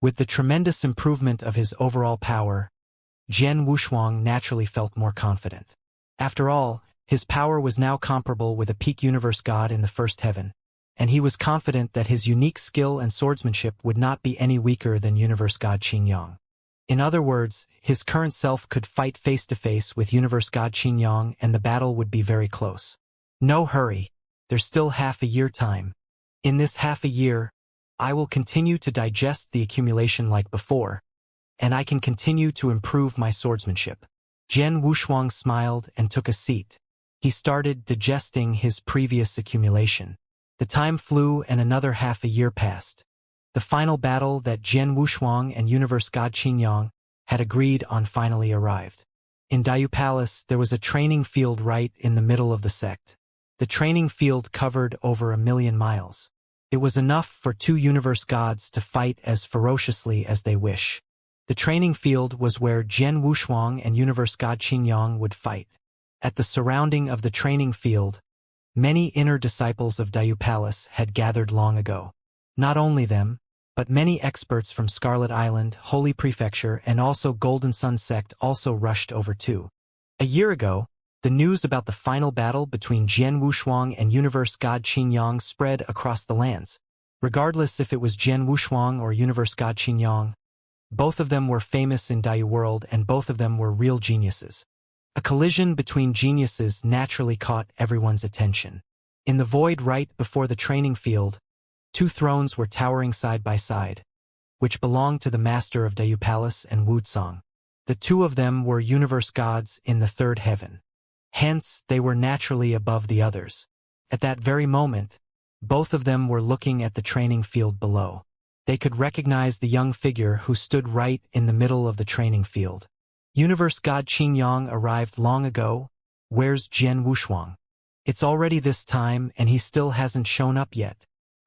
With the tremendous improvement of his overall power, Jian Wushuang naturally felt more confident. After all, his power was now comparable with a peak universe god in the first heaven, and he was confident that his unique skill and swordsmanship would not be any weaker than universe god Qingyang. In other words, his current self could fight face-to-face with universe god Qingyang and the battle would be very close. No hurry, there's still half a year time. In this half a year, I will continue to digest the accumulation like before, and I can continue to improve my swordsmanship. Jian Wushuang smiled and took a seat. He started digesting his previous accumulation. The time flew and another half a year passed. The final battle that Jian Wushuang and universe god Qingyang had agreed on finally arrived. In Dayu Palace, there was a training field right in the middle of the sect. The training field covered over 1,000,000 miles. It was enough for two universe gods to fight as ferociously as they wish. The training field was where Jian Wushuang and universe god Qingyang would fight. At the surrounding of the training field, many inner disciples of Dayu Palace had gathered long ago. Not only them, but many experts from Scarlet Island, Holy Prefecture, and also Golden Sun Sect also rushed over too. A year ago, the news about the final battle between Jian Wushuang and universe god Qingyang spread across the lands. Regardless if it was Jian Wushuang or universe god Qingyang, both of them were famous in Dayu world and both of them were real geniuses. A collision between geniuses naturally caught everyone's attention. In the void right before the training field, two thrones were towering side by side, which belonged to the master of Dayu Palace and Wuxia. The two of them were universe gods in the third heaven. Hence, they were naturally above the others. At that very moment, both of them were looking at the training field below. They could recognize the young figure who stood right in the middle of the training field. Universe god Qingyang arrived long ago. Where's Jian Wushuang? It's already this time and he still hasn't shown up yet.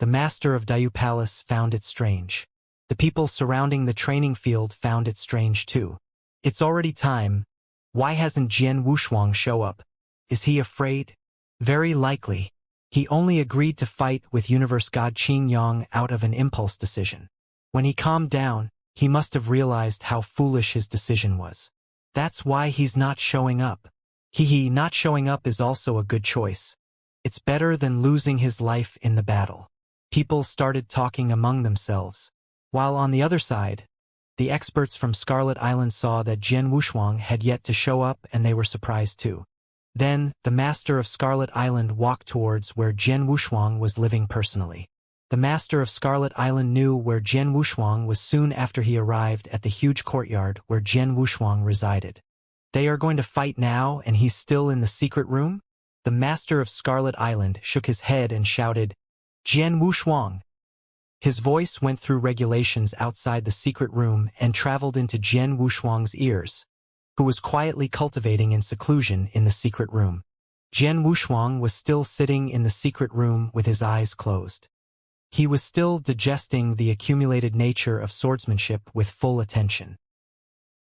The master of Dayu Palace found it strange. The people surrounding the training field found it strange too. It's already time. Why hasn't Jian Wushuang show up? Is he afraid? Very likely. He only agreed to fight with universe god Qingyang out of an impulse decision. When he calmed down, he must have realized how foolish his decision was. That's why he's not showing up. Not showing up is also a good choice. It's better than losing his life in the battle. People started talking among themselves. While on the other side, the experts from Scarlet Island saw that Jian Wushuang had yet to show up and they were surprised too. Then, the master of Scarlet Island walked towards where Jian Wushuang was living personally. The master of Scarlet Island knew where Jian Wushuang was soon after he arrived at the huge courtyard where Jian Wushuang resided. They are going to fight now and he's still in the secret room? The master of Scarlet Island shook his head and shouted, Jian Wushuang! His voice went through regulations outside the secret room and traveled into Jian Wushuang's ears, who was quietly cultivating in seclusion in the secret room. Jian Wushuang was still sitting in the secret room with his eyes closed. He was still digesting the accumulated nature of swordsmanship with full attention.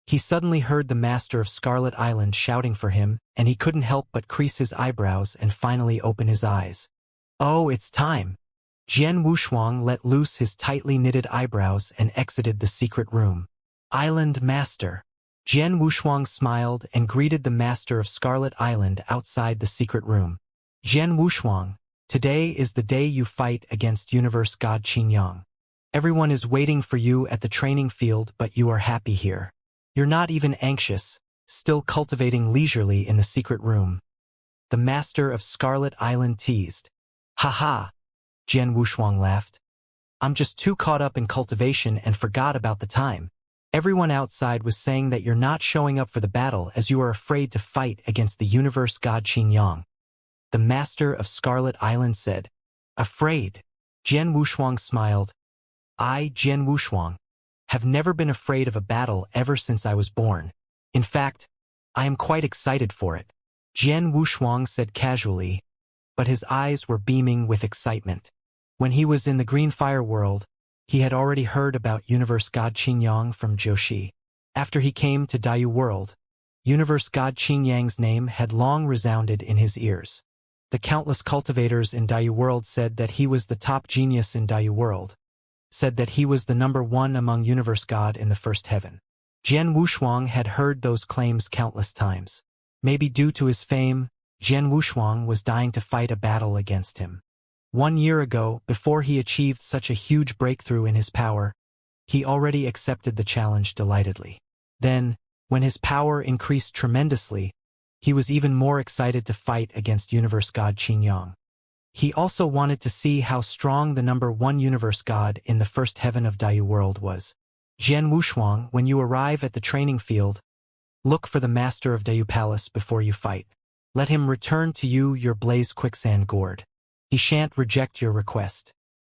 He suddenly heard the master of Scarlet Island shouting for him, and he couldn't help but crease his eyebrows and finally open his eyes. Oh, it's time! Jian Wushuang let loose his tightly knitted eyebrows and exited the secret room. Island Master. Jian Wushuang smiled and greeted the master of Scarlet Island outside the secret room. Jian Wushuang, today is the day you fight against universe god Qingyang. Everyone is waiting for you at the training field, but you are happy here. You're not even anxious, still cultivating leisurely in the secret room. The master of Scarlet Island teased. Ha! Jian Wushuang laughed. I'm just too caught up in cultivation and forgot about the time. Everyone outside was saying that you're not showing up for the battle as you are afraid to fight against the universe god Qingyang. The master of Scarlet Island said. Afraid? Jian Wushuang smiled. I, Jian Wushuang, have never been afraid of a battle ever since I was born. In fact, I am quite excited for it. Jian Wushuang said casually, but his eyes were beaming with excitement. When he was in the Green Fire world, he had already heard about universe god Qingyang from Joshi. After he came to Dayu world, universe god Qingyang's name had long resounded in his ears. The countless cultivators in Dayu world said that he was the top genius in Dayu world. said that he was the #1 among universe god in the first heaven. Jian Wushuang had heard those claims countless times. Maybe due to his fame, Jian Wushuang was dying to fight a battle against him. 1 year ago, before he achieved such a huge breakthrough in his power, he already accepted the challenge delightedly. Then, when his power increased tremendously, he was even more excited to fight against universe god Qingyang. He also wanted to see how strong the #1 universe god in the first heaven of Daiyu world was. Jian Wushuang, when you arrive at the training field, look for the master of Daiyu Palace before you fight. Let him return to you your Blaze Quicksand Gourd. He shan't reject your request.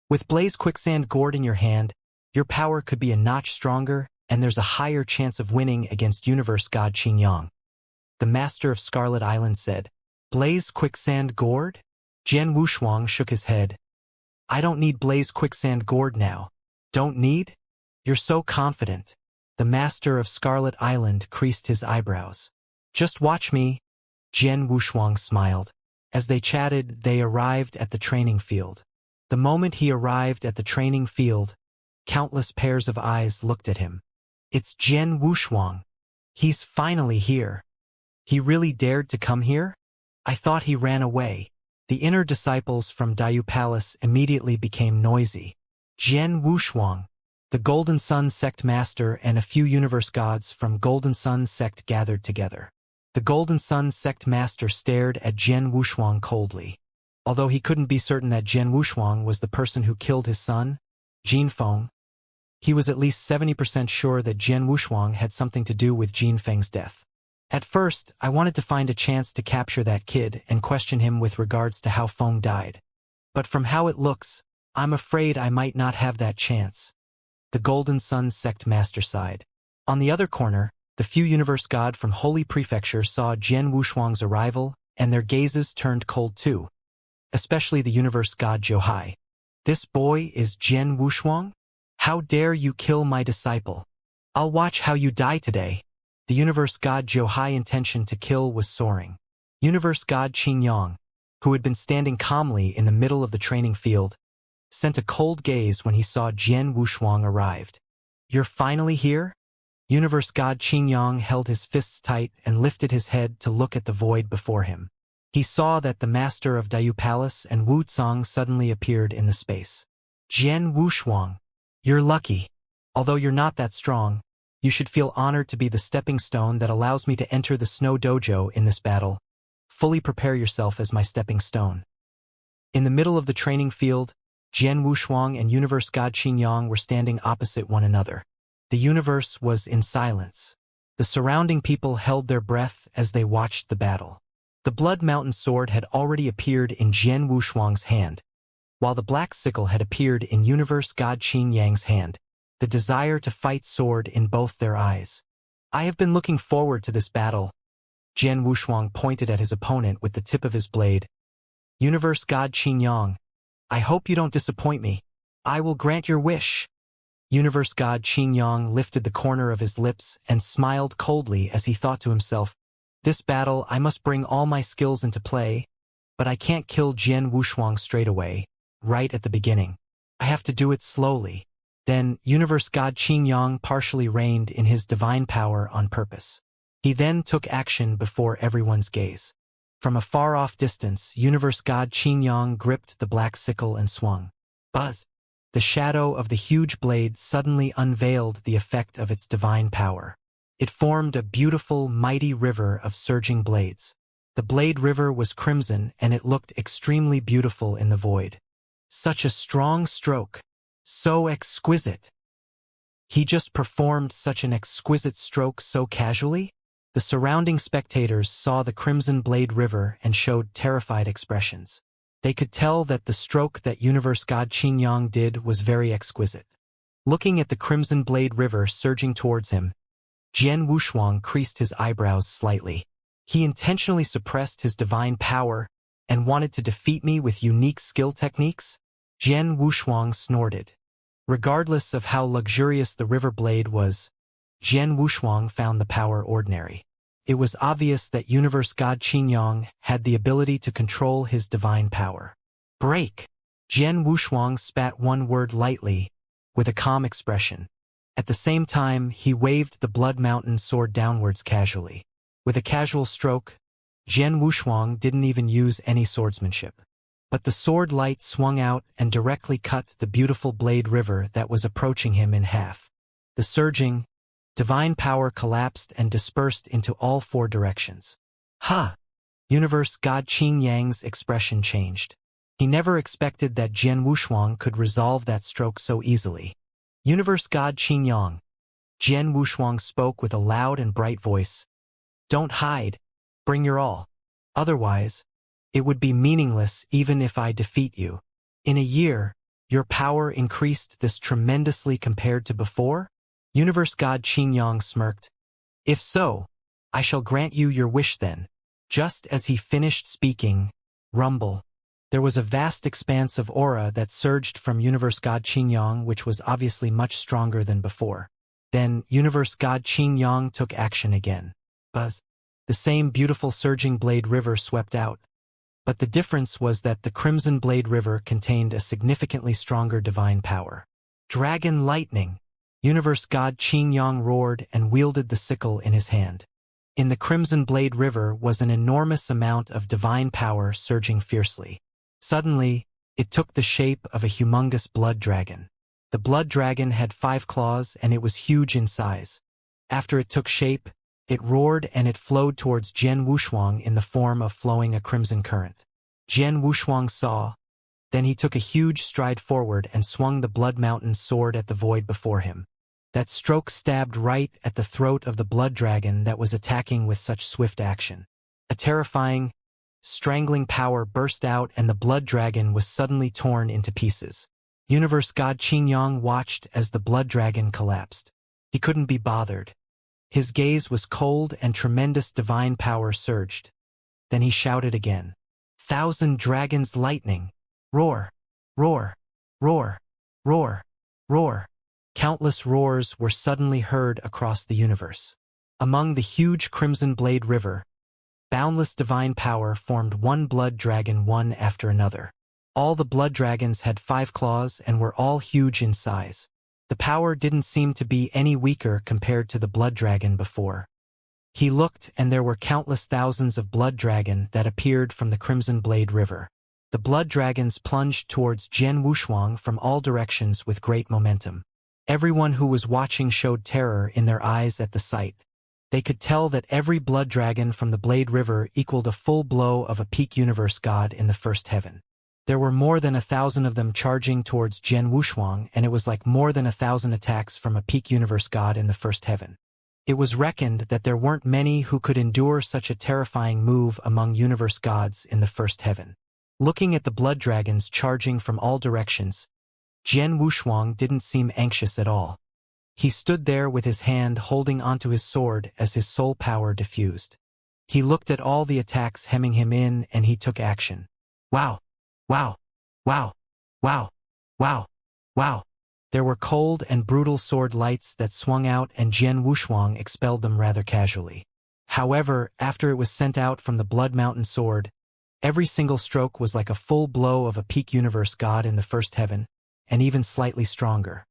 With Blaze Quicksand Gourd in your hand, your power could be a notch stronger, and there's a higher chance of winning against universe god Qingyang. The master of Scarlet Island said, Blaze Quicksand Gourd? Jian Wushuang shook his head. I don't need Blaze Quicksand Gourd now. Don't need? You're so confident. The master of Scarlet Island creased his eyebrows. Just watch me. Jian Wushuang smiled. As they chatted, they arrived at the training field. The moment he arrived at the training field, countless pairs of eyes looked at him. It's Jian Wushuang. He's finally here. He really dared to come here? I thought he ran away. The inner disciples from Daiyu Palace immediately became noisy. Jian Wushuang, the Golden Sun sect master, and a few universe gods from Golden Sun sect gathered together. The Golden Sun sect master stared at Jian Wushuang coldly. Although he couldn't be certain that Jian Wushuang was the person who killed his son, Jin Feng, he was at least 70% sure that Jian Wushuang had something to do with Jin Feng's death. At first, I wanted to find a chance to capture that kid and question him with regards to how Feng died. But from how it looks, I'm afraid I might not have that chance. The Golden Sun sect master sighed. On the other corner, the few universe god from Holy Prefecture saw Jian Wushuang's arrival, and their gazes turned cold too. Especially the universe god Zhouhai. This boy is Jian Wushuang? How dare you kill my disciple? I'll watch how you die today. The universe god Zhouhai's intention to kill was soaring. Universe god Qingyang, who had been standing calmly in the middle of the training field, sent a cold gaze when he saw Jian Wushuang arrived. You're finally here? Universe god Qingyang held his fists tight and lifted his head to look at the void before him. He saw that the master of Daiyu Palace and Wu Cong suddenly appeared in the space. Jian Wushuang, you're lucky. Although you're not that strong, you should feel honored to be the stepping stone that allows me to enter the Snow Dojo in this battle. Fully prepare yourself as my stepping stone. In the middle of the training field, Jian Wushuang and universe god Qingyang were standing opposite one another. The universe was in silence. The surrounding people held their breath as they watched the battle. The Blood Mountain sword had already appeared in Jian Wushuang's hand, while the black sickle had appeared in universe god Qingyang's hand, the desire to fight sword in both their eyes. I have been looking forward to this battle. Jian Wushuang pointed at his opponent with the tip of his blade. Universe god Qingyang, I hope you don't disappoint me. I will grant your wish. Universe god Qingyang lifted the corner of his lips and smiled coldly as he thought to himself, this battle I must bring all my skills into play, but I can't kill Jian Wushuang straight away, right at the beginning. I have to do it slowly. Then, universe god Qingyang partially reigned in his divine power on purpose. He then took action before everyone's gaze. From a far-off distance, universe god Qingyang gripped the black sickle and swung. Buzz! The shadow of the huge blade suddenly unveiled the effect of its divine power. It formed a beautiful, mighty river of surging blades. The blade river was crimson, and it looked extremely beautiful in the void. Such a strong stroke. So exquisite. He just performed such an exquisite stroke so casually? The surrounding spectators saw the crimson blade river and showed terrified expressions. They could tell that the stroke that universe god Qingyang did was very exquisite. Looking at the crimson blade river surging towards him, Jian Wushuang creased his eyebrows slightly. He intentionally suppressed his divine power and wanted to defeat me with unique skill techniques? Jian Wushuang snorted. Regardless of how luxurious the river blade was, Jian Wushuang found the power ordinary. It was obvious that universe god Qingyang had the ability to control his divine power. Break! Jian Wushuang spat one word lightly, with a calm expression. At the same time, he waved the Blood Mountain sword downwards casually. With a casual stroke, Jian Wushuang didn't even use any swordsmanship. But the sword light swung out and directly cut the beautiful Blade River that was approaching him in half. The surging, divine power collapsed and dispersed into all four directions. Ha! Universe God Qing Yang's expression changed. He never expected that Jian Wushuang could resolve that stroke so easily. Universe God Qing Yang. Jian Wushuang spoke with a loud and bright voice. Don't hide. Bring your all. Otherwise, it would be meaningless even if I defeat you. In a year, your power increased this tremendously compared to before? Universe God Qing Yang smirked. If so, I shall grant you your wish then. Just as he finished speaking, rumble. There was a vast expanse of aura that surged from Universe God Qing Yang, which was obviously much stronger than before. Then, Universe God Qing Yang took action again. Buzz. The same beautiful surging Blade River swept out. But the difference was that the Crimson Blade River contained a significantly stronger divine power. Dragon Lightning! Universe God Qing Yang roared and wielded the sickle in his hand. In the Crimson Blade River was an enormous amount of divine power surging fiercely. Suddenly, it took the shape of a humongous blood dragon. The blood dragon had 5 claws and it was huge in size. After it took shape, it roared and it flowed towards Jian Wushuang in the form of flowing a crimson current. Jian Wushuang saw. Then he took a huge stride forward and swung the Blood Mountain sword at the void before him. That stroke stabbed right at the throat of the blood dragon that was attacking with such swift action. A terrifying, strangling power burst out and the blood dragon was suddenly torn into pieces. Universe God Qing Yang watched as the blood dragon collapsed. He couldn't be bothered. His gaze was cold and tremendous divine power surged. Then he shouted again. 1,000 dragons lightning! Roar! Roar! Roar! Roar! Roar! Countless roars were suddenly heard across the universe. Among the huge Crimson Blade River, boundless divine power formed one blood dragon one after another. All the blood dragons had 5 claws and were all huge in size. The power didn't seem to be any weaker compared to the blood dragon before. He looked and there were countless thousands of blood dragon that appeared from the Crimson Blade River. The blood dragons plunged towards Jian Wushuang from all directions with great momentum. Everyone who was watching showed terror in their eyes at the sight. They could tell that every blood dragon from the Blade River equaled a full blow of a peak universe god in the first heaven. There were more than 1,000 of them charging towards Jian Wushuang, and it was like more than 1,000 attacks from a peak universe god in the first heaven. It was reckoned that there weren't many who could endure such a terrifying move among universe gods in the first heaven. Looking at the blood dragons charging from all directions, Jian Wushuang didn't seem anxious at all. He stood there with his hand holding onto his sword as his soul power diffused. He looked at all the attacks hemming him in and he took action. Wow! Wow! Wow! Wow! Wow! Wow! There were cold and brutal sword lights that swung out and Jian Wushuang expelled them rather casually. However, after it was sent out from the Blood Mountain sword, every single stroke was like a full blow of a peak universe god in the first heaven, and even slightly stronger.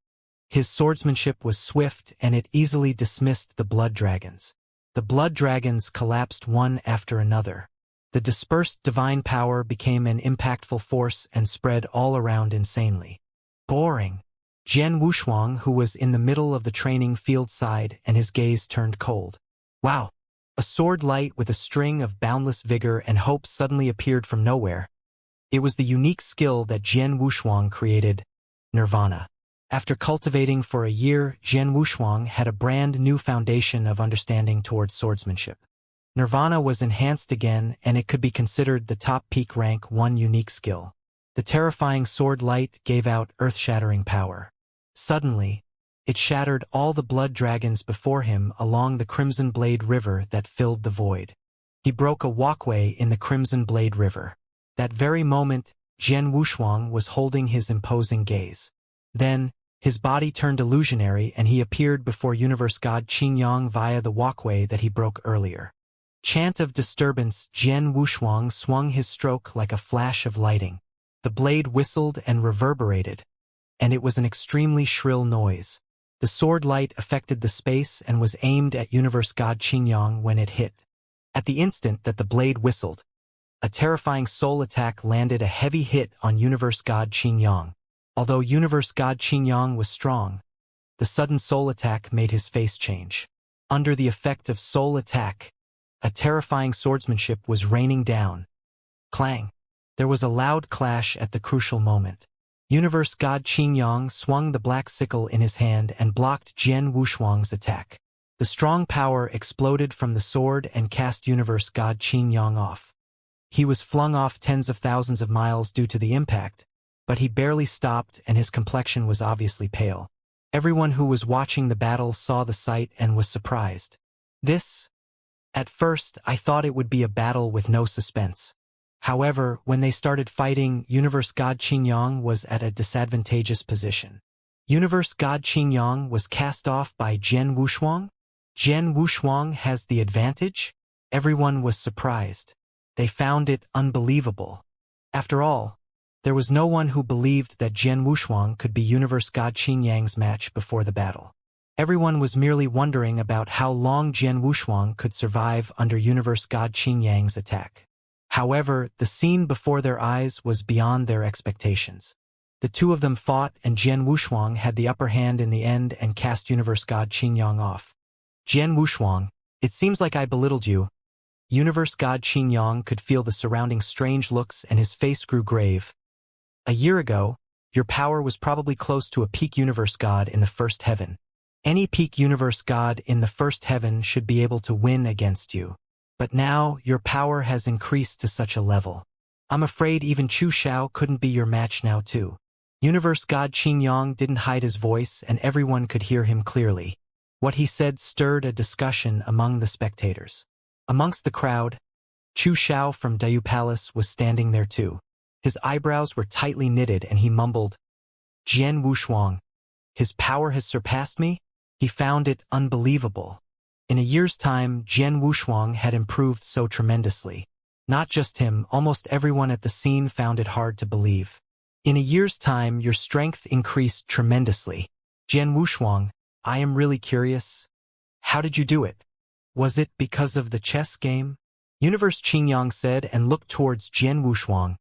His swordsmanship was swift and it easily dismissed the blood dragons. The blood dragons collapsed one after another. The dispersed divine power became an impactful force and spread all around insanely. Boring. Jian Wushuang, who was in the middle of the training field, sighed and his gaze turned cold. Wow! A sword light with a string of boundless vigor and hope suddenly appeared from nowhere. It was the unique skill that Jian Wushuang created, Nirvana. After cultivating for a year, Jian Wushuang had a brand new foundation of understanding towards swordsmanship. Nirvana was enhanced again and it could be considered the top peak rank 1 unique skill. The terrifying sword light gave out earth-shattering power. Suddenly, it shattered all the blood dragons before him along the Crimson Blade River that filled the void. He broke a walkway in the Crimson Blade River. That very moment, Jian Wushuang was holding his imposing gaze. Then, his body turned illusionary and he appeared before universe god Qing Yang via the walkway that he broke earlier. Chant of disturbance, Jian Wushuang swung his stroke like a flash of lighting. The blade whistled and reverberated. and it was an extremely shrill noise. The sword light affected the space and was aimed at Universe God Xingyang when it hit. At the instant that the blade whistled, a terrifying soul attack landed a heavy hit on Universe God Xingyang. Although Universe God Xingyang was strong, the sudden soul attack made his face change. Under the effect of soul attack, a terrifying swordsmanship was raining down. Clang! There was a loud clash at the crucial moment. Universe God Xingyang swung the black sickle in his hand and blocked Jian Wushuang's attack. The strong power exploded from the sword and cast Universe God Xingyang off. He was flung off tens of thousands of miles due to the impact, but he barely stopped and his complexion was obviously pale. Everyone who was watching the battle saw the sight and was surprised. At first, I thought it would be a battle with no suspense. However, when they started fighting, Universe God Xingyang was at a disadvantageous position. Universe God Xingyang was cast off by Jian Wushuang? Jian Wushuang has the advantage? Everyone was surprised. They found it unbelievable. After all, there was no one who believed that Jian Wushuang could be Universe God Xingyang's match before the battle. Everyone was merely wondering about how long Jian Wushuang could survive under Universe God Xingyang's attack. However, the scene before their eyes was beyond their expectations. The two of them fought and Jian Wushuang had the upper hand in the end and cast Universe God Xingyang off. Jian Wushuang, it seems like I belittled you. Universe God Xingyang could feel the surrounding strange looks and his face grew grave. A year ago, your power was probably close to a peak universe god in the first heaven. Any peak universe god in the first heaven should be able to win against you. But now, your power has increased to such a level. I'm afraid even Chu Xiao couldn't be your match now too. Universe god Xingyang didn't hide his voice and everyone could hear him clearly. What he said stirred a discussion among the spectators. Amongst the crowd, Chu Xiao from Dayu Palace was standing there too. His eyebrows were tightly knitted and he mumbled, Jian Wushuang, his power has surpassed me? He found it unbelievable. In a year's time, Jian Wushuang had improved so tremendously. Not just him, almost everyone at the scene found it hard to believe. In a year's time, your strength increased tremendously. Jian Wushuang, I am really curious. How did you do it? Was it because of the chess game? Universe Xingyang said and looked towards Jian Wushuang.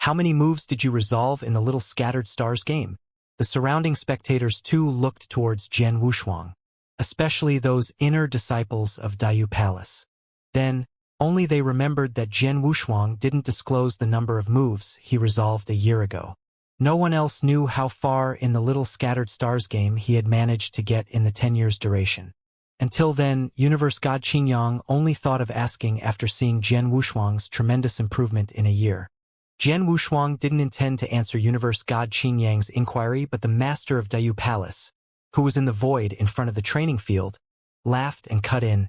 How many moves did you resolve in the little scattered stars game? The surrounding spectators too looked towards Jian Wushuang, especially those inner disciples of Dayu Palace. Then, only they remembered that Jian Wushuang didn't disclose the number of moves he resolved a year ago. No one else knew how far in the little scattered stars game he had managed to get in the 10 years duration. Until then, Universe God Xingyang only thought of asking after seeing Jian Wushuang's tremendous improvement in a year. Jian Wushuang didn't intend to answer Universe God Xingyang's inquiry, but the master of Dayu Palace, who was in the void in front of the training field, laughed and cut in.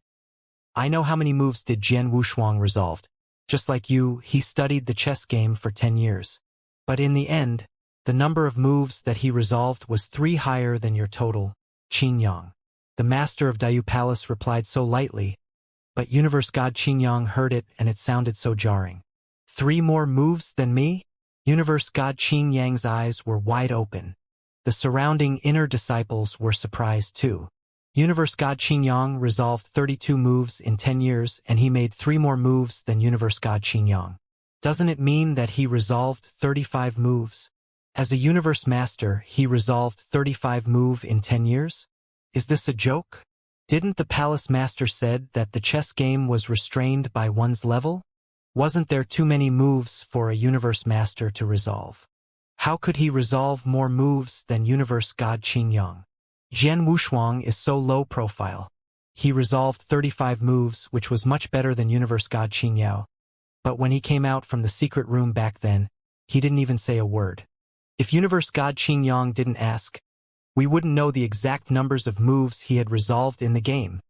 I know how many moves did Jian Wushuang resolved. Just like you, he studied the chess game for 10 years. But in the end, the number of moves that he resolved was 3 higher than your total, Xingyang. The master of Dayu Palace replied so lightly, but Universe God Xingyang heard it and it sounded so jarring. 3 more moves than me? Universe God Xingyang's eyes were wide open. The surrounding inner disciples were surprised too. Universe God Xingyang resolved 32 moves in 10 years and he made 3 more moves than Universe God Xingyang. Doesn't it mean that he resolved 35 moves? As a universe master, he resolved 35 moves in 10 years? Is this a joke? Didn't the palace master said that the chess game was restrained by one's level? Wasn't there too many moves for a universe master to resolve? How could he resolve more moves than Universe God Xingyang? Jian Wushuang is so low profile. He resolved 35 moves, which was much better than Universe God Xingyao. But when he came out from the secret room back then, he didn't even say a word. If Universe God Xingyang didn't ask, we wouldn't know the exact numbers of moves he had resolved in the game.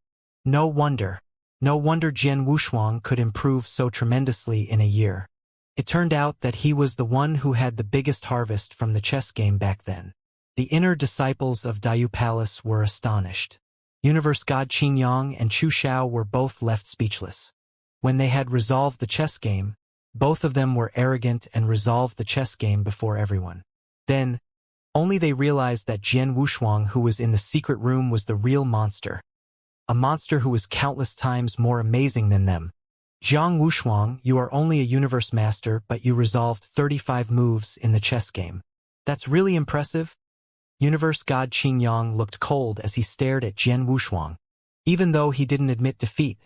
No wonder Jian Wushuang could improve so tremendously in a year. It turned out that he was the one who had the biggest harvest from the chess game back then. The inner disciples of Dayu Palace were astonished. Universe God Xingyang and Chu Xiao were both left speechless. When they had resolved the chess game, both of them were arrogant and resolved the chess game before everyone. Then, Only they realized that Jian Wushuang who was in the secret room was the real monster. A monster who was countless times more amazing than them. Jiang Wushuang, you are only a universe master, but you resolved 35 moves in the chess game. That's really impressive. Universe God Qingyang looked cold as he stared at Jian Wushuang. Even though he didn't admit defeat,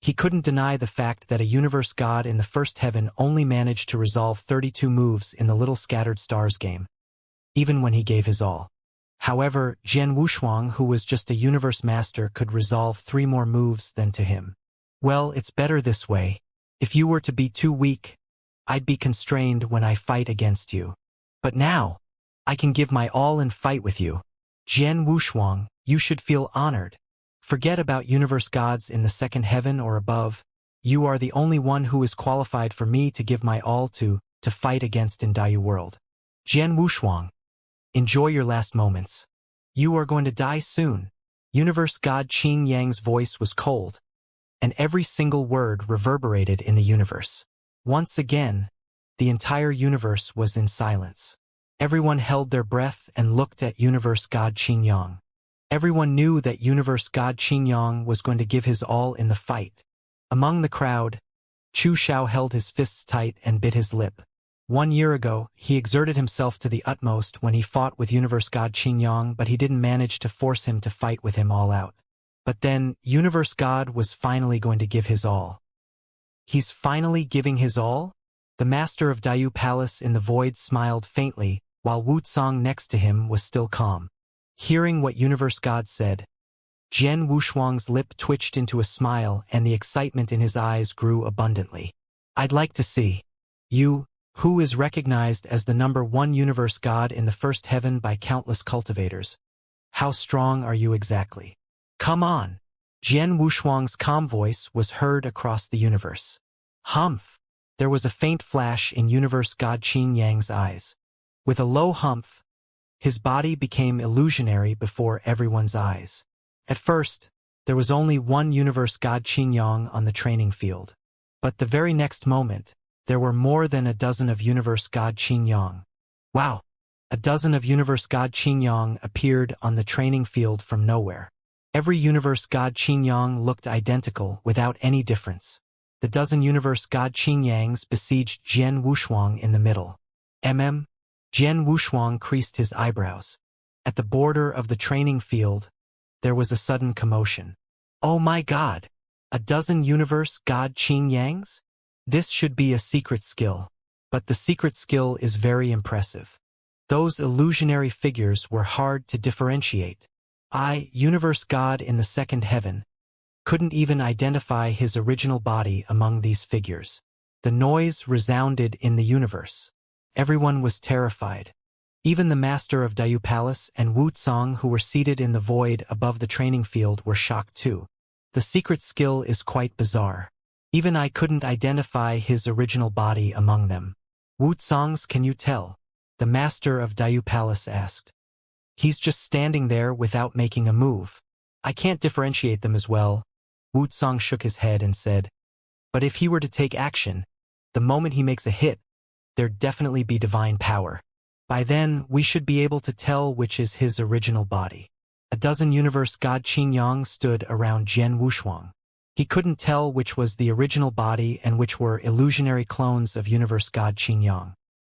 he couldn't deny the fact that a universe god in the first heaven only managed to resolve 32 moves in the Little Scattered Stars game, even when he gave his all. However, Jian Wushuang, who was just a universe master, could resolve 3 more moves than to him. Well, it's better this way. If you were to be too weak, I'd be constrained when I fight against you. But now, I can give my all and fight with you. Jian Wushuang, you should feel honored. Forget about universe gods in the second heaven or above. You are the only one who is qualified for me to give my all to fight against in Daiyu world. Jian Wushuang, enjoy your last moments. You are going to die soon. Universe god Qin Yang's voice was cold, and every single word reverberated in the universe. Once again, the entire universe was in silence. Everyone held their breath and looked at universe god Qin Yang. Everyone knew that universe god Qin Yang was going to give his all in the fight. Among the crowd, Chu Xiao held his fists tight and bit his lip. 1 year ago, he exerted himself to the utmost when he fought with universe god Qin Yang, but he didn't manage to force him to fight with him all out. But then, universe god was finally going to give his all. He's finally giving his all? The master of Daiyu Palace in the void smiled faintly, while Wu Tsang next to him was still calm. Hearing what universe god said, Jian Wushuang's lip twitched into a smile and the excitement in his eyes grew abundantly. I'd like to see you, who is recognized as the #1 universe god in the first heaven by countless cultivators. How strong are you exactly? Come on! Jian Wushuang's calm voice was heard across the universe. Humph! There was a faint flash in universe god Qin Yang's eyes. With a low humph, his body became illusionary before everyone's eyes. At first, there was only one universe god Qin Yang on the training field. But the very next moment, there were more than a dozen of universe god Qin Yang. Wow! A dozen of universe god Qin Yang appeared on the training field from nowhere. Every universe god Qin Yang looked identical without any difference. The dozen universe god Qin Yangs besieged Jian Wushuang in the middle. Jian Wushuang creased his eyebrows. At the border of the training field, there was a sudden commotion. Oh my god! A dozen universe god Qin Yangs? This should be a secret skill. But the secret skill is very impressive. Those illusionary figures were hard to differentiate. Universe God in the second heaven, couldn't even identify his original body among these figures. The noise resounded in the universe. Everyone was terrified. Even the master of Daiyu Palace and Wu Tsang, who were seated in the void above the training field, were shocked too. The secret skill is quite bizarre. Even I couldn't identify his original body among them. Wu Tsang's, can you tell? The master of Daiyu Palace asked. He's just standing there without making a move. I can't differentiate them as well. Wu Tsang shook his head and said, but if he were to take action, the moment he makes a hit, there'd definitely be divine power. By then, we should be able to tell which is his original body. A dozen universe god Qin Yang stood around Jian Wushuang. He couldn't tell which was the original body and which were illusionary clones of universe god Qin Yang.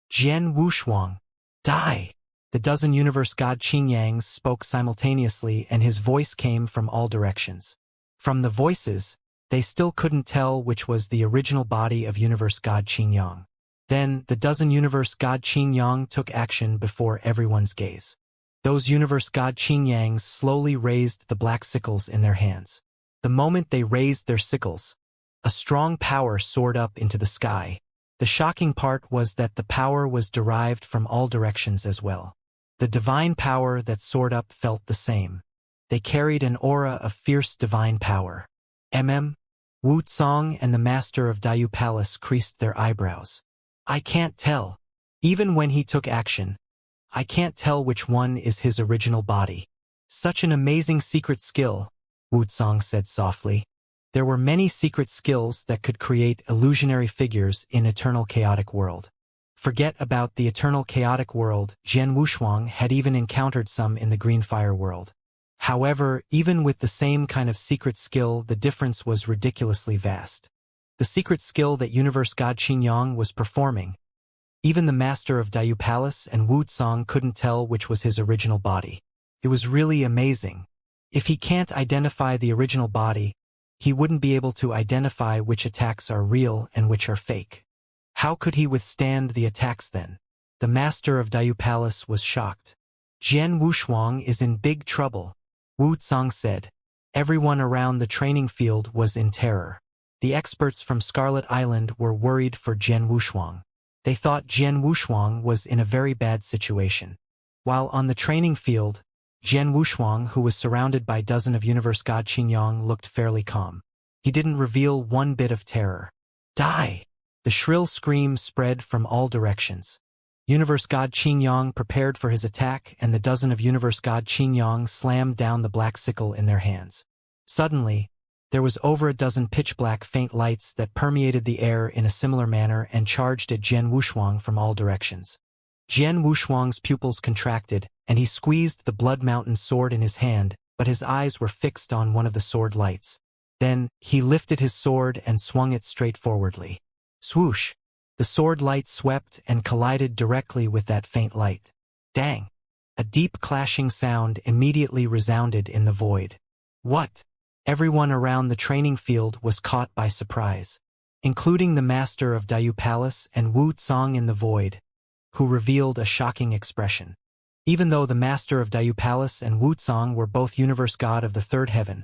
Jian Wushuang, die! The dozen universe god Qin Yangs spoke simultaneously and his voice came from all directions. From the voices, they still couldn't tell which was the original body of universe god Qin Yang. Then, the dozen universe god Qin Yang took action before everyone's gaze. Those universe god Qin Yangs slowly raised the black sickles in their hands. The moment they raised their sickles, a strong power soared up into the sky. The shocking part was that the power was derived from all directions as well. The divine power that soared up felt the same. They carried an aura of fierce divine power. Wu Tsang and the master of Daiyu Palace creased their eyebrows. I can't tell. Even when he took action, I can't tell which one is his original body. Such an amazing secret skill, Wu Tsang said softly. There were many secret skills that could create illusionary figures in eternal chaotic world. Forget about the eternal chaotic world, Jian Wushuang had even encountered some in the green fire world. However, even with the same kind of secret skill, the difference was ridiculously vast. The secret skill that Universe God Xingyang was performing, even the master of Daiyu Palace and Wu Tsong couldn't tell which was his original body. It was really amazing. If he can't identify the original body, he wouldn't be able to identify which attacks are real and which are fake. How could he withstand the attacks then? The master of Daiyu Palace was shocked. Jian Wushuang is in big trouble, Wu Tsong said. Everyone around the training field was in terror. The experts from Scarlet Island were worried for Jian Wushuang. They thought Jian Wushuang was in a very bad situation. While on the training field, Jian Wushuang, who was surrounded by dozens of Universe God Xingyang, looked fairly calm. He didn't reveal one bit of terror. Die! The shrill scream spread from all directions. Universe God Xingyang prepared for his attack, and the dozen of Universe God Xingyang slammed down the black sickle in their hands. Suddenly, there was over a dozen pitch-black faint lights that permeated the air in a similar manner and charged at Jian Wushuang from all directions. Jian Wushuang's pupils contracted, and he squeezed the Blood Mountain sword in his hand, but his eyes were fixed on one of the sword lights. Then, he lifted his sword and swung it straightforwardly. Swoosh! The sword light swept and collided directly with that faint light. Dang! A deep clashing sound immediately resounded in the void. What? Everyone around the training field was caught by surprise, including the master of Daiyu Palace and Wu Tsong in the void, who revealed a shocking expression. Even though the master of Daiyu Palace and Wu Tsong were both Universe God of the third heaven,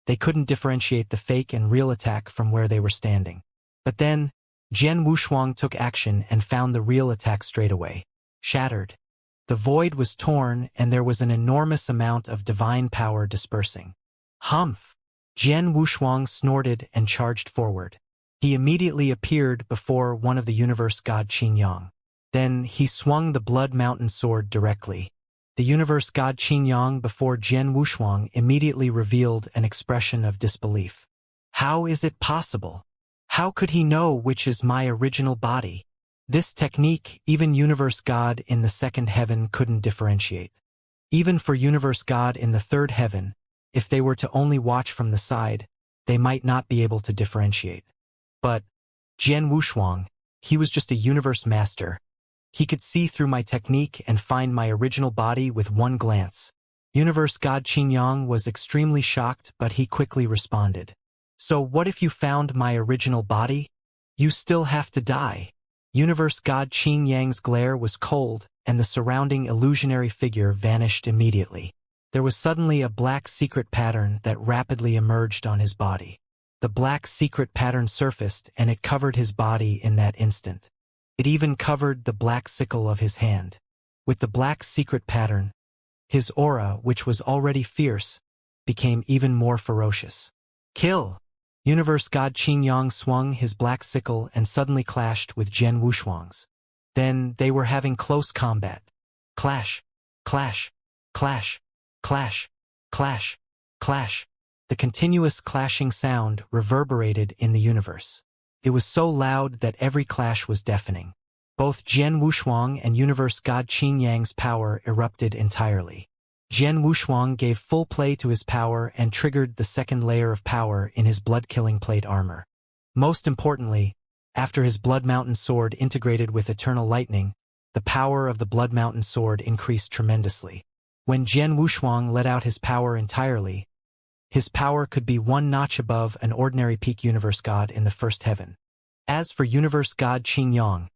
they couldn't differentiate the fake and real attack from where they were standing. But then, Jian Wushuang took action and found the real attack straight away. Shattered. The void was torn and there was an enormous amount of divine power dispersing. Humph! Jian Wushuang snorted and charged forward. He immediately appeared before one of the Universe God Xingyang. Then he swung the Blood Mountain sword directly. The Universe God Xingyang before Jian Wushuang immediately revealed an expression of disbelief. How is it possible? How could he know which is my original body? This technique, even Universe God in the second heaven couldn't differentiate. Even for Universe God in the third heaven, if they were to only watch from the side, they might not be able to differentiate. But Jian Wushuang, he was just a universe master. He could see through my technique and find my original body with one glance. Universe God Xingyang was extremely shocked, but he quickly responded. So what if you found my original body? You still have to die. Universe God Xingyang's glare was cold, and the surrounding illusionary figure vanished immediately. There was suddenly a black secret pattern that rapidly emerged on his body. The black secret pattern surfaced, and it covered his body in that instant. It even covered the black sickle of his hand. With the black secret pattern, his aura, which was already fierce, became even more ferocious. Kill! Universe God Xingyang swung his black sickle and suddenly clashed with Jian Wushuang's. Then they were having close combat. Clash! Clash! Clash! Clash! Clash! Clash! The continuous clashing sound reverberated in the universe. It was so loud that every clash was deafening. Both Jian Wushuang and Universe God Xingyang's power erupted entirely. Jian Wushuang gave full play to his power and triggered the second layer of power in his blood-killing plate armor. Most importantly, after his Blood Mountain sword integrated with Eternal Lightning, the power of the Blood Mountain sword increased tremendously. When Jian Wushuang let out his power entirely, his power could be one notch above an ordinary peak Universe God in the first heaven. As for Universe God Xingyang,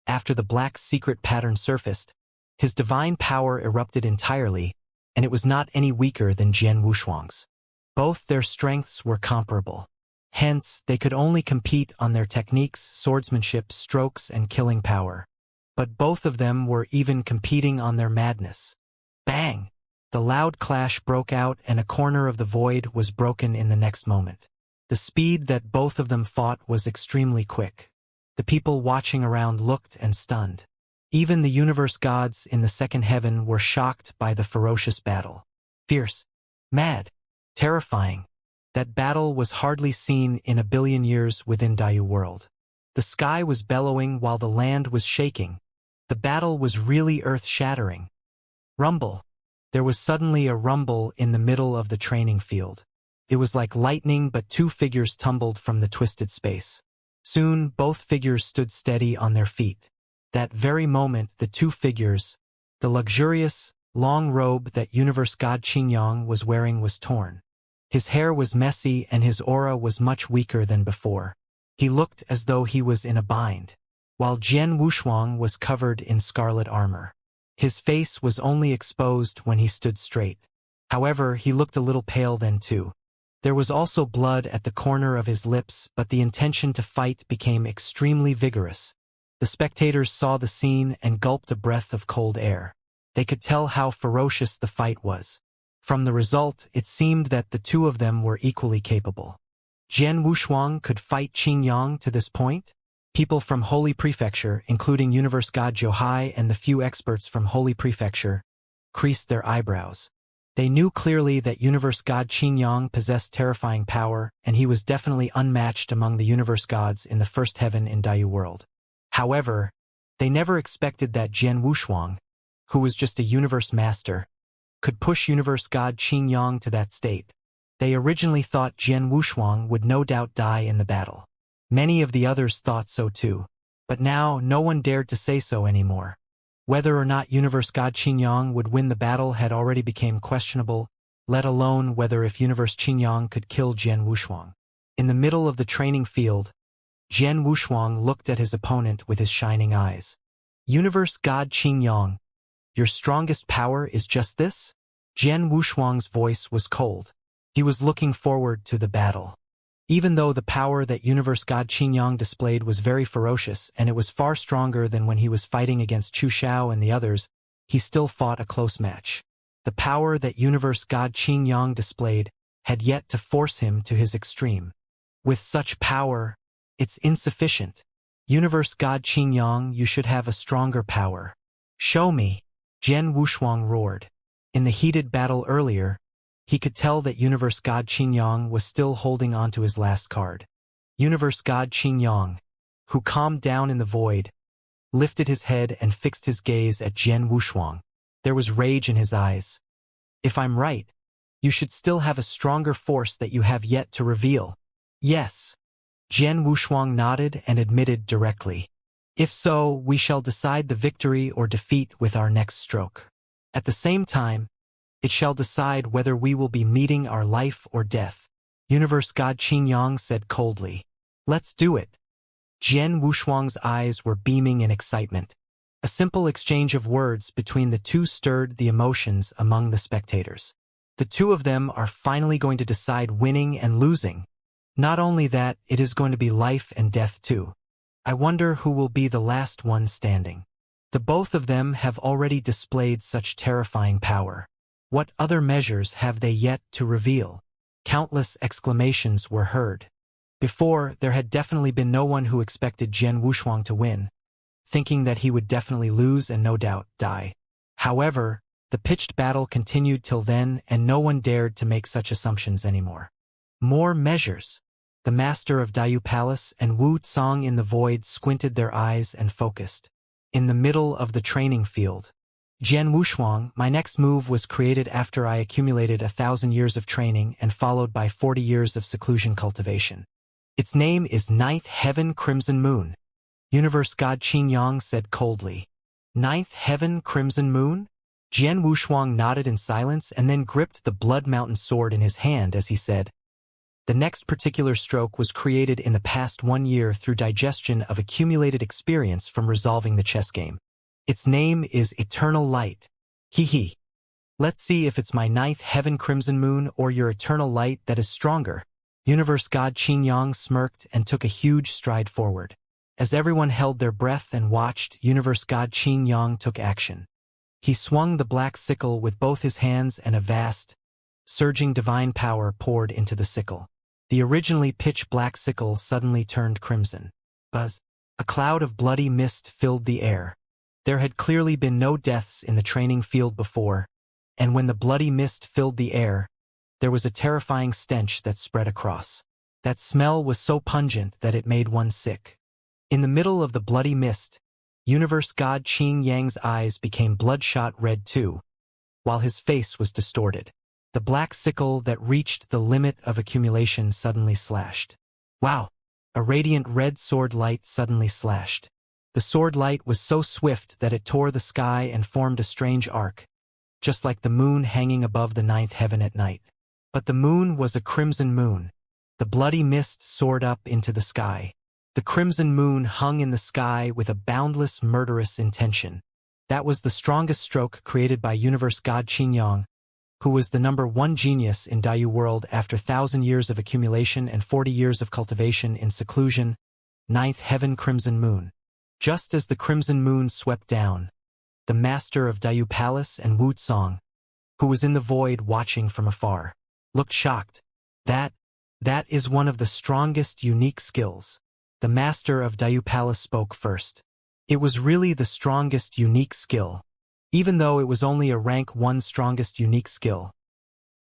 after the black secret pattern surfaced, his divine power erupted entirely, and it was not any weaker than Jian Wushuang's. Both their strengths were comparable. Hence, they could only compete on their techniques, swordsmanship, strokes, and killing power. But both of them were even competing on their madness. Bang! The loud clash broke out and a corner of the void was broken in the next moment. The speed that both of them fought was extremely quick. The people watching around looked and stunned. Even the universe gods in the second heaven were shocked by the ferocious battle. Fierce, mad, terrifying. That battle was hardly seen in a billion years within Daiyu world. The sky was bellowing while the land was shaking. The battle was really earth-shattering. Rumble. There was suddenly a rumble in the middle of the training field. It was like lightning, but two figures tumbled from the twisted space. Soon, both figures stood steady on their feet. That very moment, the two figures, the luxurious, long robe that universe god Xianxia was wearing was torn. His hair was messy and his aura was much weaker than before. He looked as though he was in a bind, while Jian Wushuang was covered in scarlet armor. His face was only exposed when he stood straight. However, he looked a little pale then too. There was also blood at the corner of his lips, but the intention to fight became extremely vigorous. The spectators saw the scene and gulped a breath of cold air. They could tell how ferocious the fight was. From the result, it seemed that the two of them were equally capable. Jian Wushuang could fight Xianxia to this point? People from Holy Prefecture, including Universe God Zhouhai and the few experts from Holy Prefecture, creased their eyebrows. They knew clearly that Universe God Xianxia possessed terrifying power, and he was definitely unmatched among the Universe Gods in the first heaven in Daiyu World. However, they never expected that Jian Wushuang, who was just a Universe Master, could push Universe God Xianxia to that state. They originally thought Jian Wushuang would no doubt die in the battle. Many of the others thought so too. But now, no one dared to say so anymore. Whether or not Universe God Xianxia would win the battle had already become questionable, let alone whether if Universe Xianxia could kill Jian Wushuang. In the middle of the training field, Jian Wushuang looked at his opponent with his shining eyes. Universe God Xianxia, your strongest power is just this? Jian Wushuang's voice was cold. He was looking forward to the battle. Even though the power that Universe God Xianxia displayed was very ferocious and it was far stronger than when he was fighting against Chu Xiao and the others, he still fought a close match. The power that Universe God Xianxia displayed had yet to force him to his extreme. With such power, it's insufficient. Universe God Xianxia, you should have a stronger power. Show me. Jian Wushuang roared. In the heated battle earlier, he could tell that Universe God Xianxia was still holding on to his last card. Universe God Xianxia, who calmed down in the void, lifted his head and fixed his gaze at Jian Wushuang. There was rage in his eyes. If I'm right, you should still have a stronger force that you have yet to reveal. Yes. Jian Wushuang nodded and admitted directly. If so, we shall decide the victory or defeat with our next stroke. At the same time, it shall decide whether we will be meeting our life or death. Universe God Xianxia said coldly. Let's do it. Jian Wushuang's eyes were beaming in excitement. A simple exchange of words between the two stirred the emotions among the spectators. The two of them are finally going to decide winning and losing. Not only that, it is going to be life and death too. I wonder who will be the last one standing. The both of them have already displayed such terrifying power. What other measures have they yet to reveal? Countless exclamations were heard. Before, there had definitely been no one who expected Jian Wushuang to win, thinking that he would definitely lose and no doubt die. However, the pitched battle continued till then and no one dared to make such assumptions anymore. More measures. The master of Daiyu Palace and Wu Tsang in the void squinted their eyes and focused. In the middle of the training field, Jian Wushuang, my next move was created after I accumulated 1,000 years of training and followed by 40 years of seclusion cultivation. Its name is Ninth Heaven Crimson Moon. Universe God Xianxia said coldly. Ninth Heaven Crimson Moon? Jian Wushuang nodded in silence and then gripped the Blood Mountain sword in his hand as he said, the next particular stroke was created in the past 1 year through digestion of accumulated experience from resolving the chess game. Its name is Eternal Light. Hee. Let's see if it's my ninth Heaven Crimson Moon or your Eternal Light that is stronger. Universe God Xianxia smirked and took a huge stride forward. As everyone held their breath and watched, Universe God Xianxia took action. He swung the black sickle with both his hands and a vast, surging divine power poured into the sickle. The originally pitch-black sickle suddenly turned crimson. Buzz! A cloud of bloody mist filled the air. There had clearly been no deaths in the training field before, and when the bloody mist filled the air, there was a terrifying stench that spread across. That smell was so pungent that it made one sick. In the middle of the bloody mist, Universe God Qing Yang's eyes became bloodshot red too, while his face was distorted. The black sickle that reached the limit of accumulation suddenly slashed. Wow! A radiant red sword light suddenly slashed. The sword light was so swift that it tore the sky and formed a strange arc, just like the moon hanging above the ninth heaven at night. But the moon was a crimson moon. The bloody mist soared up into the sky. The crimson moon hung in the sky with a boundless, murderous intention. That was the strongest stroke created by Universe God Qingyang, who was the #1 genius in Dayu world after 1,000 years of accumulation and 40 years of cultivation in seclusion, ninth heaven crimson moon. Just as the crimson moon swept down, the master of Dayu Palace and Wuxia, who was in the void watching from afar, looked shocked. That is one of the strongest unique skills. The master of Dayu Palace spoke first. It was really the strongest unique skill. Even though it was only a rank 1 strongest unique skill.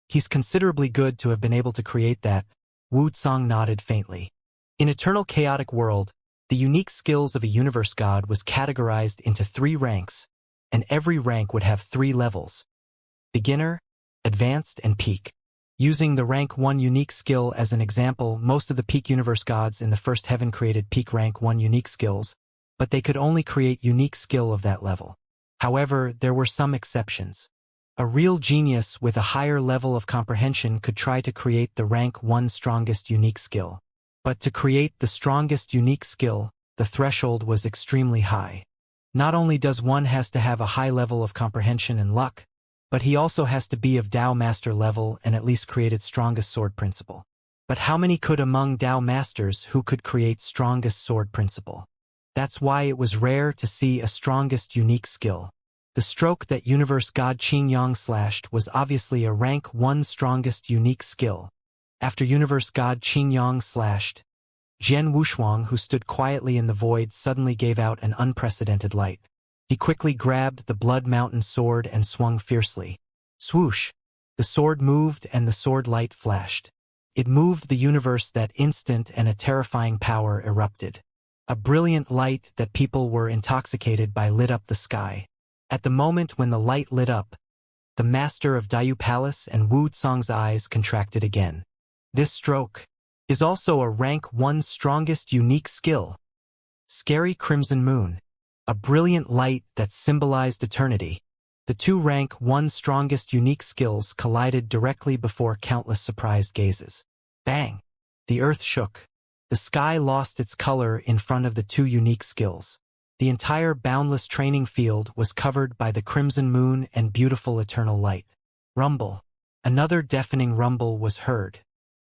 He's considerably good to have been able to create that. Wuxia nodded faintly. In Eternal Chaotic World, the unique skills of a universe god was categorized into 3 ranks, and every rank would have 3 levels: beginner, advanced, and peak. Using the rank 1 unique skill as an example, most of the peak universe gods in the first heaven created peak rank 1 unique skills, but they could only create unique skill of that level. However, there were some exceptions. A real genius with a higher level of comprehension could try to create the rank 1 strongest unique skill. But to create the strongest unique skill, the threshold was extremely high. Not only does one has to have a high level of comprehension and luck, but he also has to be of Dao Master level and at least created strongest sword principle. But how many could among Dao Masters who could create strongest sword principle? That's why it was rare to see a strongest unique skill. The stroke that Universe God Qingyang slashed was obviously a rank 1 strongest unique skill. After Universe God Qingyang slashed, Jian Wuxuang, who stood quietly in the void, suddenly gave out an unprecedented light. He quickly grabbed the Blood Mountain sword and swung fiercely. Swoosh! The sword moved and the sword light flashed. It moved the universe that instant and a terrifying power erupted. A brilliant light that people were intoxicated by lit up the sky. At the moment when the light lit up, the master of Dayu Palace and Wuxia's eyes contracted again. This stroke is also a rank 1 strongest unique skill. Scary Crimson Moon. A brilliant light that symbolized eternity. The 2 rank 1 strongest unique skills collided directly before countless surprised gazes. Bang! The earth shook. The sky lost its color in front of the 2 unique skills. The entire boundless training field was covered by the crimson moon and beautiful eternal light. Rumble. Another deafening rumble was heard.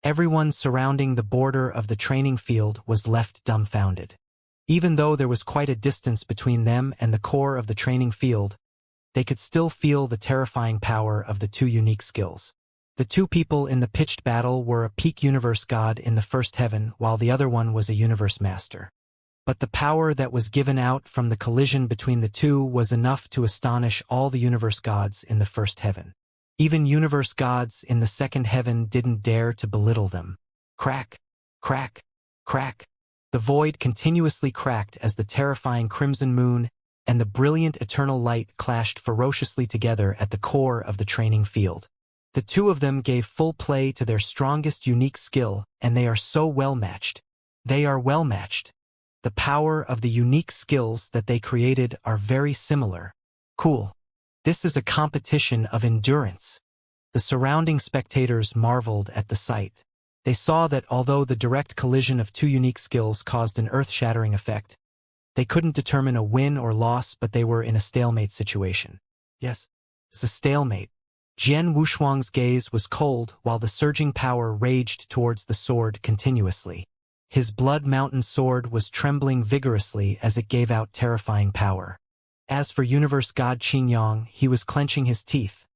Everyone surrounding the border of the training field was left dumbfounded. Even though there was quite a distance between them and the core of the training field, they could still feel the terrifying power of the 2 unique skills. The 2 people in the pitched battle were a peak universe god in the first heaven, while the other one was a universe master. But the power that was given out from the collision between the 2 was enough to astonish all the universe gods in the first heaven. Even universe gods in the second heaven didn't dare to belittle them. Crack! Crack! Crack! The void continuously cracked as the terrifying crimson moon and the brilliant eternal light clashed ferociously together at the core of the training field. The 2 of them gave full play to their strongest unique skill, and they are so well matched. They are well matched. The power of the unique skills that they created are very similar. Cool. This is a competition of endurance. The surrounding spectators marveled at the sight. They saw that although the direct collision of 2 unique skills caused an earth-shattering effect, they couldn't determine a win or loss, but they were in a stalemate situation. Yes, it's a stalemate. Jian Wuxuang's gaze was cold while the surging power raged towards the sword continuously. His Blood Mountain sword was trembling vigorously as it gave out terrifying power. As for Universe God Qingyang, he was clenching his teeth.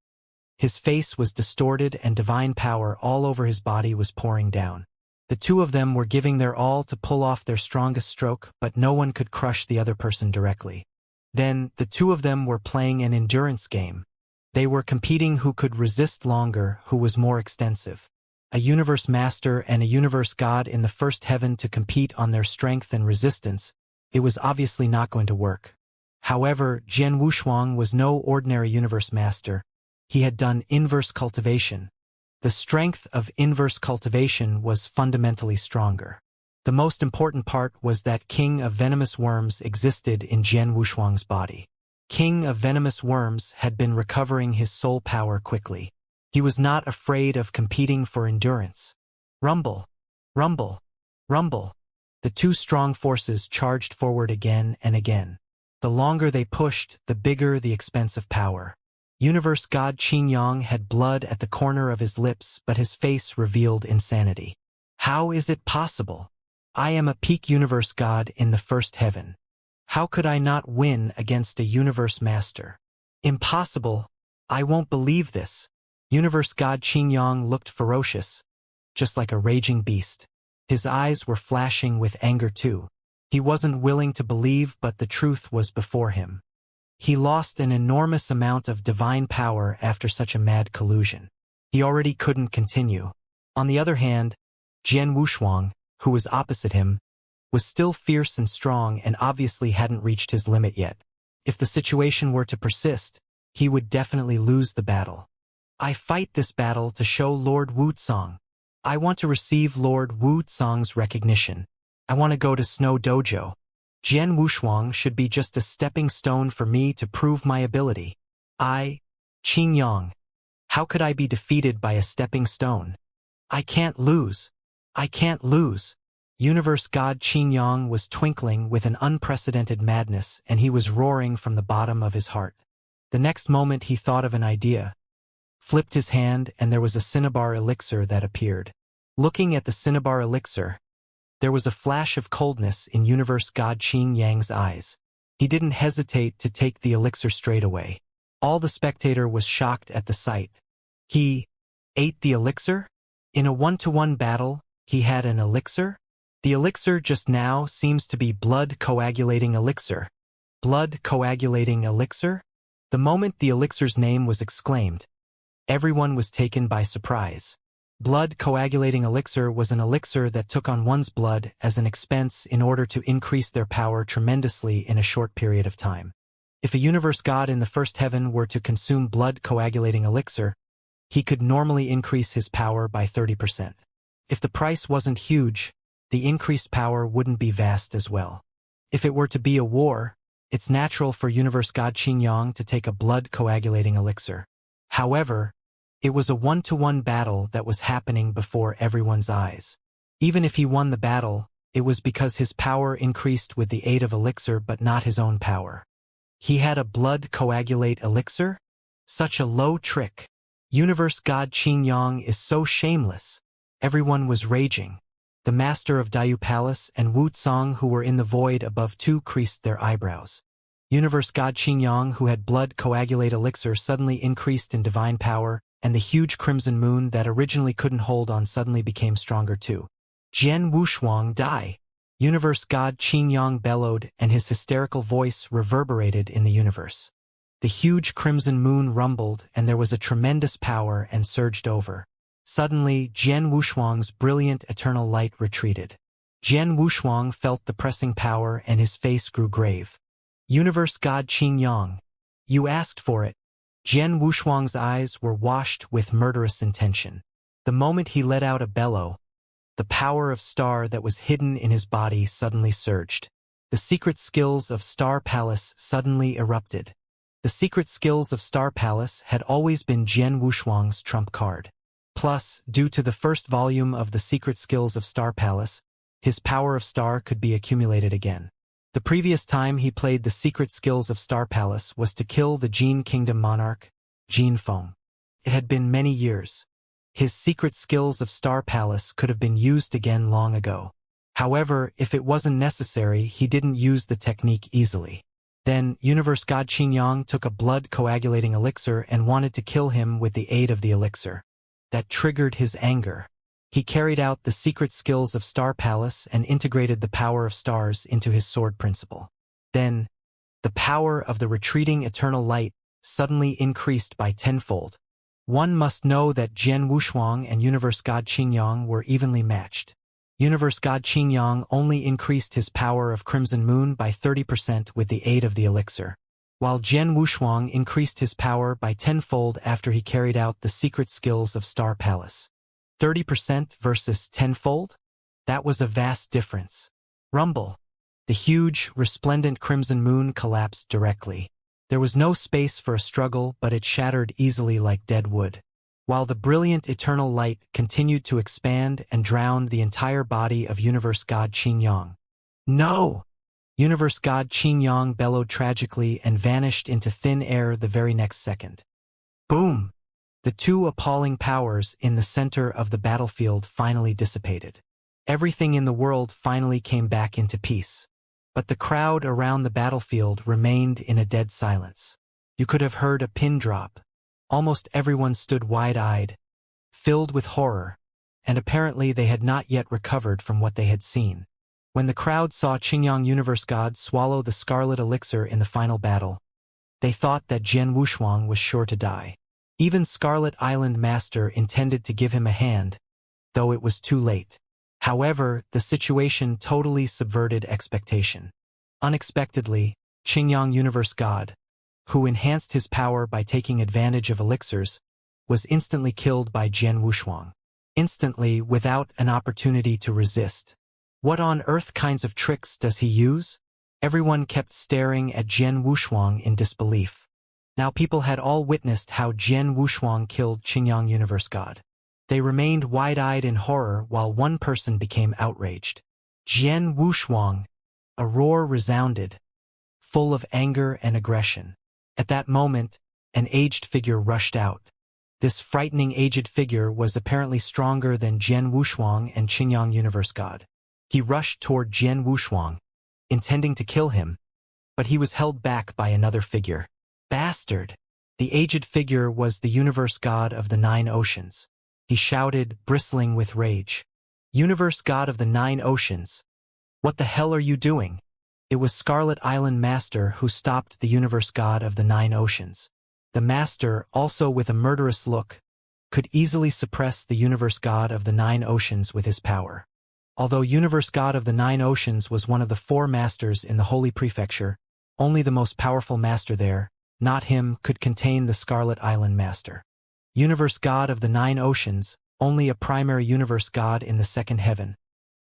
His face was distorted and divine power all over his body was pouring down. The 2 of them were giving their all to pull off their strongest stroke, but no one could crush the other person directly. Then, the 2 of them were playing an endurance game. They were competing who could resist longer, who was more extensive. A universe master and a universe god in the first heaven to compete on their strength and resistance, it was obviously not going to work. However, Jian Wushuang was no ordinary universe master. He had done inverse cultivation. The strength of inverse cultivation was fundamentally stronger. The most important part was that King of Venomous Worms existed in Jian Wushuang's body. King of Venomous Worms had been recovering his soul power quickly. He was not afraid of competing for endurance. Rumble, rumble, rumble. The two strong forces charged forward again and again. The longer they pushed, the bigger the expense of power. Universe God Qingyang had blood at the corner of his lips, but his face revealed insanity. How is it possible? I am a peak universe god in the first heaven. How could I not win against a universe master? Impossible. I won't believe this. Universe God Qingyang looked ferocious, just like a raging beast. His eyes were flashing with anger too. He wasn't willing to believe, but the truth was before him. He lost an enormous amount of divine power after such a mad collusion. He already couldn't continue. On the other hand, Jian Wushuang, who was opposite him, was still fierce and strong and obviously hadn't reached his limit yet. If the situation were to persist, he would definitely lose the battle. I fight this battle to show Lord Wucang. I want to receive Lord Wucang's recognition. I want to go to Snow Dojo. Jian Wushuang should be just a stepping stone for me to prove my ability. Qingyang. How could I be defeated by a stepping stone? I can't lose. I can't lose. Universe God Qingyang was twinkling with an unprecedented madness, and he was roaring from the bottom of his heart. The next moment he thought of an idea, flipped his hand, and there was a cinnabar elixir that appeared. Looking at the cinnabar elixir, there was a flash of coldness in Universe God Qingyang's eyes. He didn't hesitate to take the elixir straight away. All the spectator was shocked at the sight. He ate the elixir? In a one-to-one battle, he had an elixir? The elixir just now seems to be blood coagulating elixir. Blood coagulating elixir? The moment the elixir's name was exclaimed, everyone was taken by surprise. Blood coagulating elixir was an elixir that took on one's blood as an expense in order to increase their power tremendously in a short period of time. If a universe god in the first heaven were to consume blood coagulating elixir, he could normally increase his power by 30%. If the price wasn't huge, the increased power wouldn't be vast as well. If it were to be a war, it's natural for universe god Qingyang to take a blood coagulating elixir. However, it was a one-to-one battle that was happening before everyone's eyes. Even if he won the battle, it was because his power increased with the aid of elixir but not his own power. He had a blood coagulate elixir? Such a low trick. Universe god Qingyang is so shameless. Everyone was raging. The master of Dayu Palace and Wucang, who were in the void above too, creased their eyebrows. Universe god Qingyang, who had blood coagulate elixir, suddenly increased in divine power, and the huge crimson moon that originally couldn't hold on suddenly became stronger too. Jian Wushuang, die! Universe god Qingyang bellowed, and his hysterical voice reverberated in the universe. The huge crimson moon rumbled, and there was a tremendous power and surged over. Suddenly, Jian Wushuang's brilliant eternal light retreated. Jian Wushuang felt the pressing power, and his face grew grave. Universe god Qingyang, you asked for it. Jian Wushuang's eyes were washed with murderous intention. The moment he let out a bellow, the power of star that was hidden in his body suddenly surged. The secret skills of Star Palace suddenly erupted. The secret skills of Star Palace had always been Jian Wushuang's trump card. Plus, due to the first volume of the secret skills of Star Palace, his power of star could be accumulated again. The previous time he played the secret skills of Star Palace was to kill the Jin Kingdom monarch, Jin Feng. It had been many years. His secret skills of Star Palace could have been used again long ago. However, if it wasn't necessary, he didn't use the technique easily. Then, Universe God Qingyang took a blood coagulating elixir and wanted to kill him with the aid of the elixir. That triggered his anger. He carried out the secret skills of Star Palace and integrated the power of stars into his sword principle. Then, the power of the retreating eternal light suddenly increased by tenfold. One must know that Jian Wushuang and Universe God Qingyang were evenly matched. Universe God Qingyang only increased his power of Crimson Moon by 30% with the aid of the elixir, while Jian Wushuang increased his power by tenfold after he carried out the secret skills of Star Palace. 30% versus tenfold? That was a vast difference. Rumble. The huge, resplendent Crimson Moon collapsed directly. There was no space for a struggle, but it shattered easily like dead wood, while the brilliant eternal light continued to expand and drown the entire body of Universe God Qingyang. No! Universe God Qingyang bellowed tragically and vanished into thin air the very next second. Boom! The two appalling powers in the center of the battlefield finally dissipated. Everything in the world finally came back into peace. But the crowd around the battlefield remained in a dead silence. You could have heard a pin drop. Almost everyone stood wide-eyed, filled with horror, and apparently they had not yet recovered from what they had seen. When the crowd saw Qingyang Universe God swallow the scarlet elixir in the final battle, they thought that Jian Wushuang was sure to die. Even Scarlet Island Master intended to give him a hand, though it was too late. However, the situation totally subverted expectation. Unexpectedly, Qingyang Universe God, who enhanced his power by taking advantage of elixirs, was instantly killed by Jian Wushuang. Instantly, without an opportunity to resist. What on earth kinds of tricks does he use? Everyone kept staring at Jian Wushuang in disbelief. Now people had all witnessed how Jian Wushuang killed Qingyang Universe God. They remained wide-eyed in horror while one person became outraged. Jian Wushuang! A roar resounded, full of anger and aggression. At that moment, an aged figure rushed out. This frightening aged figure was apparently stronger than Jian Wushuang and Qingyang Universe God. He rushed toward Jian Wushuang, intending to kill him, but he was held back by another figure. Bastard! The aged figure was the Universe God of the Nine Oceans. He shouted, bristling with rage. Universe God of the Nine Oceans! What the hell are you doing? It was Scarlet Island Master who stopped the Universe God of the Nine Oceans. The Master, also with a murderous look, could easily suppress the Universe God of the Nine Oceans with his power. Although Universe God of the Nine Oceans was one of the 4 masters in the Holy Prefecture, only the most powerful master there, not him, could contain the Scarlet Island Master. Universe God of the Nine Oceans, only a primary Universe God in the second heaven,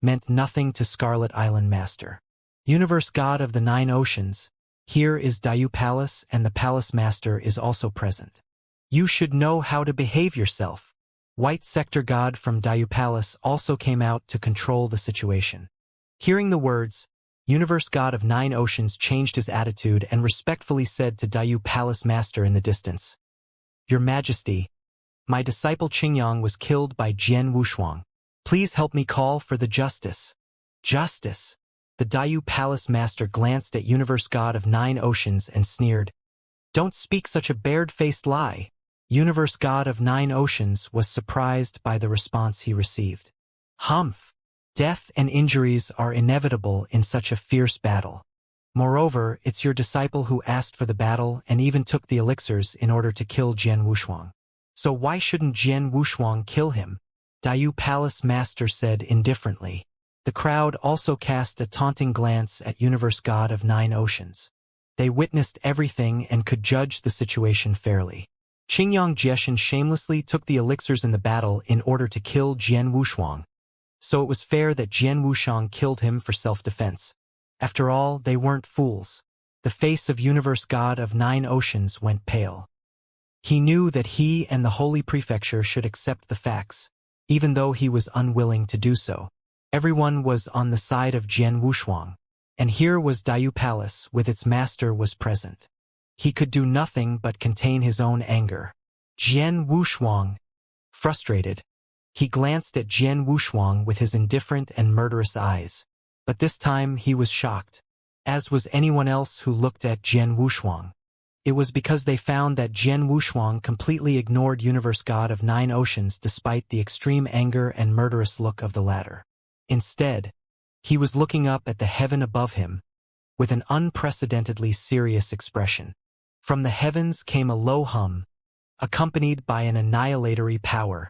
meant nothing to Scarlet Island Master. Universe God of the Nine Oceans, here is Dayu Palace and the Palace Master is also present. You should know how to behave yourself. White Sector God from Dayu Palace also came out to control the situation. Hearing the words, Universe God of Nine Oceans changed his attitude and respectfully said to Dayu Palace Master in the distance, Your Majesty, my disciple Qingyang was killed by Jian Wushuang. Please help me call for the justice. Justice? The Dayu Palace Master glanced at Universe God of Nine Oceans and sneered. Don't speak such a bared-faced lie. Universe God of Nine Oceans was surprised by the response he received. Humph! Death and injuries are inevitable in such a fierce battle. Moreover, it's your disciple who asked for the battle and even took the elixirs in order to kill Jian Wushuang. So why shouldn't Jian Wushuang kill him? Dayu Palace Master said indifferently. The crowd also cast a taunting glance at Universe God of Nine Oceans. They witnessed everything and could judge the situation fairly. Qingyang Jieshan shamelessly took the elixirs in the battle in order to kill Jian Wushuang. So it was fair that Jian Wushuang killed him for self-defense. After all, they weren't fools. The face of Universe God of Nine Oceans went pale. He knew that he and the Holy Prefecture should accept the facts, even though he was unwilling to do so. Everyone was on the side of Jian Wushuang, and here was Dayu Palace with its master was present. He could do nothing but contain his own anger. Jian Wushuang, frustrated, he glanced at Jian Wushuang with his indifferent and murderous eyes. But this time he was shocked, as was anyone else who looked at Jian Wushuang. It was because they found that Jian Wushuang completely ignored Universe God of Nine Oceans despite the extreme anger and murderous look of the latter. Instead, he was looking up at the heaven above him with an unprecedentedly serious expression. From the heavens came a low hum, accompanied by an annihilatory power.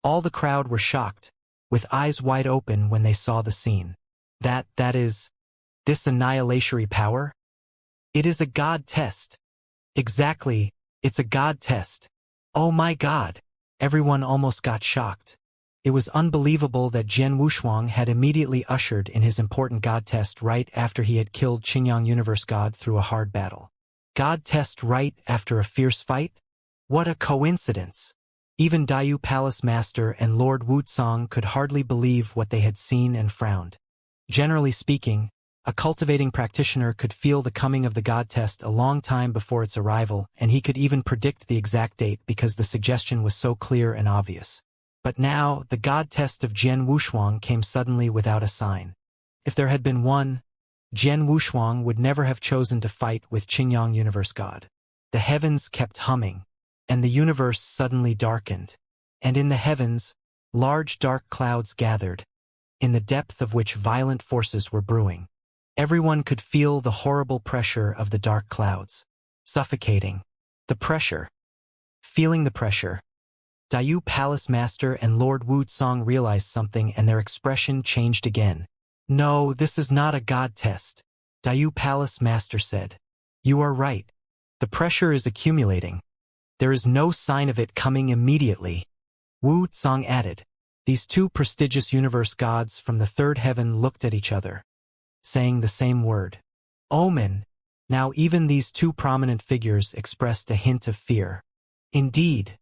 All the crowd were shocked, with eyes wide open when they saw the scene. That is, this annihilatory power? It is a god test. Exactly, it's a god test. Oh my god! Everyone almost got shocked. It was unbelievable that Jian Wushuang had immediately ushered in his important god test right after he had killed Qingyang Universe God through a hard battle. God test right after a fierce fight? What a coincidence! Even Dayu Palace Master and Lord Wucang could hardly believe what they had seen and frowned. Generally speaking, a cultivating practitioner could feel the coming of the god test a long time before its arrival, and he could even predict the exact date because the suggestion was so clear and obvious. But now, the god test of Jian Wushuang came suddenly without a sign. If there had been one, Jian Wushuang would never have chosen to fight with Qingyang Universe God. The heavens kept humming, and the universe suddenly darkened. And in the heavens, large dark clouds gathered, in the depth of which violent forces were brewing. Everyone could feel the horrible pressure of the dark clouds, suffocating. The pressure. Feeling the pressure, Dayu Palace Master and Lord Wucang realized something and their expression changed again. No, this is not a god test, Dayu Palace Master said. You are right. The pressure is accumulating. There is no sign of it coming immediately. Wucang added. These two prestigious universe gods from the third heaven looked at each other, saying the same word. Omen. Now even these two prominent figures expressed a hint of fear. Indeed.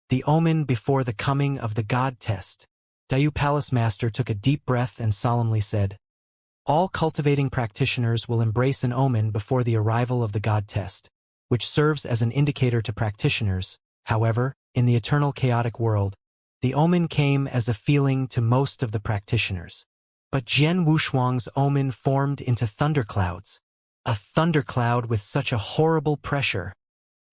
The omen before the coming of the god test. Dayu Palace Master took a deep breath and solemnly said, all cultivating practitioners will embrace an omen before the arrival of the god test, which serves as an indicator to practitioners. However, in the eternal chaotic world, the omen came as a feeling to most of the practitioners. But Jian Wushuang's omen formed into thunderclouds. A thundercloud with such a horrible pressure.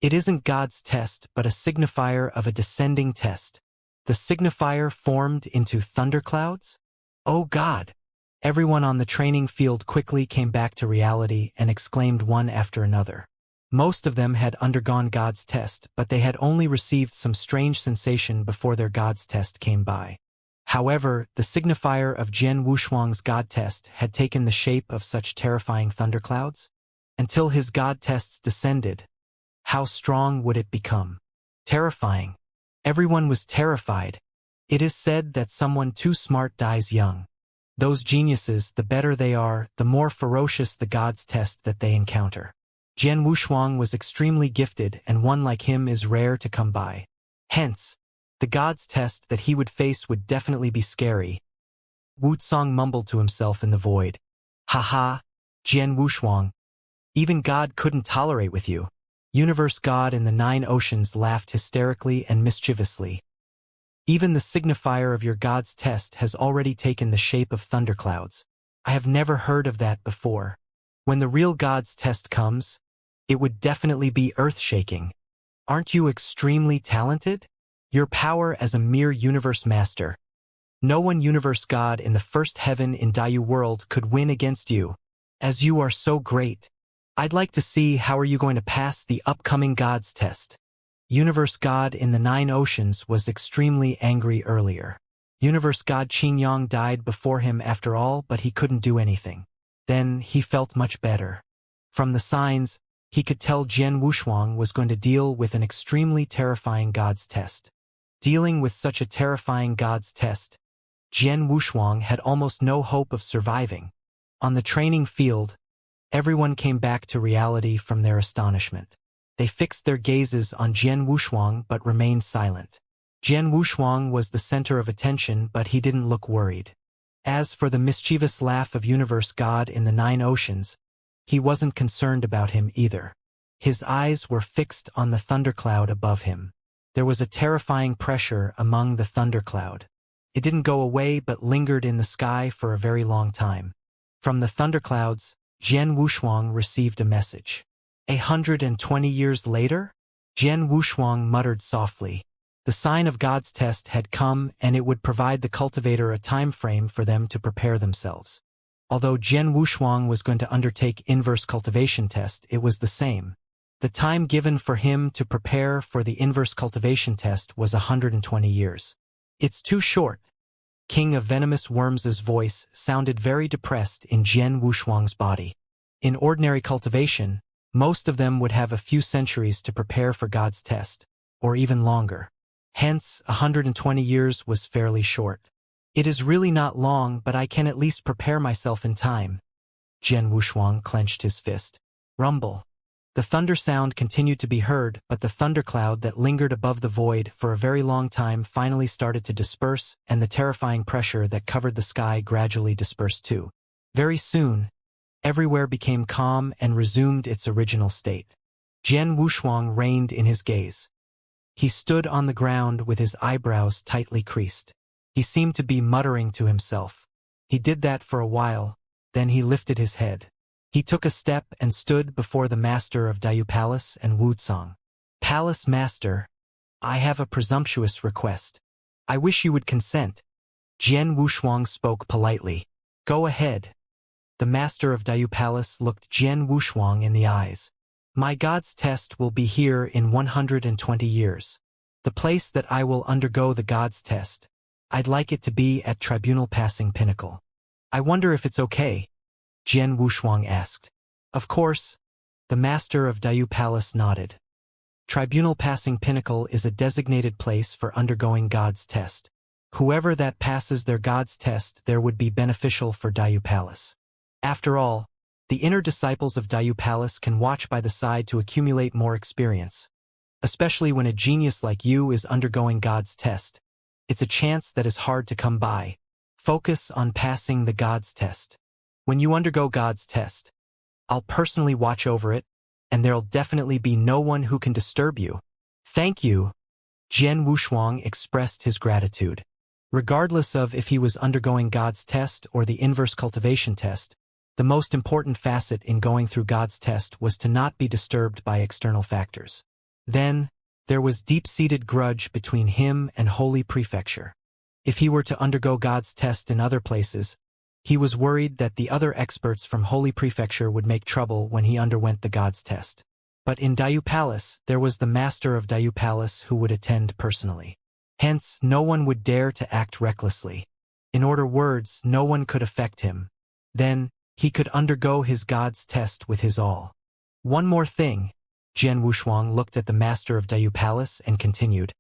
It isn't God's test, but a signifier of a descending test. The signifier formed into thunderclouds? Oh God! Everyone on the training field quickly came back to reality and exclaimed one after another. Most of them had undergone God's test, but they had only received some strange sensation before their God's test came by. However, the signifier of Jian Wushuang's God test had taken the shape of such terrifying thunderclouds? Until his God tests descended, how strong would it become? Terrifying. Everyone was terrified. It is said that someone too smart dies young. Those geniuses, the better they are, the more ferocious the God's test that they encounter. Jian Wushuang was extremely gifted, and one like him is rare to come by. Hence, the God's test that he would face would definitely be scary. Wucang mumbled to himself in the void. Haha, Jian Wushuang. Even God couldn't tolerate with you. Universe God in the 9 oceans laughed hysterically and mischievously. Even the signifier of your God's test has already taken the shape of thunderclouds. I have never heard of that before. When the real God's test comes, it would definitely be earth-shaking. Aren't you extremely talented? Your power as a mere universe master. No one universe God in the first heaven in Dayu world could win against you. As you are so great. I'd like to see how are you going to pass the upcoming God's test. Universe God in the 9 oceans was extremely angry earlier. Universe God Qingyang died before him after all, but he couldn't do anything. Then he felt much better. From the signs, he could tell Jian Wushuang was going to deal with an extremely terrifying God's test. Dealing with such a terrifying God's test, Jian Wushuang had almost no hope of surviving. On the training field, everyone came back to reality from their astonishment. They fixed their gazes on Jian Wushuang but remained silent. Jian Wushuang was the center of attention, but he didn't look worried. As for the mischievous laugh of Universe God in the 9 oceans, he wasn't concerned about him either. His eyes were fixed on the thundercloud above him. There was a terrifying pressure among the thundercloud. It didn't go away but lingered in the sky for a very long time. From the thunderclouds, Jian Wushuang received a message. 120 years later? Jian Wushuang muttered softly. The sign of God's test had come, and it would provide the cultivator a time frame for them to prepare themselves. Although Jian Wushuang was going to undertake inverse cultivation test, it was the same. The time given for him to prepare for the inverse cultivation test was 120 years. It's too short. King of Venomous Worms' voice sounded very depressed in Jian Wushuang's body. In ordinary cultivation, most of them would have a few centuries to prepare for God's test, or even longer. Hence, 120 years was fairly short. It is really not long, but I can at least prepare myself in time. Jian Wushuang clenched his fist. Rumble. The thunder sound continued to be heard, but the thundercloud that lingered above the void for a very long time finally started to disperse, and the terrifying pressure that covered the sky gradually dispersed too. Very soon, everywhere became calm and resumed its original state. Jian Wushuang reined in his gaze. He stood on the ground with his eyebrows tightly creased. He seemed to be muttering to himself. He did that for a while, then he lifted his head. He took a step and stood before the master of Diyu Palace and Wucang. Palace Master, I have a presumptuous request. I wish you would consent. Jian Wushuang spoke politely. Go ahead. The master of Diyu Palace looked Jian Wushuang in the eyes. My God's test will be here in 120 years. The place that I will undergo the God's test, I'd like it to be at Tribunal Passing Pinnacle. I wonder if it's okay? Jian Wushuang asked. Of course. The master of Diyu Palace nodded. Tribunal Passing Pinnacle is a designated place for undergoing God's test. Whoever that passes their God's test there would be beneficial for Diyu Palace. After all, the inner disciples of Diyu Palace can watch by the side to accumulate more experience. Especially when a genius like you is undergoing God's test. It's a chance that is hard to come by. Focus on passing the God's test. When you undergo God's test, I'll personally watch over it, and there'll definitely be no one who can disturb you. Thank you. Jian Wushuang expressed his gratitude. Regardless of if he was undergoing God's test or the inverse cultivation test, the most important facet in going through God's test was to not be disturbed by external factors. Then, there was deep-seated grudge between him and Holy Prefecture. If he were to undergo God's test in other places, he was worried that the other experts from Holy Prefecture would make trouble when he underwent the God's test. But in Diyu Palace, there was the master of Diyu Palace who would attend personally. Hence, no one would dare to act recklessly. In other words, no one could affect him. Then, he could undergo his God's test with his all. One more thing. Jian Wushuang looked at the master of Diyu Palace and continued.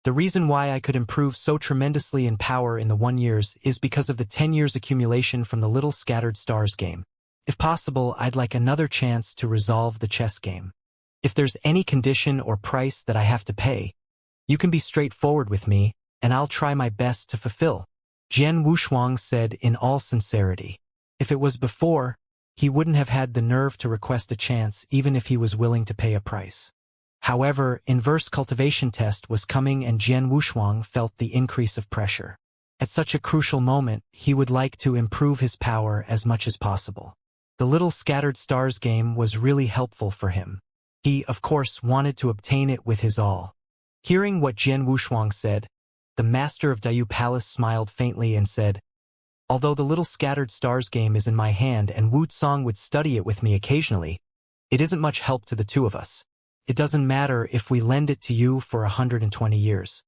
The reason why I could improve so tremendously in power in the 1 years is because of the 10 years accumulation from the Little Scattered Stars game. If possible, I'd like another chance to resolve the chess game. If there's any condition or price that I have to pay, you can be straightforward with me, and I'll try my best to fulfill. Jian Wushuang said in all sincerity. If it was before, he wouldn't have had the nerve to request a chance even if he was willing to pay a price. However, inverse cultivation test was coming and Jian Wushuang felt the increase of pressure. At such a crucial moment, he would like to improve his power as much as possible. The Little Scattered Stars game was really helpful for him. He, of course, wanted to obtain it with his all. Hearing what Jian Wushuang said, the master of Diyu Palace smiled faintly and said, although the Little Scattered Stars game is in my hand and Wucang would study it with me occasionally, it isn't much help to the two of us. It doesn't matter if we lend it to you for 120 years.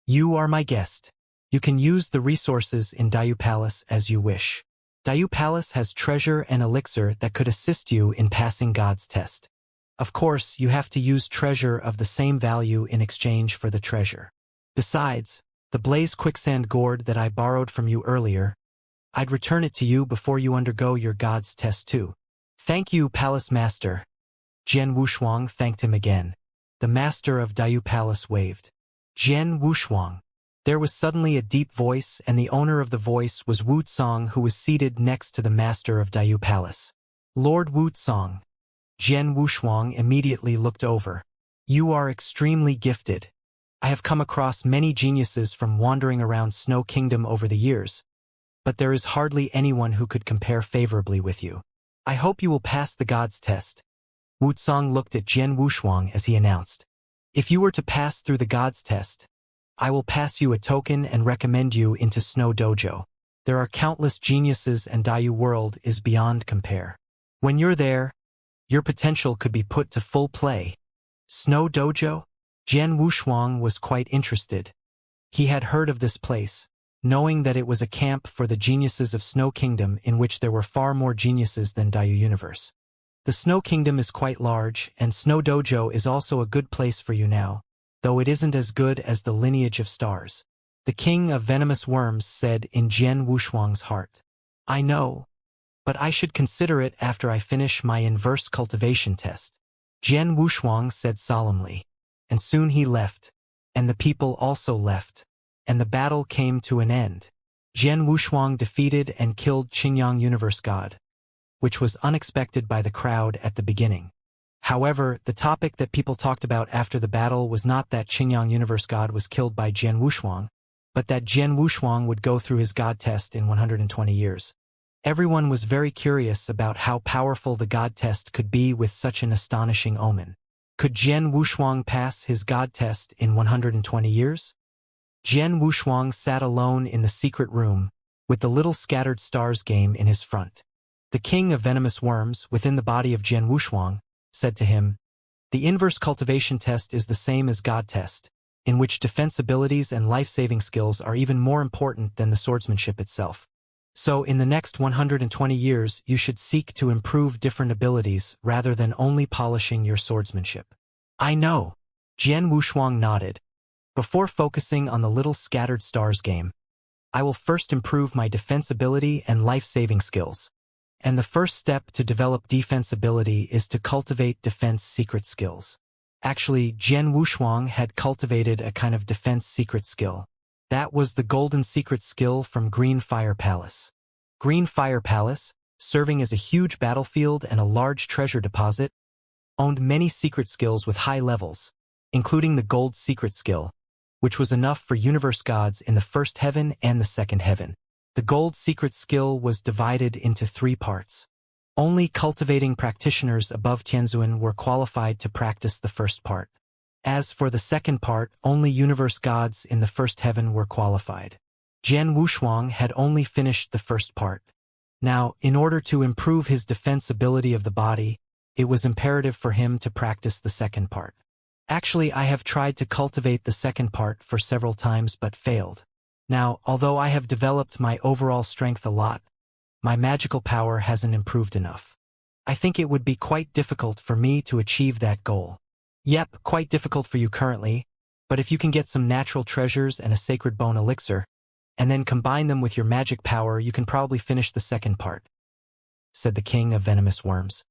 You are my guest. You can use the resources in Diyu Palace as you wish. Diyu Palace has treasure and elixir that could assist you in passing God's test. Of course, you have to use treasure of the same value in exchange for the treasure. Besides, the Blaze Quicksand Gourd that I borrowed from you earlier, I'd return it to you before you undergo your God's test too. Thank you, Palace Master. Jian Wushuang thanked him again. The master of Diyu Palace waved. Jian Wushuang. There was suddenly a deep voice, and the owner of the voice was Wucang, who was seated next to the master of Diyu Palace. Lord Wucang. Jian Wushuang immediately looked over. You are extremely gifted. I have come across many geniuses from wandering around Snow Kingdom over the years, but there is hardly anyone who could compare favorably with you. I hope you will pass the God's test. Wucang looked at Jian Wushuang as he announced. If you were to pass through the God's test, I will pass you a token and recommend you into Snow Dojo. There are countless geniuses and Diyu world is beyond compare. When you're there, your potential could be put to full play. Snow Dojo? Jian Wushuang was quite interested. He had heard of this place, knowing that it was a camp for the geniuses of Snow Kingdom in which there were far more geniuses than Dayu Universe. The Snow Kingdom is quite large, and Snow Dojo is also a good place for you now, though it isn't as good as the lineage of stars. The king of venomous worms said in Jian Wushuang's heart. I know, but I should consider it after I finish my inverse cultivation test. Jian Wushuang said solemnly. And soon he left, and the people also left, and the battle came to an end. Jian Wushuang defeated and killed Qingyang Universe God, which was unexpected by the crowd at the beginning. However, the topic that people talked about after the battle was not that Qingyang Universe God was killed by Jian Wushuang, but that Jian Wushuang would go through his God test in 120 years. Everyone was very curious about how powerful the God test could be with such an astonishing omen. Could Jian Wushuang pass his God test in 120 years? Jian Wushuang sat alone in the secret room, with the little scattered stars game in his front. The king of venomous worms, within the body of Jian Wushuang, said to him, the inverse cultivation test is the same as God test, in which defense abilities and life-saving skills are even more important than the swordsmanship itself. So in the next 120 years you should seek to improve different abilities rather than only polishing your swordsmanship. I know. Jian Wushuang nodded. Before focusing on the little scattered stars game, I will first improve my defense ability and life-saving skills. And the first step to develop defense ability is to cultivate defense secret skills. Actually, Jian Wushuang had cultivated a kind of defense secret skill. That was the golden secret skill from Green Fire Palace. Green Fire Palace, serving as a huge battlefield and a large treasure deposit, owned many secret skills with high levels, including the gold secret skill, which was enough for universe gods in the first heaven and the second heaven. The gold secret skill was divided into 3 parts. Only cultivating practitioners above Tianzuan were qualified to practice the first part. As for the second part, only universe gods in the first heaven were qualified. Jian Wushuang had only finished the first part. Now, in order to improve his defense ability of the body, it was imperative for him to practice the second part. Actually, I have tried to cultivate the second part for several times but failed. Now, although I have developed my overall strength a lot, my magical power hasn't improved enough. I think it would be quite difficult for me to achieve that goal. Yep, quite difficult for you currently, but if you can get some natural treasures and a sacred bone elixir, and then combine them with your magic power, you can probably finish the second part, said the king of venomous worms.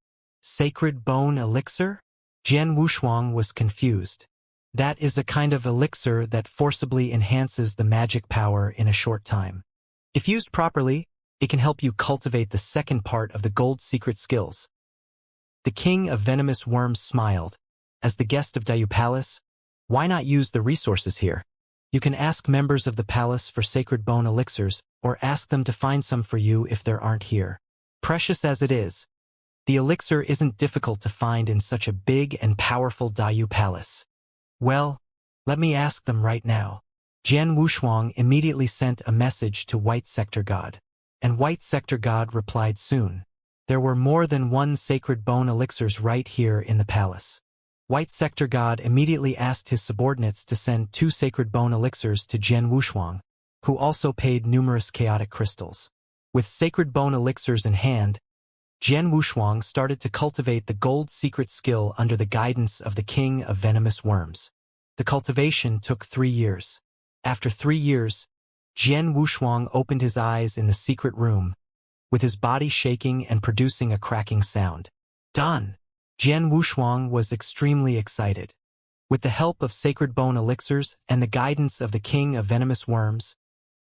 Sacred bone elixir? Jian Wushuang was confused. That is a kind of elixir that forcibly enhances the magic power in a short time. If used properly, it can help you cultivate the second part of the gold secret skills. The king of venomous worms smiled. As the guest of Dayu Palace, why not use the resources here? You can ask members of the palace for sacred bone elixirs, or ask them to find some for you if there aren't here. Precious as it is, the elixir isn't difficult to find in such a big and powerful Dayu Palace. Well, let me ask them right now. Jian Wushuang immediately sent a message to White Sector God. And White Sector God replied soon. There were more than 1 sacred bone elixirs right here in the palace. White Sector God immediately asked his subordinates to send 2 sacred bone elixirs to Jian Wushuang, who also paid numerous chaotic crystals. With sacred bone elixirs in hand, Jian Wushuang started to cultivate the gold secret skill under the guidance of the king of venomous worms. The cultivation took 3 years. After 3 years, Jian Wushuang opened his eyes in the secret room, with his body shaking and producing a cracking sound. Done! Jian Wushuang was extremely excited. With the help of sacred bone elixirs and the guidance of the king of venomous worms,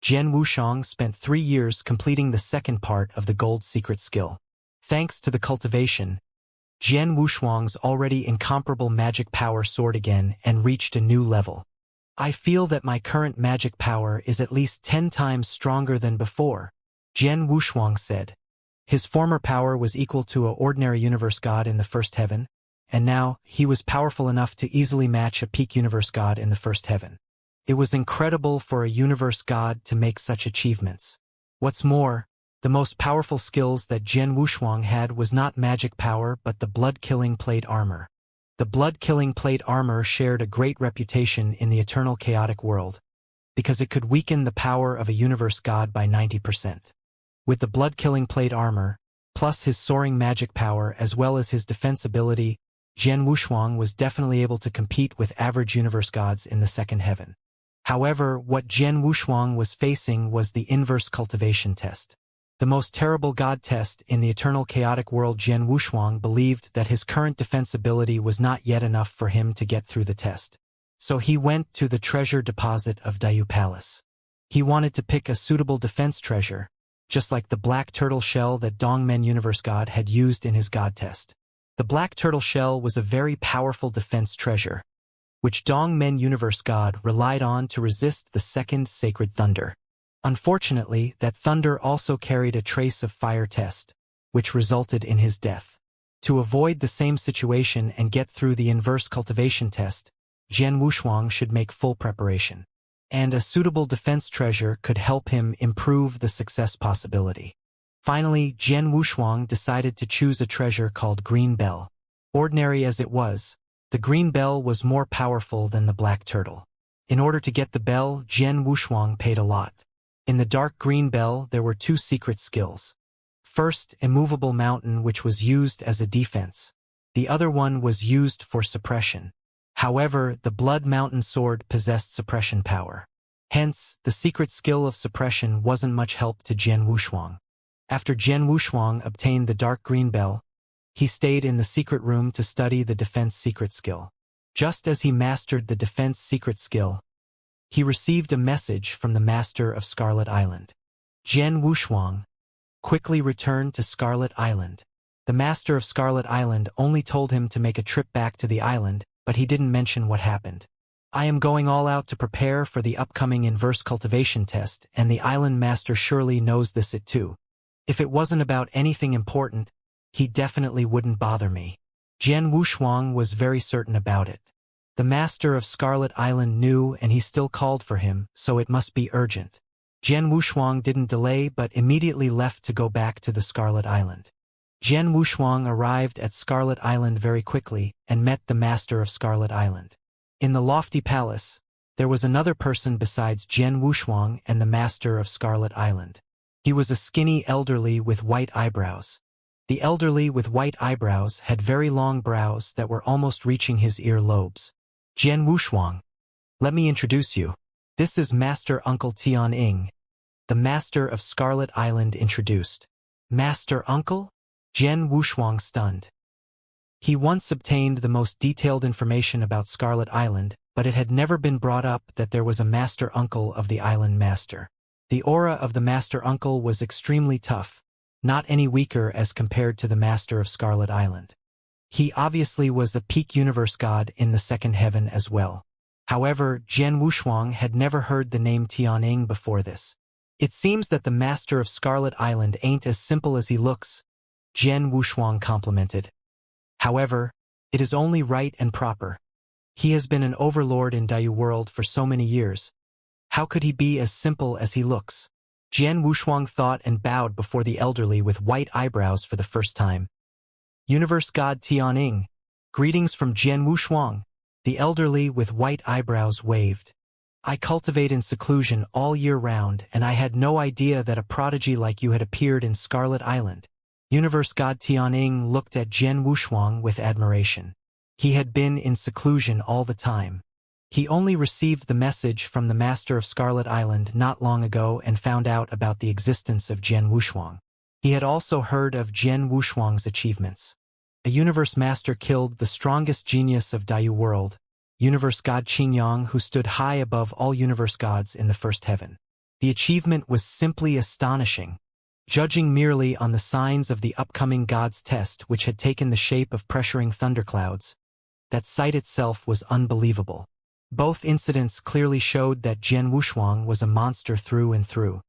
Jian Wushuang spent 3 years completing the second part of the gold secret skill. Thanks to the cultivation, Jian Wushuang's already incomparable magic power soared again and reached a new level. I feel that my current magic power is at least 10 times stronger than before, Jian Wushuang said. His former power was equal to an ordinary universe god in the first heaven, and now he was powerful enough to easily match a peak universe god in the first heaven. It was incredible for a universe god to make such achievements. What's more, the most powerful skills that Jian Wushuang had was not magic power but the blood-killing plate armor. The blood-killing plate armor shared a great reputation in the eternal chaotic world. because it could weaken the power of a universe god by 90%. With the blood-killing plate armor, plus his soaring magic power as well as his defense ability, Jian Wushuang was definitely able to compete with average universe gods in the second heaven. However, what Jian Wushuang was facing was the inverse cultivation test. The most terrible god test in the eternal chaotic world. Jian Wushuang believed that his current defense ability was not yet enough for him to get through the test. So he went to the treasure deposit of Dayu Palace. He wanted to pick a suitable defense treasure, just like the black turtle shell that Dongmen Universe God had used in his god test. The black turtle shell was a very powerful defense treasure, which Dongmen Universe God relied on to resist the second sacred thunder. Unfortunately, that thunder also carried a trace of fire test, which resulted in his death. To avoid the same situation and get through the inverse cultivation test, Jian Wushuang should make full preparation. And a suitable defense treasure could help him improve the success possibility. Finally, Jian Wushuang decided to choose a treasure called Green Bell. Ordinary as it was, the green bell was more powerful than the black turtle. In order to get the bell, Jian Wushuang paid a lot. In the dark green bell, there were two secret skills. First, immovable mountain, which was used as a defense. The other one was used for suppression. However, the blood mountain sword possessed suppression power. Hence, the secret skill of suppression wasn't much help to Jian Wushuang. After Jian Wushuang obtained the dark green bell, he stayed in the secret room to study the defense secret skill. Just as he mastered the defense secret skill, he received a message from the master of Scarlet Island. Jian Wushuang quickly returned to Scarlet Island. The master of Scarlet Island only told him to make a trip back to the island, but he didn't mention what happened. I am going all out to prepare for the upcoming inverse cultivation test, and the island master surely knows this too. If it wasn't about anything important, he definitely wouldn't bother me. Jian Wushuang was very certain about it. The master of Scarlet Island knew, and he still called for him, so it must be urgent. Jian Wushuang didn't delay but immediately left to go back to the Scarlet Island. Jian Wushuang arrived at Scarlet Island very quickly and met the master of Scarlet Island. In the lofty palace, there was another person besides Jian Wushuang and the master of Scarlet Island. He was a skinny elderly with white eyebrows. The elderly with white eyebrows had very long brows that were almost reaching his ear lobes. Jian Wushuang, let me introduce you. This is Master Uncle Tian, the master of Scarlet Island introduced. Master Uncle? Jian Wushuang stunned. He once obtained the most detailed information about Scarlet Island, but it had never been brought up that there was a master uncle of the island master. The aura of the master uncle was extremely tough, not any weaker as compared to the master of Scarlet Island. He obviously was a peak universe god in the second heaven as well. However, Jian Wushuang had never heard the name Tianning before this. It seems that the master of Scarlet Island ain't as simple as he looks, Jian Wushuang complimented. However, it is only right and proper. He has been an overlord in Dayu world for so many years. How could he be as simple as he looks? Jian Wushuang thought and bowed before the elderly with white eyebrows for the first time. Universe God Tianning, greetings from Jian Wushuang. The elderly with white eyebrows waved. I cultivate in seclusion all year round, and I had no idea that a prodigy like you had appeared in Scarlet Island. Universe God Tianning looked at Jian Wushuang with admiration. He had been in seclusion all the time. He only received the message from the master of Scarlet Island not long ago and found out about the existence of Jian Wushuang. He had also heard of Jian Wushuang's achievements. A universe master killed the strongest genius of Dayu world, Universe God Qingyang, who stood high above all universe gods in the first heaven. The achievement was simply astonishing. Judging merely on the signs of the upcoming god's test, which had taken the shape of pressuring thunderclouds, that sight itself was unbelievable. Both incidents clearly showed that Jian Wushuang was a monster through and through.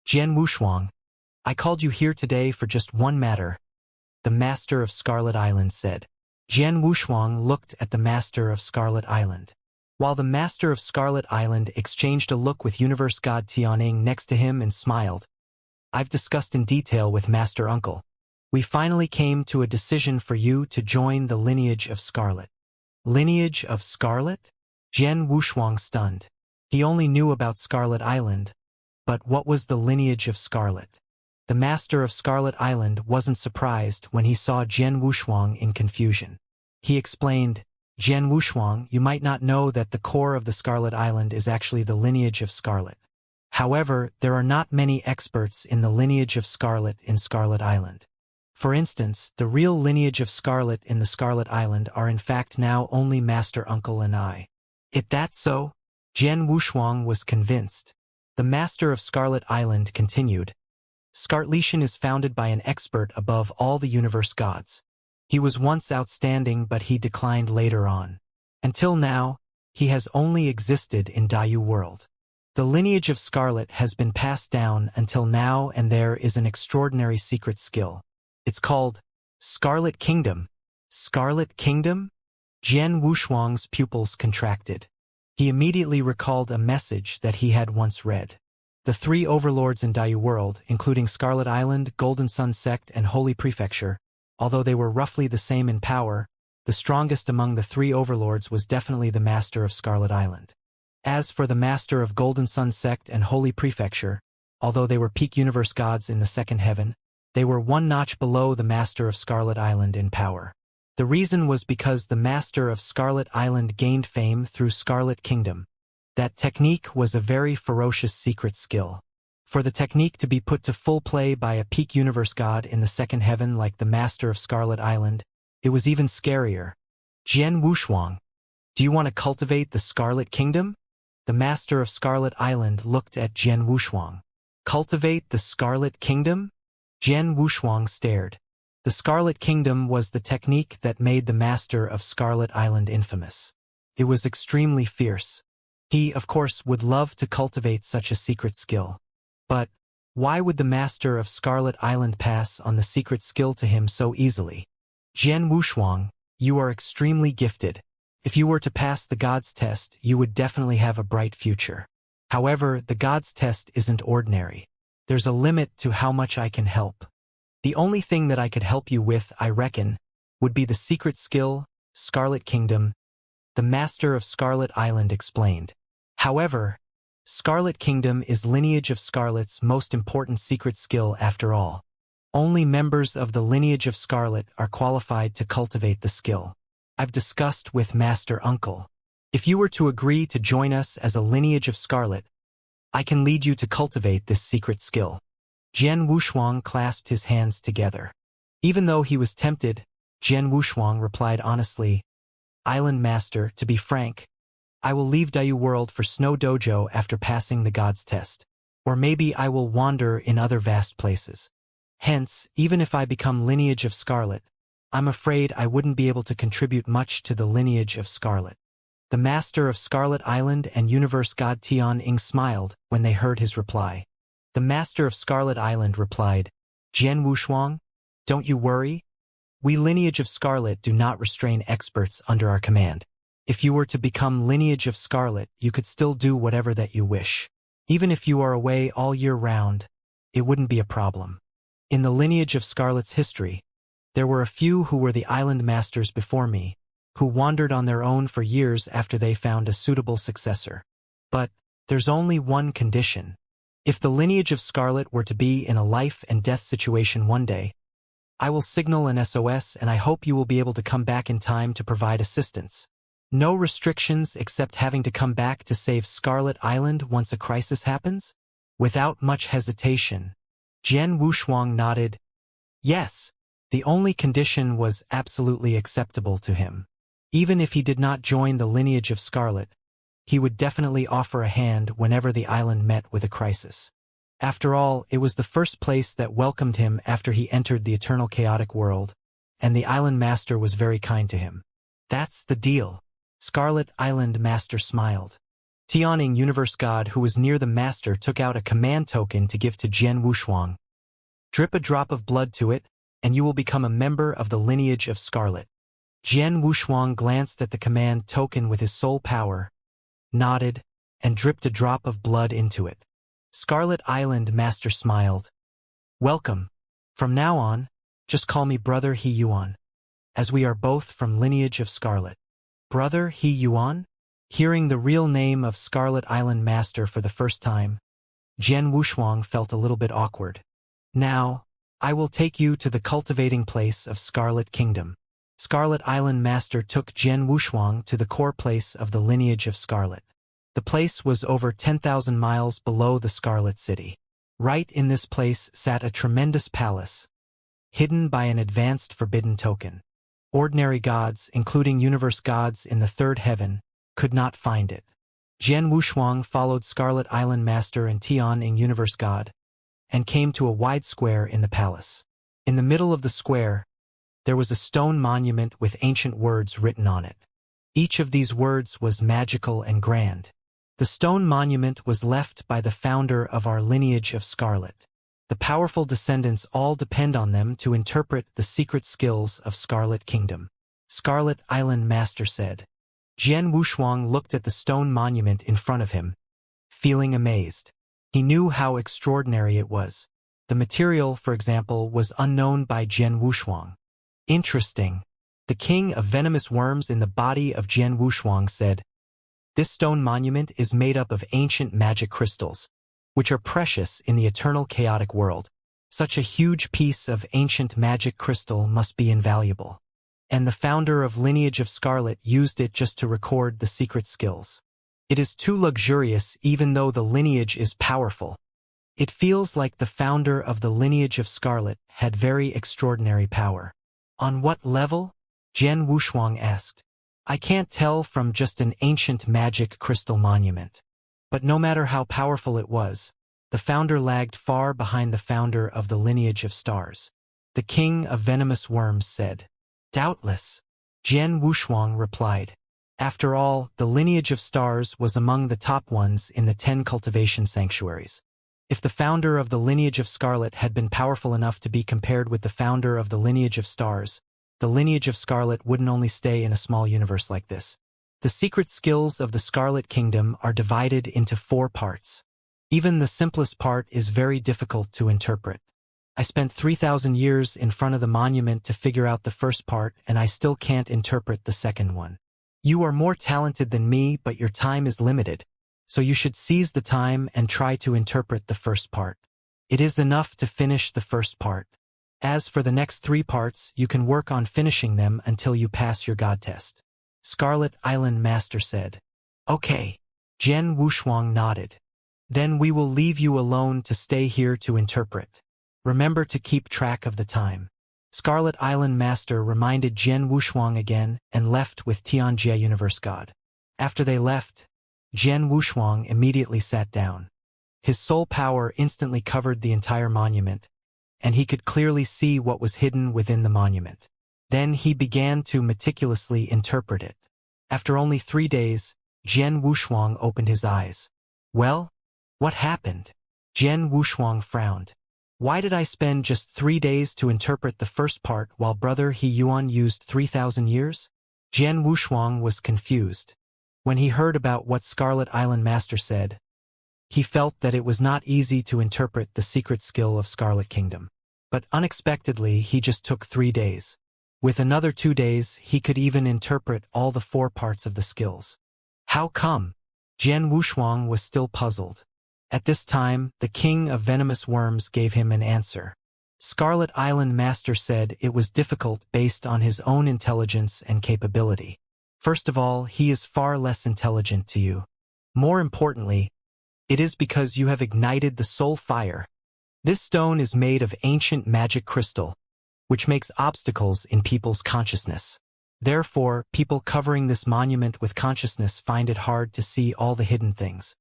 Jian Wushuang, I called you here today for just one matter, the master of Scarlet Island said. Jian Wushuang looked at the master of Scarlet Island. While the master of Scarlet Island exchanged a look with Universe God Tianning next to him and smiled. I've discussed in detail with Master Uncle. We finally came to a decision for you to join the lineage of Scarlet. Lineage of Scarlet? Jian Wushuang stunned. He only knew about Scarlet Island, but what was the lineage of Scarlet? The master of Scarlet Island wasn't surprised when he saw Jian Wushuang in confusion. He explained, Jian Wushuang, you might not know that the core of the Scarlet Island is actually the lineage of Scarlet. However, there are not many experts in the lineage of Scarlet in Scarlet Island. For instance, the real lineage of Scarlet in the Scarlet Island are in fact now only Master Uncle and I. It that so? Jian Wushuang was convinced. The master of Scarlet Island continued, Scarletion is founded by an expert above all the universe gods. He was once outstanding, but he declined later on. Until now, he has only existed in Dayu world. The lineage of Scarlet has been passed down until now, and there is an extraordinary secret skill. It's called Scarlet Kingdom. Scarlet Kingdom? Jian Wushuang's pupils contracted. He immediately recalled a message that he had once read. The three overlords in Dayu world, including Scarlet Island, Golden Sun Sect, and Holy Prefecture, although they were roughly the same in power, the strongest among the three overlords was definitely the master of Scarlet Island. As for the master of Golden Sun Sect and Holy Prefecture, although they were peak universe gods in the second heaven, they were one notch below the master of Scarlet Island in power. The reason was because the master of Scarlet Island gained fame through Scarlet Kingdom. That technique was a very ferocious secret skill. For the technique to be put to full play by a peak universe god in the second heaven like the master of Scarlet Island, it was even scarier. Jian Wushuang, do you want to cultivate the Scarlet Kingdom? The master of Scarlet Island looked at Jian Wushuang. Cultivate the Scarlet Kingdom? Jian Wushuang stared. The Scarlet Kingdom was the technique that made the master of Scarlet Island infamous. It was extremely fierce. He, of course, would love to cultivate such a secret skill. But why would the master of Scarlet Island pass on the secret skill to him so easily? Jian Wushuang, you are extremely gifted. If you were to pass the God's test, you would definitely have a bright future. However, the God's test isn't ordinary. There's a limit to how much I can help. The only thing that I could help you with, I reckon, would be the secret skill, Scarlet Kingdom. The master of Scarlet Island explained. However, Scarlet Kingdom is lineage of Scarlet's most important secret skill after all. Only members of the lineage of Scarlet are qualified to cultivate the skill. I've discussed with Master Uncle. If you were to agree to join us as a lineage of Scarlet, I can lead you to cultivate this secret skill. Jian Wushuang clasped his hands together. Even though he was tempted, Jian Wushuang replied honestly, Island Master, to be frank, I will leave Dayu world for Snow Dojo after passing the God's test. Or maybe I will wander in other vast places. Hence, even if I become lineage of Scarlet, I'm afraid I wouldn't be able to contribute much to the lineage of Scarlet. The master of Scarlet Island and universe god Tian Ying smiled when they heard his reply. The master of Scarlet Island replied, Jian Wushuang, don't you worry. We lineage of Scarlet do not restrain experts under our command. If you were to become lineage of Scarlet, you could still do whatever that you wish. Even if you are away all year round, it wouldn't be a problem. In the lineage of Scarlet's history, there were a few who were the island masters before me, who wandered on their own for years after they found a suitable successor. But there's only one condition. If the lineage of Scarlet were to be in a life and death situation one day, I will signal an SOS and I hope you will be able to come back in time to provide assistance. No restrictions except having to come back to save Scarlet Island once a crisis happens? Without much hesitation, Jian Wushuang nodded. Yes, the only condition was absolutely acceptable to him. Even if he did not join the lineage of Scarlet, he would definitely offer a hand whenever the island met with a crisis. After all, it was the first place that welcomed him after he entered the eternal chaotic world, and the island master was very kind to him. That's the deal. Scarlet Island Master smiled. Tian Ying, universe god who was near the master, took out a command token to give to Jian Wushuang. Drip a drop of blood to it, and you will become a member of the lineage of Scarlet. Jian Wushuang glanced at the command token with his soul power, nodded, and dripped a drop of blood into it. Scarlet Island Master smiled. Welcome. From now on, just call me Brother He Yuan, as we are both from lineage of Scarlet. Brother He Yuan? Hearing the real name of Scarlet Island Master for the first time, Jian Wushuang felt a little bit awkward. Now, I will take you to the cultivating place of Scarlet Kingdom. Scarlet Island Master took Jian Wushuang to the core place of the lineage of Scarlet. The place was over 10,000 miles below the Scarlet City. Right in this place sat a tremendous palace, hidden by an advanced forbidden token. Ordinary gods, including universe gods in the third heaven, could not find it. Jian Wushuang followed Scarlet Island Master and Tianying Universe God, and came to a wide square in the palace. In the middle of the square, there was a stone monument with ancient words written on it. Each of these words was magical and grand. The stone monument was left by the founder of our lineage of Scarlet. The powerful descendants all depend on them to interpret the secret skills of Scarlet Kingdom. Scarlet Island Master said. Jian Wushuang looked at the stone monument in front of him, feeling amazed. He knew how extraordinary it was. The material, for example, was unknown by Jian Wushuang. Interesting. The king of venomous worms in the body of Jian Wushuang said, "This stone monument is made up of ancient magic crystals, which are precious in the eternal chaotic world. Such a huge piece of ancient magic crystal must be invaluable. And the founder of Lineage of Scarlet used it just to record the secret skills. It is too luxurious even though the lineage is powerful. It feels like the founder of the Lineage of Scarlet had very extraordinary power." On what level? Jian Wushuang asked. I can't tell from just an ancient magic crystal monument. But no matter how powerful it was, the founder lagged far behind the founder of the Lineage of Stars. The king of venomous worms said. Doubtless. Jian Wushuang replied. After all, the Lineage of Stars was among the top ones in the 10 cultivation sanctuaries. If the founder of the Lineage of Scarlet had been powerful enough to be compared with the founder of the Lineage of Stars, the Lineage of Scarlet wouldn't only stay in a small universe like this. The secret skills of the Scarlet Kingdom are divided into 4 parts. Even the simplest part is very difficult to interpret. I spent 3,000 years in front of the monument to figure out the first part, and I still can't interpret the second one. You are more talented than me, but your time is limited, so you should seize the time and try to interpret the first part. It is enough to finish the first part. As for the next 3 parts, you can work on finishing them until you pass your God test. Scarlet Island Master said. Okay. Jian Wushuang nodded. Then we will leave you alone to stay here to interpret. Remember to keep track of the time. Scarlet Island Master reminded Jian Wushuang again and left with Xianxia Universe God. After they left, Jian Wushuang immediately sat down. His soul power instantly covered the entire monument, and he could clearly see what was hidden within the monument. Then he began to meticulously interpret it. After only 3 days, Jian Wushuang opened his eyes. Well, what happened? Jian Wushuang frowned. Why did I spend just 3 days to interpret the first part while Brother He Yuan used 3,000 years? Jian Wushuang was confused. When he heard about what Scarlet Island Master said, he felt that it was not easy to interpret the secret skill of Scarlet Kingdom. But unexpectedly, he just took 3 days. With another 2 days, he could even interpret all the 4 parts of the skills. How come? Jian Wushuang was still puzzled. At this time, the king of venomous worms gave him an answer. Scarlet Island Master said it was difficult based on his own intelligence and capability. First of all, he is far less intelligent to you. More importantly, it is because you have ignited the soul fire. This stone is made of ancient magic crystal, which makes obstacles in people's consciousness. Therefore, people covering this monument with consciousness find it hard to see all the hidden things.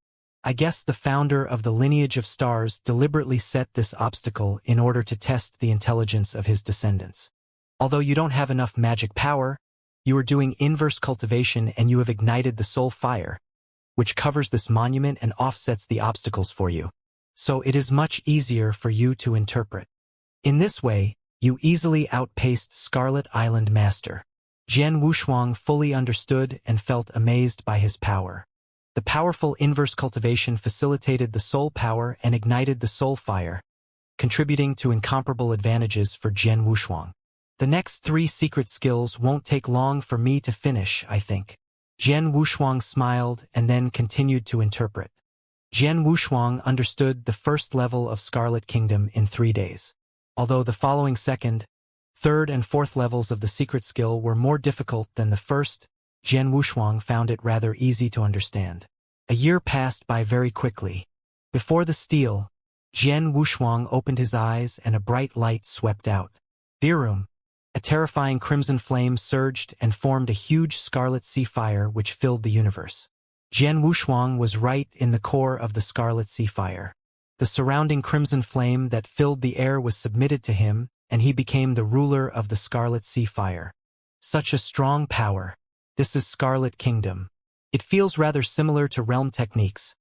I guess the founder of the Lineage of Stars deliberately set this obstacle in order to test the intelligence of his descendants. Although you don't have enough magic power, you are doing inverse cultivation and you have ignited the soul fire, which covers this monument and offsets the obstacles for you. So it is much easier for you to interpret. In this way, you easily outpaced Scarlet Island Master. Jian Wushuang fully understood and felt amazed by his power. The powerful inverse cultivation facilitated the soul power and ignited the soul fire, contributing to incomparable advantages for Jian Wushuang. The next 3 secret skills won't take long for me to finish, I think. Jian Wushuang smiled and then continued to interpret. Jian Wushuang understood the first level of Scarlet Kingdom in 3 days. Although the following second, third and fourth levels of the secret skill were more difficult than the first, Jian Wushuang found it rather easy to understand. A year passed by very quickly. Before the steel, Jian Wushuang opened his eyes and a bright light swept out. Virum. A terrifying crimson flame surged and formed a huge scarlet sea fire which filled the universe. Jian Wushuang was right in the core of the scarlet sea fire. The surrounding crimson flame that filled the air was submitted to him, and he became the ruler of the scarlet sea fire. Such a strong power. This is Scarlet Kingdom. It feels rather similar to realm techniques.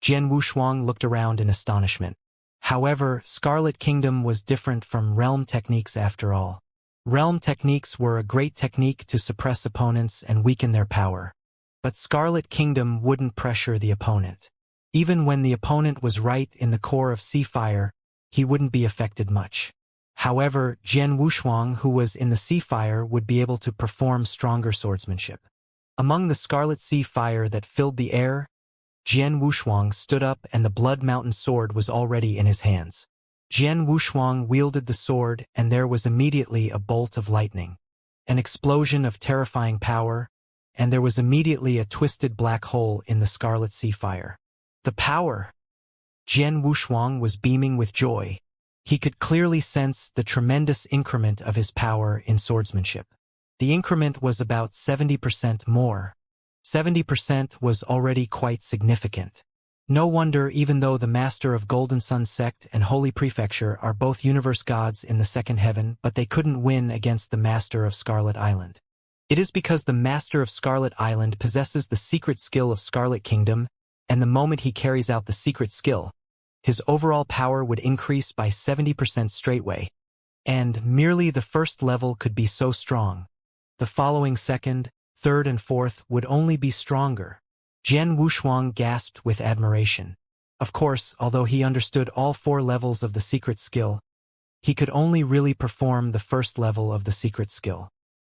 Jian Wushuang looked around in astonishment. However, Scarlet Kingdom was different from realm techniques after all. Realm techniques were a great technique to suppress opponents and weaken their power. But Scarlet Kingdom wouldn't pressure the opponent. Even when the opponent was right in the core of sea fire, he wouldn't be affected much. However, Jian Wushuang, who was in the sea fire, would be able to perform stronger swordsmanship. Among the scarlet sea fire that filled the air, Jian Wushuang stood up and the Blood Mountain sword was already in his hands. Jian Wushuang wielded the sword and there was immediately a bolt of lightning, an explosion of terrifying power, and there was immediately a twisted black hole in the scarlet sea fire. The power! Jian Wushuang was beaming with joy. He could clearly sense the tremendous increment of his power in swordsmanship. The increment was about 70% more. 70% was already quite significant. No wonder, even though the Master of Golden Sun Sect and Holy Prefecture are both universe gods in the second heaven, but they couldn't win against the Master of Scarlet Island. It is because the Master of Scarlet Island possesses the secret skill of Scarlet Kingdom, and the moment he carries out the secret skill, his overall power would increase by 70% straightway. And merely the first level could be so strong. The following second, third and fourth would only be stronger. Jian Wushuang gasped with admiration. Of course, although he understood all 4 levels of the secret skill, he could only really perform the first level of the secret skill.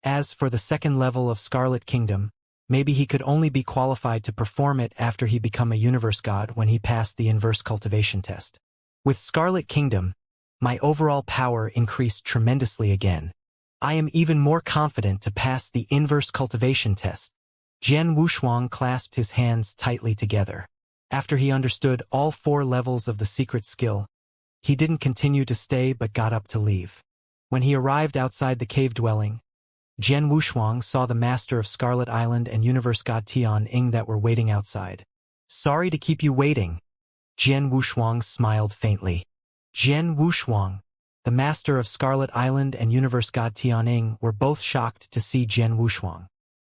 As for the second level of Scarlet Kingdom, maybe he could only be qualified to perform it after he become a universe god when he passed the inverse cultivation test. With Scarlet Kingdom, my overall power increased tremendously again. I am even more confident to pass the inverse cultivation test. Jian Wushuang clasped his hands tightly together. After he understood all 4 levels of the secret skill, he didn't continue to stay but got up to leave. When he arrived outside the cave dwelling, Jian Wushuang saw the Master of Scarlet Island and Universe God Tian Ying that were waiting outside. Sorry to keep you waiting. Jian Wushuang smiled faintly. Jian Wushuang, the Master of Scarlet Island and Universe God Tian Ying were both shocked to see Jian Wushuang.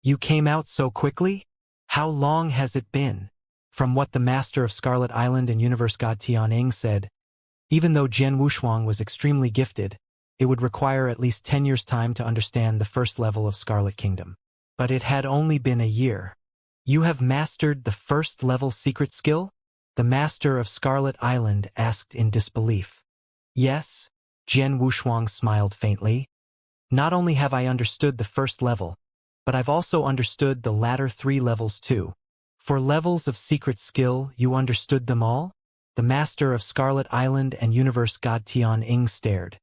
You came out so quickly? How long has it been? From what the Master of Scarlet Island and Universe God Tian Ying said, even though Jian Wushuang was extremely gifted, it would require at least 10 years' time to understand the first level of Scarlet Kingdom. But it had only been a year. You have mastered the first level secret skill? The Master of Scarlet Island asked in disbelief. Yes, Jian Wushuang smiled faintly. Not only have I understood the first level, but I've also understood the latter 3 levels too. For levels of secret skill, you understood them all? The Master of Scarlet Island and Universe God Tian Ying stared.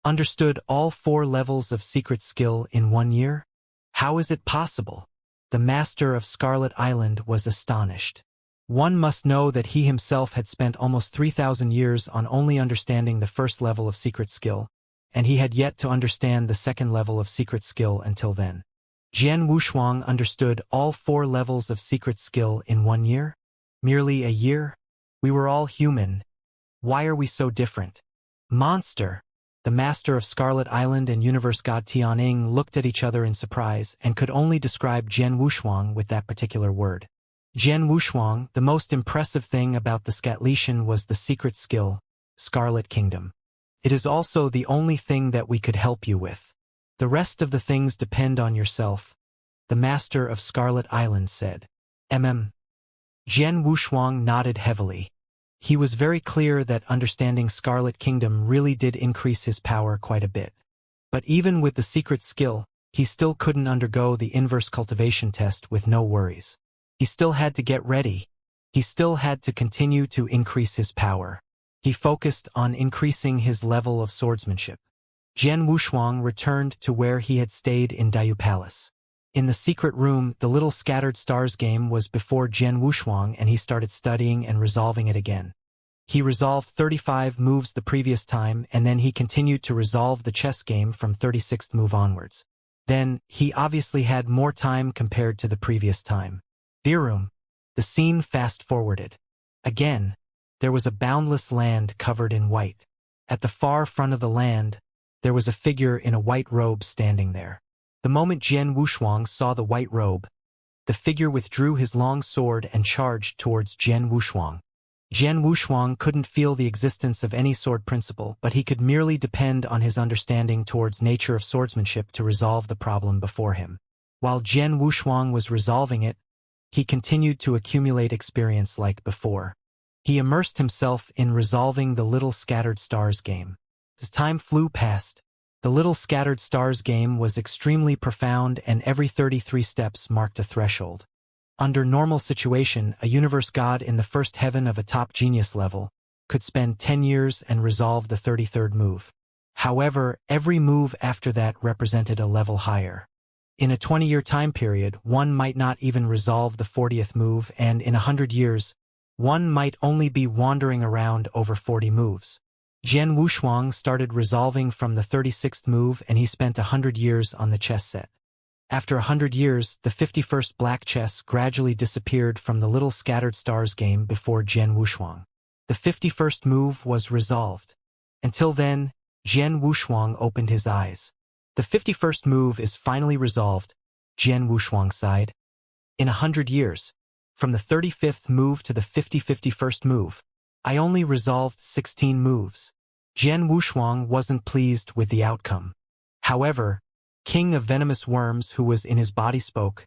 Understood all 4 levels of secret skill in 1 year? How is it possible? The Master of Scarlet Island was astonished. One must know that he himself had spent almost 3,000 years on only understanding the first level of secret skill, and he had yet to understand the second level of secret skill until then. Jian Wushuang understood all 4 levels of secret skill in 1 year? Merely a year? We were all human. Why are we so different? Monster! The Master of Scarlet Island and Universe God Tian Ying looked at each other in surprise and could only describe Jian Wushuang with that particular word. Jian Wushuang, the most impressive thing about the Scatletion was the secret skill, Scarlet Kingdom. It is also the only thing that we could help you with. The rest of the things depend on yourself, the Master of Scarlet Island said. Jian Wushuang nodded heavily. He was very clear that understanding Scarlet Kingdom really did increase his power quite a bit. But even with the secret skill, he still couldn't undergo the inverse cultivation test with no worries. He still had to get ready. He still had to continue to increase his power. He focused on increasing his level of swordsmanship. Jian Wushuang returned to where he had stayed in Dayu Palace. In the secret room, the little scattered stars game was before Jian Wushuang, and he started studying and resolving it again. He resolved 35 moves the previous time, and then he continued to resolve the chess game from 36th move onwards. Then, he obviously had more time compared to the previous time. Virum. The scene fast-forwarded. Again, there was a boundless land covered in white. At the far front of the land, there was a figure in a white robe standing there. The moment Jian Wushuang saw the white robe, the figure withdrew his long sword and charged towards Jian Wushuang. Jian Wushuang couldn't feel the existence of any sword principle, but he could merely depend on his understanding towards nature of swordsmanship to resolve the problem before him. While Jian Wushuang was resolving it, he continued to accumulate experience like before. He immersed himself in resolving the little scattered stars game. As time flew past, the little scattered stars game was extremely profound, and every 33 steps marked a threshold. Under normal situation, a universe god in the first heaven of a top genius level could spend 10 years and resolve the 33rd move. However, every move after that represented a level higher. In a 20-year time period, one might not even resolve the 40th move, and in 100 years, one might only be wandering around over 40 moves. Jian Wushuang started resolving from the 36th move, and he spent 100 years on the chess set. After 100 years, the 51st black chess gradually disappeared from the little scattered stars game before Jian Wushuang. The 51st move was resolved. Until then, Jian Wushuang opened his eyes. The 51st move is finally resolved, Jian Wushuang sighed. In 100 years, from the 35th move to the 51st move, I only resolved 16 moves. Jian Wushuang wasn't pleased with the outcome. However, King of Venomous Worms, who was in his body, spoke.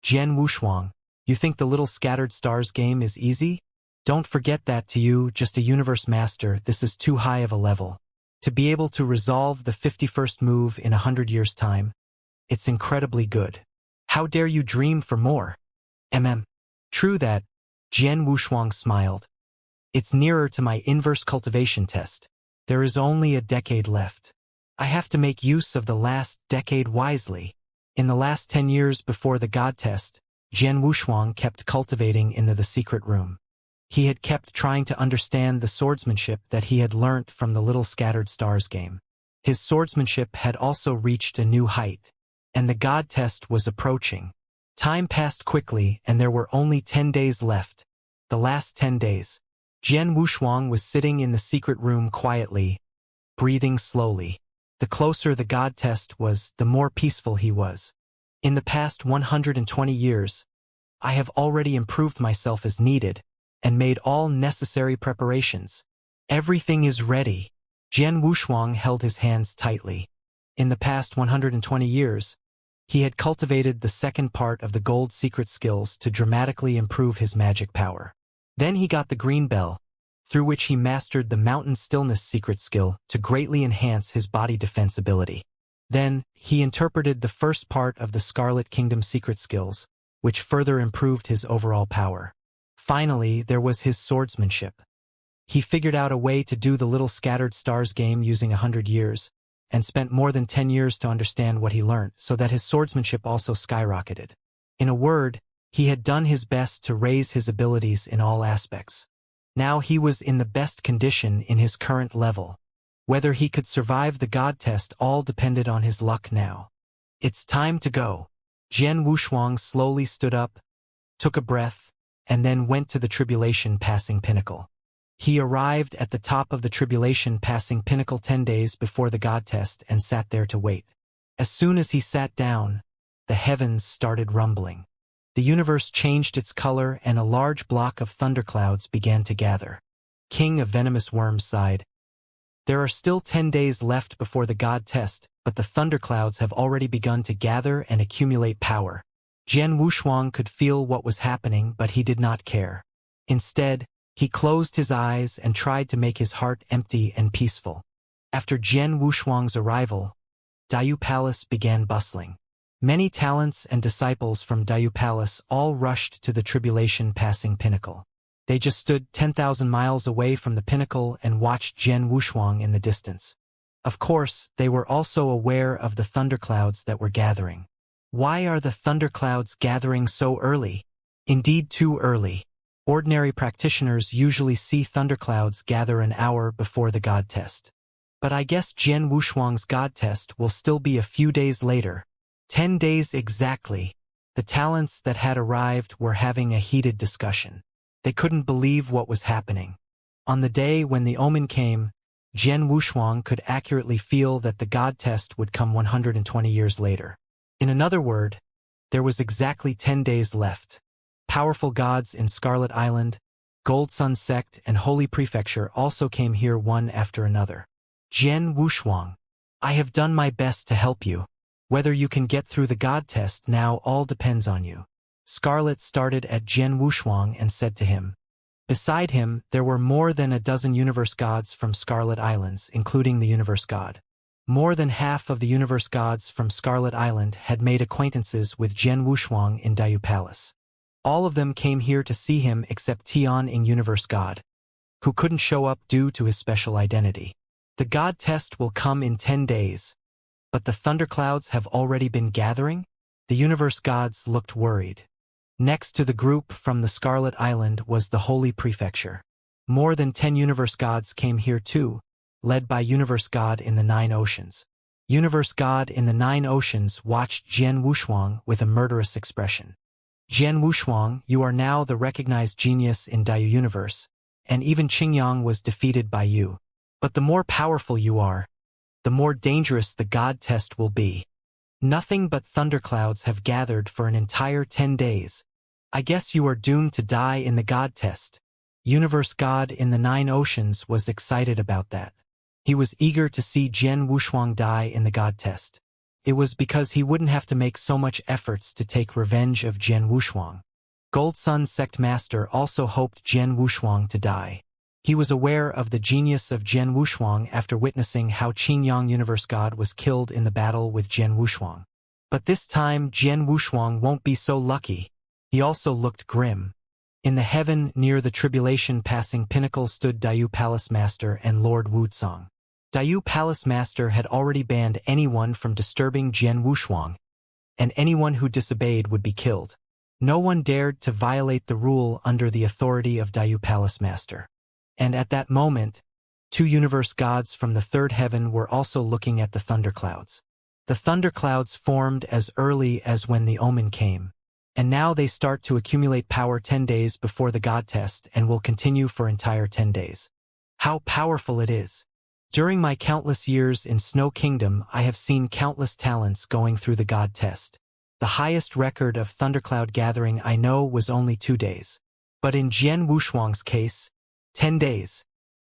Jian Wushuang, you think the little scattered stars game is easy? Don't forget that to you, just a universe master, this is too high of a level. To be able to resolve the 51st move in 100 years' time, it's incredibly good. How dare you dream for more? True that, Jian Wushuang smiled. It's nearer to my inverse cultivation test. There is only a decade left. I have to make use of the last decade wisely. In the last 10 years before the God test, Jian Wushuang kept cultivating in the secret room. He had kept trying to understand the swordsmanship that he had learnt from the little scattered stars game. His swordsmanship had also reached a new height, and the God test was approaching. Time passed quickly, and there were only 10 days left. The last 10 days. Jian Wushuang was sitting in the secret room quietly, breathing slowly. The closer the God test was, the more peaceful he was. In the past 120 years, I have already improved myself as needed, and made all necessary preparations. Everything is ready. Jian Wushuang held his hands tightly. In the past 120 years, he had cultivated the second part of the gold secret skills to dramatically improve his magic power. Then he got the green bell, through which he mastered the mountain stillness secret skill to greatly enhance his body defense ability. Then, he interpreted the first part of the Scarlet Kingdom secret skills, which further improved his overall power. Finally, there was his swordsmanship. He figured out a way to do the little scattered stars game using 100 years, and spent more than 10 years to understand what he learned, so that his swordsmanship also skyrocketed. In a word, he had done his best to raise his abilities in all aspects. Now he was in the best condition in his current level. Whether he could survive the God test all depended on his luck now. It's time to go. Jian Wushuang slowly stood up, took a breath, and then went to the Tribulation Passing Pinnacle. He arrived at the top of the Tribulation Passing Pinnacle 10 days before the God test and sat there to wait. As soon as he sat down, the heavens started rumbling. The universe changed its color, and a large block of thunderclouds began to gather. King of Venomous Worms sighed. There are still 10 days left before the God test, but the thunderclouds have already begun to gather and accumulate power. Jian Wushuang could feel what was happening, but he did not care. Instead, he closed his eyes and tried to make his heart empty and peaceful. After Jian Wushuang's arrival, Dayu Palace began bustling. Many talents and disciples from Dayu Palace all rushed to the tribulation-passing pinnacle. They just stood 10,000 miles away from the pinnacle and watched Jian Wushuang in the distance. Of course, they were also aware of the thunderclouds that were gathering. Why are the thunderclouds gathering so early? Indeed, too early. Ordinary practitioners usually see thunderclouds gather an hour before the God test. But I guess Jian Wushuang's God test will still be a few days later. 10 days exactly. The talents that had arrived were having a heated discussion. They couldn't believe what was happening. On the day when the omen came, Jian Wushuang could accurately feel that the God test would come 120 years later. In another word, there was exactly 10 days left. Powerful gods in Scarlet Island, Gold Sun Sect, and Holy Prefecture also came here one after another. Jian Wushuang, I have done my best to help you. Whether you can get through the God test now all depends on you. Scarlet started at Jian Wushuang and said to him. Beside him, there were more than a dozen universe gods from Scarlet Islands, including the universe god. More than half of the universe gods from Scarlet Island had made acquaintances with Jian Wushuang in Dayu Palace. All of them came here to see him except Tian-Ing universe god, who couldn't show up due to his special identity. The God test will come in 10 days. But the thunderclouds have already been gathering? The universe gods looked worried. Next to the group from the Scarlet Island was the Holy Prefecture. More than 10 universe gods came here too, led by Universe God in the Nine Oceans. Universe God in the Nine Oceans watched Jian Wushuang with a murderous expression. Jian Wushuang, you are now the recognized genius in Dayu Universe, and even Qingyang was defeated by you. But the more powerful you are, the more dangerous the God test will be. Nothing but thunderclouds have gathered for an entire 10 days. I guess you are doomed to die in the God test. Universe God in the Nine Oceans was excited about that. He was eager to see Jian Wushuang die in the God test. It was because he wouldn't have to make so much efforts to take revenge of Jian Wushuang. Gold Sun Sect Master also hoped Jian Wushuang to die. He was aware of the genius of Jian Wushuang after witnessing how Qingyang Universe God was killed in the battle with Jian Wushuang. But this time Jian Wushuang won't be so lucky. He also looked grim. In the heaven near the tribulation-passing pinnacle stood Dayu Palace Master and Lord Wuzong. Dayu Palace Master had already banned anyone from disturbing Jian Wushuang, and anyone who disobeyed would be killed. No one dared to violate the rule under the authority of Dayu Palace Master. And at that moment, 2 universe gods from the third heaven were also looking at the thunderclouds. The thunderclouds formed as early as when the omen came, and now they start to accumulate power 10 days before the God test and will continue for entire 10 days. How powerful it is! During my countless years in Snow Kingdom, I have seen countless talents going through the God test. The highest record of thundercloud gathering I know was only 2 days. But in Jian Wushuang's case, 10 days.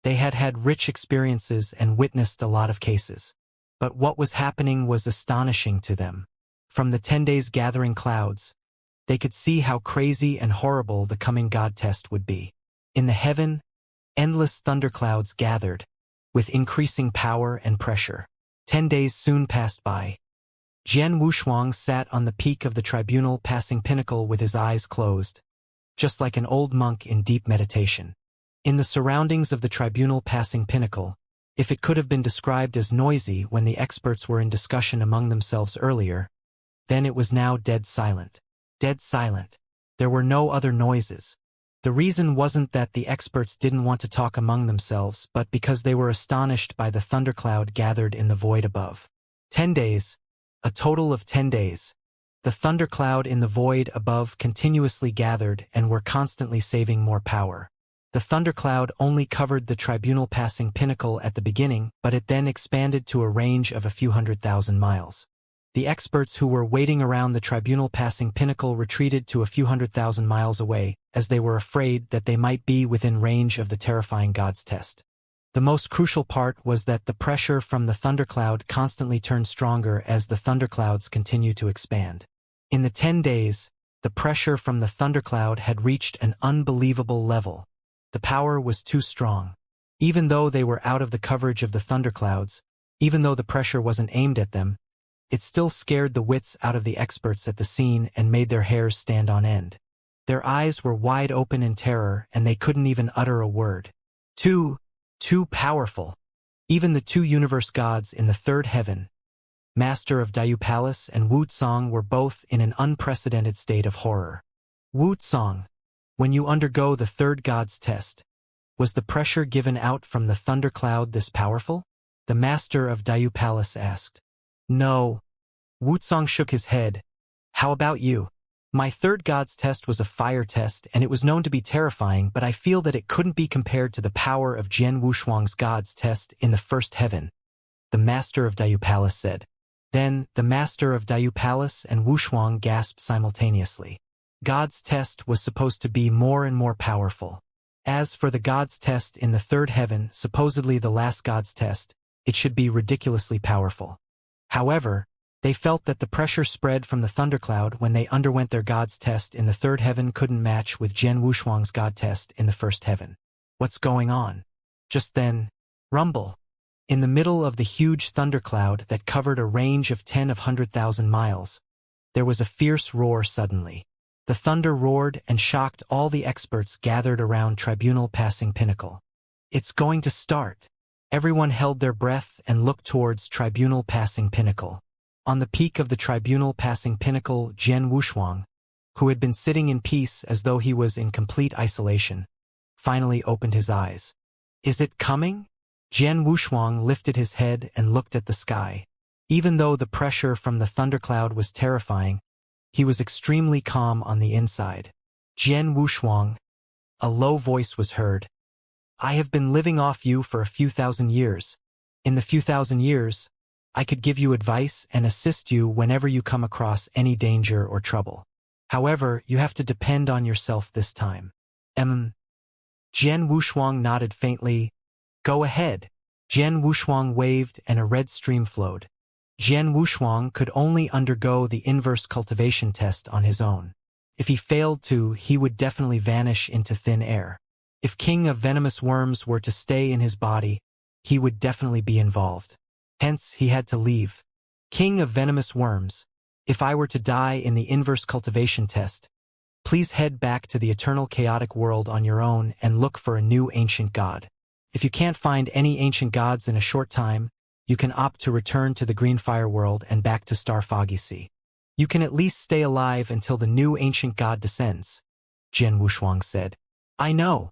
They had had rich experiences and witnessed a lot of cases. But what was happening was astonishing to them. From the 10 days gathering clouds, they could see how crazy and horrible the coming God test would be. In the heaven, endless thunderclouds gathered, with increasing power and pressure. 10 days soon passed by. Jian Wushuang sat on the peak of the tribunal-passing pinnacle with his eyes closed, just like an old monk in deep meditation. In the surroundings of the tribunal-passing pinnacle, if it could have been described as noisy when the experts were in discussion among themselves earlier, then it was now dead silent. Dead silent. There were no other noises. The reason wasn't that the experts didn't want to talk among themselves, but because they were astonished by the thundercloud gathered in the void above. 10 days. A total of 10 days. The thundercloud in the void above continuously gathered and were constantly saving more power. The thundercloud only covered the tribunal-passing pinnacle at the beginning, but it then expanded to a range of a few 100,000 miles. The experts who were waiting around the tribunal-passing pinnacle retreated to a few 100,000 miles away, as they were afraid that they might be within range of the terrifying God's test. The most crucial part was that the pressure from the thundercloud constantly turned stronger as the thunderclouds continued to expand. In the 10 days, the pressure from the thundercloud had reached an unbelievable level. The power was too strong. Even though they were out of the coverage of the thunderclouds, even though the pressure wasn't aimed at them, It still scared the wits out of the experts at the scene and made their hairs stand on end. Their eyes were wide open in terror and they couldn't even utter a word. Too powerful. Even the two universe gods in the third heaven, Master of Diupalis and Wuxia, were both in an unprecedented state of horror. Wuxia, when you undergo the third god's test, was the pressure given out from the thundercloud this powerful? The Master of Diupalis asked. No. Wuxia shook his head. How about you? My third god's test was a fire test and it was known to be terrifying, but I feel that it couldn't be compared to the power of Jian Wushuang's god's test in the first heaven, the Master of Diupalis said. Then, the Master of Diupalis and Wushuang gasped simultaneously. God's test was supposed to be more and more powerful. As for the god's test in the third heaven, supposedly the last god's test, it should be ridiculously powerful. However, they felt that the pressure spread from the thundercloud when they underwent their god's test in the third heaven couldn't match with Jian Wushuang's god test in the first heaven. What's going on? Just then, rumble. In the middle of the huge thundercloud that covered a range of 100,000 miles, there was a fierce roar suddenly. The thunder roared and shocked all the experts gathered around Tribunal Passing Pinnacle. It's going to start. Everyone held their breath and looked towards Tribunal Passing Pinnacle. On the peak of the Tribunal Passing Pinnacle, Jian Wushuang, who had been sitting in peace as though he was in complete isolation, finally opened his eyes. Is it coming? Jian Wushuang lifted his head and looked at the sky. Even though the pressure from the thundercloud was terrifying, he was extremely calm on the inside. Jian Wushuang, a low voice was heard. I have been living off you for a few thousand years. In the few thousand years, I could give you advice and assist you whenever you come across any danger or trouble. However, you have to depend on yourself this time. Jian Wushuang nodded faintly. Go ahead. Jian Wushuang waved and a red stream flowed. Jian Wushuang could only undergo the inverse cultivation test on his own. If he failed to, he would definitely vanish into thin air. If King of Venomous Worms were to stay in his body, he would definitely be involved. Hence, he had to leave. King of Venomous Worms, if I were to die in the inverse cultivation test, please head back to the eternal chaotic world on your own and look for a new ancient god. If you can't find any ancient gods in a short time, you can opt to return to the Green Fire world and back to Star Foggy Sea. You can at least stay alive until the new ancient god descends, Jian Wushuang said. I know.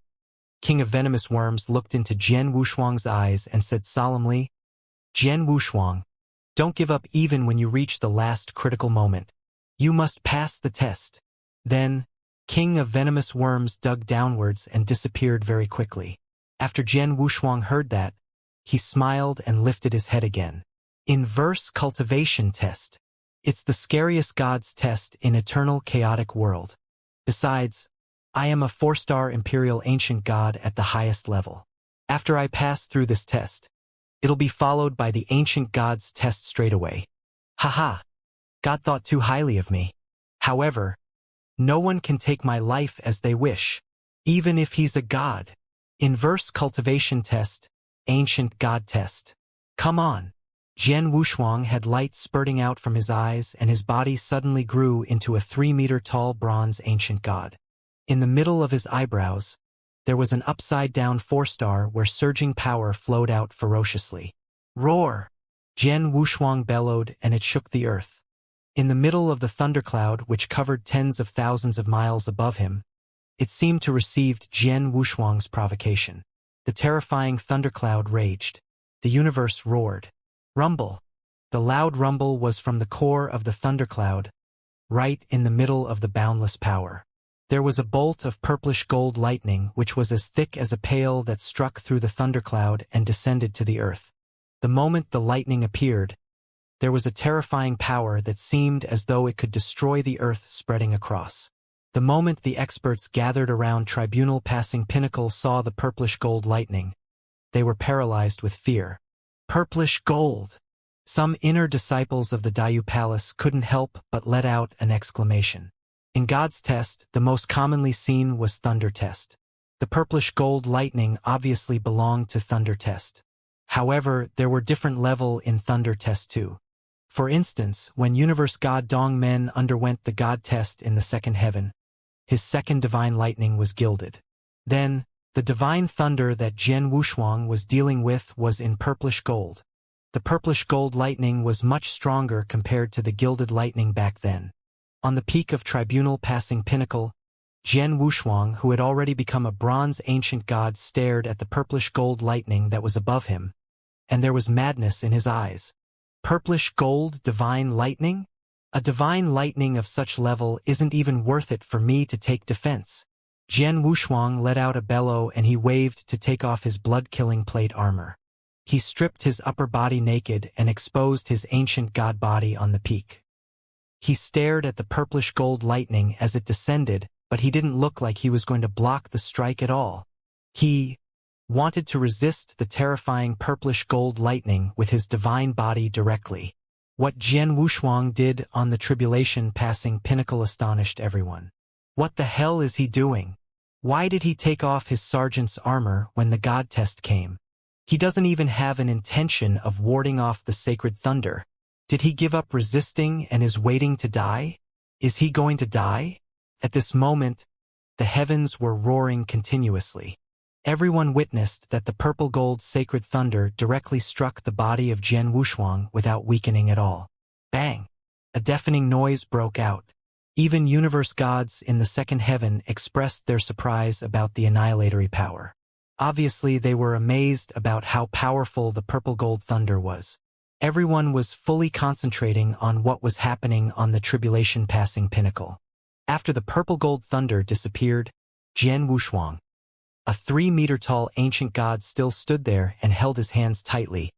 King of Venomous Worms looked into Jian Wushuang's eyes and said solemnly, Jian Wushuang, don't give up even when you reach the last critical moment. You must pass the test. Then, King of Venomous Worms dug downwards and disappeared very quickly. After Jian Wushuang heard that, he smiled and lifted his head again. Inverse cultivation test. It's the scariest god's test in eternal chaotic world. Besides, I am a 4-star imperial ancient god at the highest level. After I pass through this test, it'll be followed by the ancient god's test straight away. Haha. God thought too highly of me. However, no one can take my life as they wish, even if he's a god. Inverse cultivation test, ancient god test. Come on. Jian Wushuang had light spurting out from his eyes and his body suddenly grew into a 3-meter-tall bronze ancient god. In the middle of his eyebrows, there was an upside-down 4-star where surging power flowed out ferociously. Roar! Jian Wushuang bellowed and it shook the earth. In the middle of the thundercloud which covered tens of thousands of miles above him, it seemed to receive Jian Wushuang's provocation. The terrifying thundercloud raged. The universe roared. Rumble. The loud rumble was from the core of the thundercloud, right in the middle of the boundless power. There was a bolt of purplish gold lightning which was as thick as a pail that struck through the thundercloud and descended to the earth. The moment the lightning appeared, there was a terrifying power that seemed as though it could destroy the earth spreading across. The moment the experts gathered around Tribunal Passing Pinnacle saw the purplish gold lightning, they were paralyzed with fear. Purplish gold! Some inner disciples of the Diupalis couldn't help but let out an exclamation. In God's test, the most commonly seen was Thunder Test. The purplish gold lightning obviously belonged to Thunder Test. However, there were different levels in Thunder Test too. For instance, when universe god Dong Men underwent the god test in the second heaven, his second divine lightning was gilded. Then, the divine thunder that Jian Wushuang was dealing with was in purplish gold. The purplish gold lightning was much stronger compared to the gilded lightning back then. On the peak of Tribunal Passing Pinnacle, Jian Wushuang, who had already become a bronze ancient god, stared at the purplish gold lightning that was above him, and there was madness in his eyes. Purplish gold divine lightning? A divine lightning of such level isn't even worth it for me to take defense. Jian Wushuang let out a bellow and he waved to take off his blood-killing plate armor. He stripped his upper body naked and exposed his ancient god body on the peak. He stared at the purplish gold lightning as it descended, but he didn't look like he was going to block the strike at all. He wanted to resist the terrifying purplish gold lightning with his divine body directly. What Jian Wushuang did on the Tribulation Passing Pinnacle astonished everyone. What the hell is he doing? Why did he take off his sergeant's armor when the god test came? He doesn't even have an intention of warding off the sacred thunder. Did he give up resisting and is waiting to die? Is he going to die? At this moment, the heavens were roaring continuously. Everyone witnessed that the purple gold sacred thunder directly struck the body of Jian Wushuang without weakening at all. Bang! A deafening noise broke out. Even universe gods in the second heaven expressed their surprise about the annihilatory power. Obviously, they were amazed about how powerful the purple gold thunder was. Everyone was fully concentrating on what was happening on the Tribulation Passing Pinnacle. After the purple gold thunder disappeared, Jian Wushuang, a 3-meter-tall ancient god, still stood there and held his hands tightly,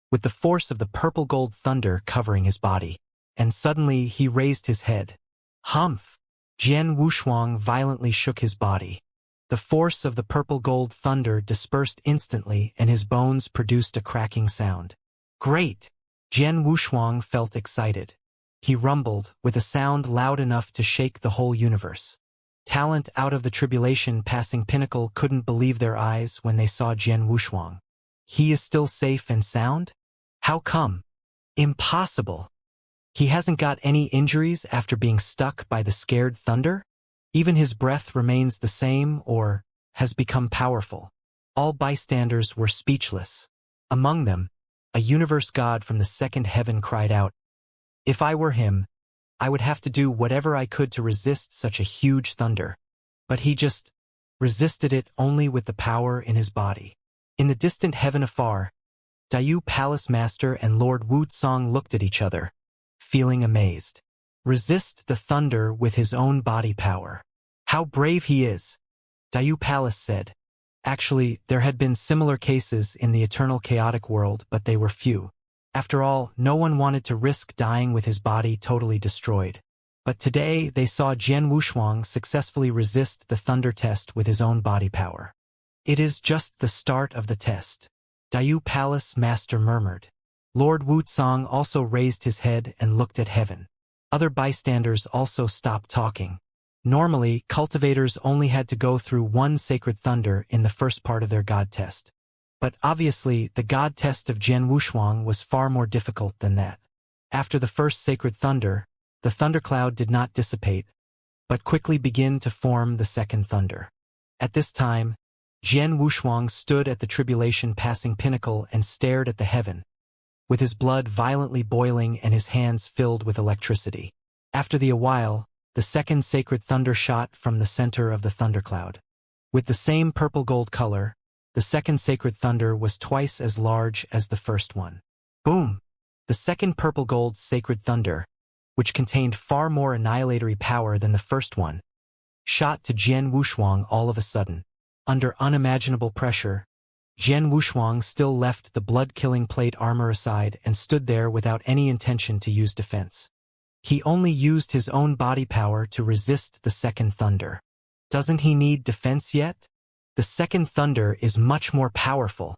with the force of the purple gold thunder covering his body. And suddenly he raised his head. Humph! Jian Wushuang violently shook his body. The force of the purple gold thunder dispersed instantly and his bones produced a cracking sound. Great! Jian Wushuang felt excited. He rumbled, with a sound loud enough to shake the whole universe. Talent out of the Tribulation Passing Pinnacle couldn't believe their eyes when they saw Jian Wushuang. He is still safe and sound? How come? Impossible! He hasn't got any injuries after being stuck by the scared thunder? Even his breath remains the same or has become powerful. All bystanders were speechless. Among them, a universe god from the second heaven cried out, "If I were him, I would have to do whatever I could to resist such a huge thunder." But he just resisted it only with the power in his body. In the distant heaven afar, Dayu Palace Master and Lord Wuxia looked at each other, feeling amazed. Resist the thunder with his own body power. How brave he is, Dayu Palace said. Actually, there had been similar cases in the eternal chaotic world, but they were few. After all, no one wanted to risk dying with his body totally destroyed. But today, they saw Jian Wushuang successfully resist the thunder test with his own body power. It is just the start of the test, Dayu Palace Master murmured. Lord Wuxia also raised his head and looked at heaven. Other bystanders also stopped talking. Normally, cultivators only had to go through one sacred thunder in the first part of their god test. But obviously, the god test of Jian Wushuang was far more difficult than that. After the first sacred thunder, the thundercloud did not dissipate, but quickly began to form the second thunder. At this time, Jian Wushuang stood at the Tribulation Passing Pinnacle and stared at the heaven, with his blood violently boiling and his hands filled with electricity. After a while, the second sacred thunder shot from the center of the thundercloud. With the same purple-gold color, the second sacred thunder was twice as large as the first one. Boom! The second purple-gold sacred thunder, which contained far more annihilatory power than the first one, shot to Jian Wushuang all of a sudden. Under unimaginable pressure, Jian Wushuang still left the blood-killing plate armor aside and stood there without any intention to use defense. He only used his own body power to resist the second thunder. Doesn't he need defense yet? The second thunder is much more powerful.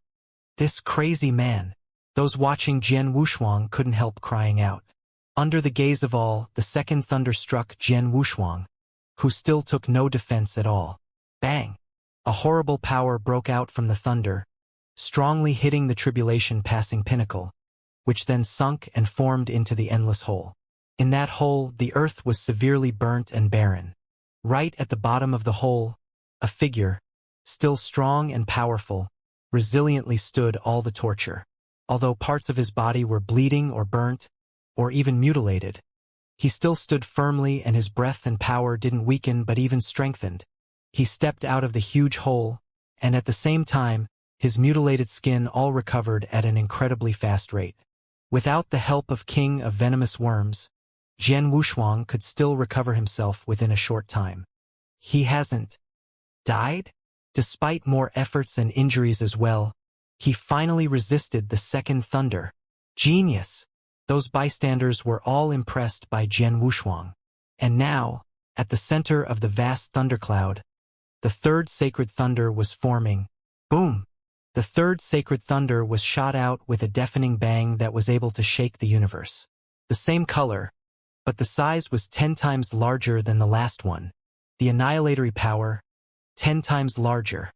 This crazy man. Those watching Jian Wushuang couldn't help crying out. Under the gaze of all, the second thunder struck Jian Wushuang, who still took no defense at all. Bang! A horrible power broke out from the thunder, strongly hitting the Tribulation Passing Pinnacle. which then sunk and formed into the endless hole. In that hole, the earth was severely burnt and barren. Right at the bottom of the hole, a figure, still strong and powerful, resiliently stood all the torture. Although parts of his body were bleeding or burnt, or even mutilated, he still stood firmly, and his breath and power didn't weaken but even strengthened. He stepped out of the huge hole, and at the same time, his mutilated skin all recovered at an incredibly fast rate. Without the help of King of Venomous Worms, Jian Wushuang could still recover himself within a short time. He hasn't died? Despite more efforts and injuries as well, he finally resisted the second thunder. Genius! Those bystanders were all impressed by Jian Wushuang. And now, at the center of the vast thundercloud, the third sacred thunder was forming. Boom! The third sacred thunder was shot out with a deafening bang that was able to shake the universe. The same color, but the size was 10 times larger than the last one. The annihilatory power, 10 times larger.